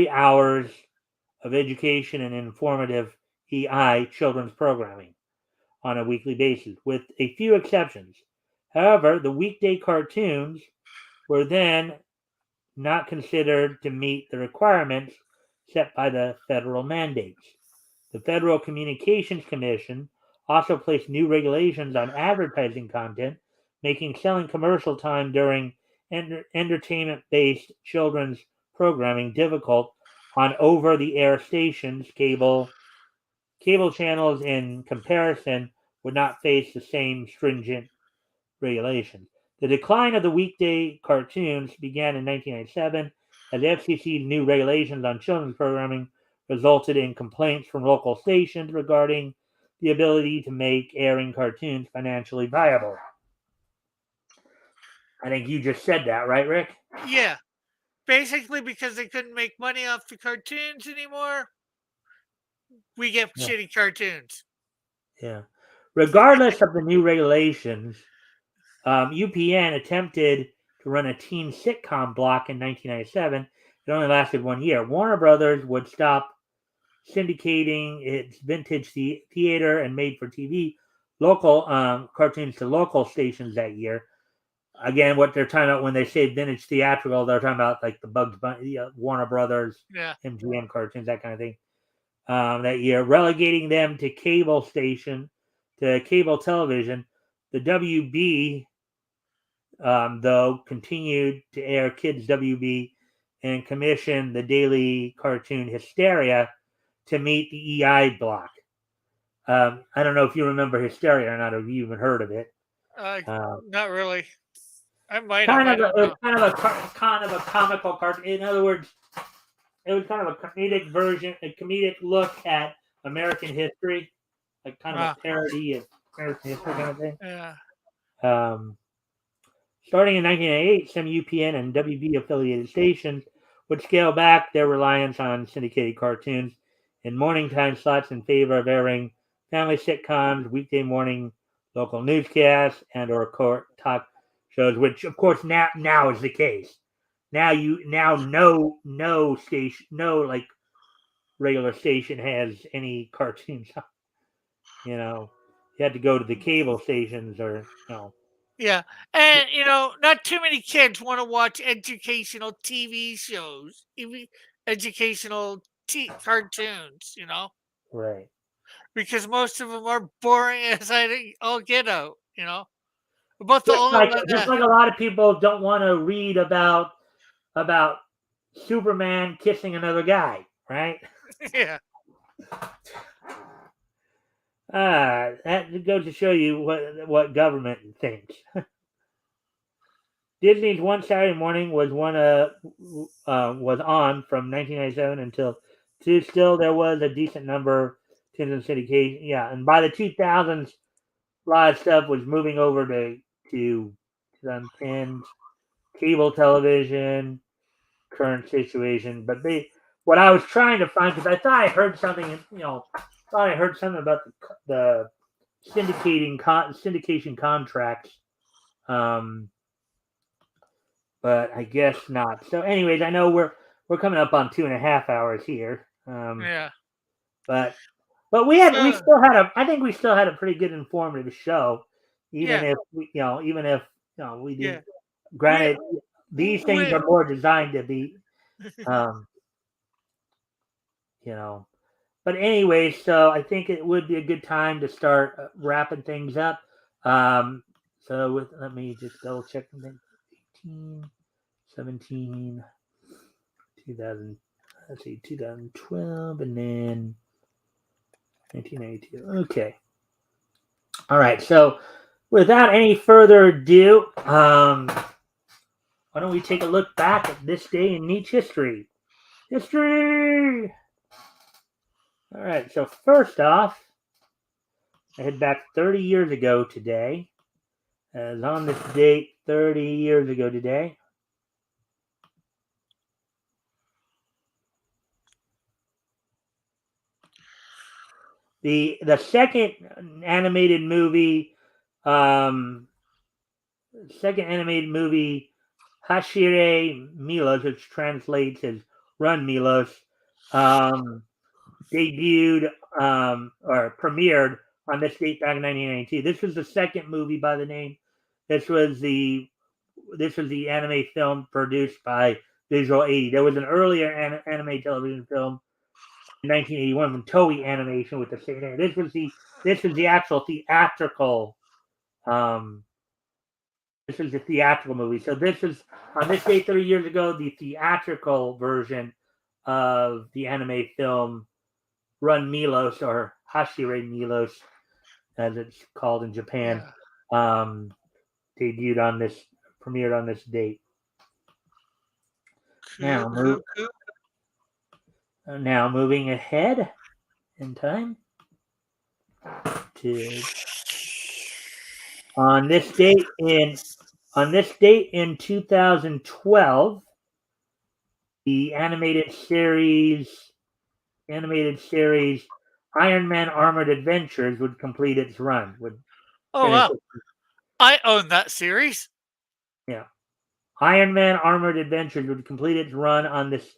hours of education and informative EI children's programming on a weekly basis, with a few exceptions. However, the weekday cartoons were then not considered to meet the requirements set by the federal mandates. The Federal Communications Commission also placed new regulations on advertising content, making selling commercial time during entertainment based children's programming difficult on over the air stations. Cable channels, in comparison, would not face the same stringent regulations. The decline of the weekday cartoons began in 1997 as the FCC's new regulations on children's programming resulted in complaints from local stations regarding the ability to make airing cartoons financially viable. I think you just said that, right, Rick? Yeah, basically because they couldn't make money off the cartoons anymore, we get Yeah. shitty cartoons. Yeah. Regardless of the new regulations, UPN attempted to run a teen sitcom block in 1997. It only lasted 1 year. Warner Brothers would stop syndicating its vintage theater and made-for-TV local cartoons to local stations that year. Again, what they're talking about when they say vintage theatrical, they're talking about like the Bugs Bunny, Warner Brothers, Yeah. MGM cartoons, that kind of thing. That year, relegating them to cable television. The WB, though, continued to air Kids WB and commissioned the daily cartoon Hysteria to meet the EI block. I don't know if you remember Hysteria or not, or if you even heard of it. Not really. I might have. Kind I of, don't it was know. kind of a comical cartoon. In other words, it was kind of a comedic version, a comedic look at American history, like kind of a parody of American history kind of thing. Yeah. Um, Starting in 1988, some UPN and WB affiliated stations would scale back their reliance on syndicated cartoons in morning time slots in favor of airing family sitcoms, weekday morning local newscasts, and or court talk shows, which of course now is the case. Now no station, no like regular station has any cartoons. You know, you had to go to the cable stations or Yeah. And, not too many kids want to watch educational TV shows, even educational cartoons, right. because most of them are boring as all get out. About the only one Just that, like a lot of people don't want to read about Superman kissing another guy, right? yeah. That goes to show you what government thinks. Disney's One Saturday Morning was was on from 1997 until still there was a decent number in syndication. Yeah, and by the 2000s, a lot of stuff was moving over to 2010s cable television, current situation. But what I was trying to find, because I thought I heard something, thought I heard something about the syndication contracts, um, but I guess not. So, anyways, I know we're coming up on 2.5 hours here, Yeah. but But we still had I think we still had a pretty good informative show, even Yeah. if we we did. Yeah. Granted, these things are more designed to be, you know. But anyway, so I think it would be a good time to start wrapping things up. Let me just double check something. 18, 17, 2000, let's see, 2012, and then 1992. Okay. All right. So without any further ado, why don't we take a look back at this day in Nietzsche history? History! All right. So first off, I head back 30 years ago today. As on this date, 30 years ago today, the second animated movie, Hashire Milos, which translates as Run Milos, debuted or premiered on this date back in 1992. This was the second movie by the name. This was the anime film produced by Visual 80. There was an earlier anime television film in 1981 from Toei Animation with the same name. This was the actual theatrical. This is the theatrical movie. So this is on this date 30 years ago, the theatrical version of the anime film Run Milos, or Hashire Milos, as it's called in Japan, premiered on this date. Now moving ahead in time to on this date in 2012, the animated series Iron Man Armored Adventures would complete its run. Oh wow! I own that series. Yeah, Iron Man Armored Adventures would complete its run on this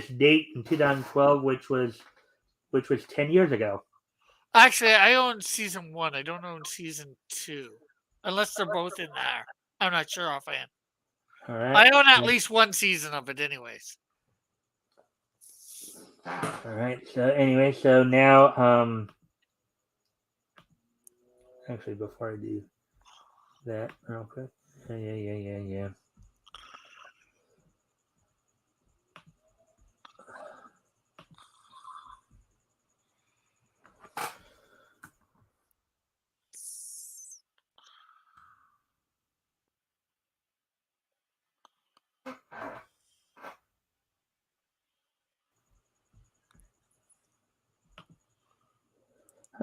date in 2012, which was 10 years ago. Actually, I own season 1. I don't own season 2, unless they're both in there. I'm not sure offhand. All right. I own at least one season of it, anyways. All right. So anyway, so now, actually, before I do that, real quick. Yeah.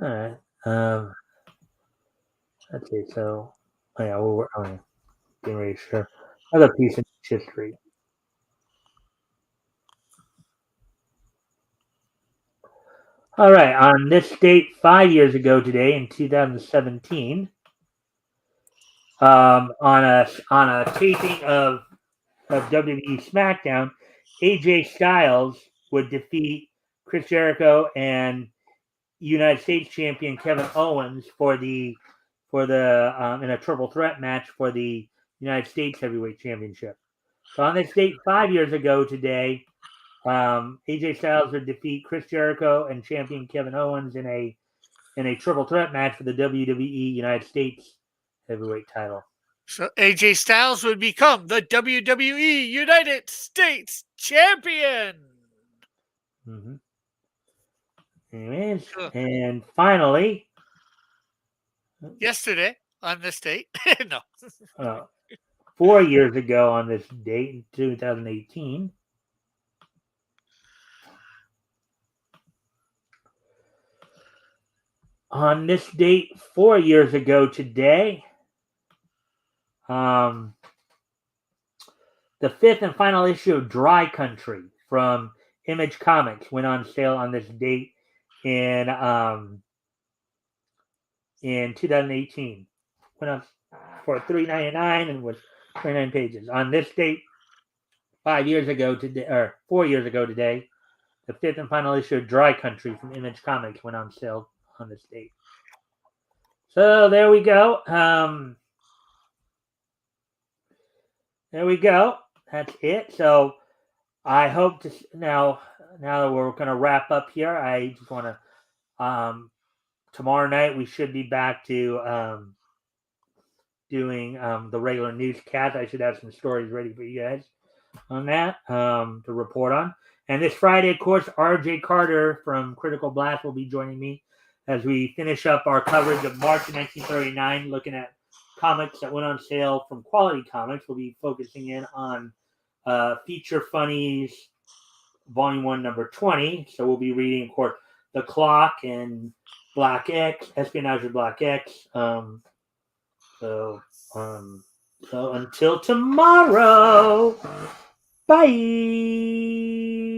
All right. Let's see. So, getting ready to share another piece of history. All right. On this date, 5 years ago today, in 2017, on a taping of WWE SmackDown, AJ Styles would defeat Chris Jericho and United States champion Kevin Owens in a triple threat match for the United States Heavyweight Championship. So on this date, 5 years ago today, AJ Styles would defeat Chris Jericho and champion Kevin Owens in a triple threat match for the WWE United States Heavyweight title. So AJ Styles would become the WWE United States Champion. Mm-hmm. Anyways, and finally, yesterday on this date, no, 4 years ago on this date in 2018, on this date 4 years ago today, the fifth and final issue of Dry Country from Image Comics went on sale on this date in 2018. Went up for $3.99 and was 29 pages. On this date, 4 years ago today, The fifth and final issue of Dry Country from Image Comics went on sale on this date. So there we go. There we go. That's it. So I hope to now that we're going to wrap up here. I just want to tomorrow night we should be back to doing the regular newscast. I should have some stories ready for you guys on that to report on. And this Friday, of course, R.J. Carter from Critical Blast will be joining me as we finish up our coverage of March of 1939, looking at comics that went on sale from Quality Comics. We'll be focusing in on Feature Funnies, Volume 1, Number 20. So we'll be reading, of course, The Clock and Black X, Espionage of Black X. So until tomorrow, bye.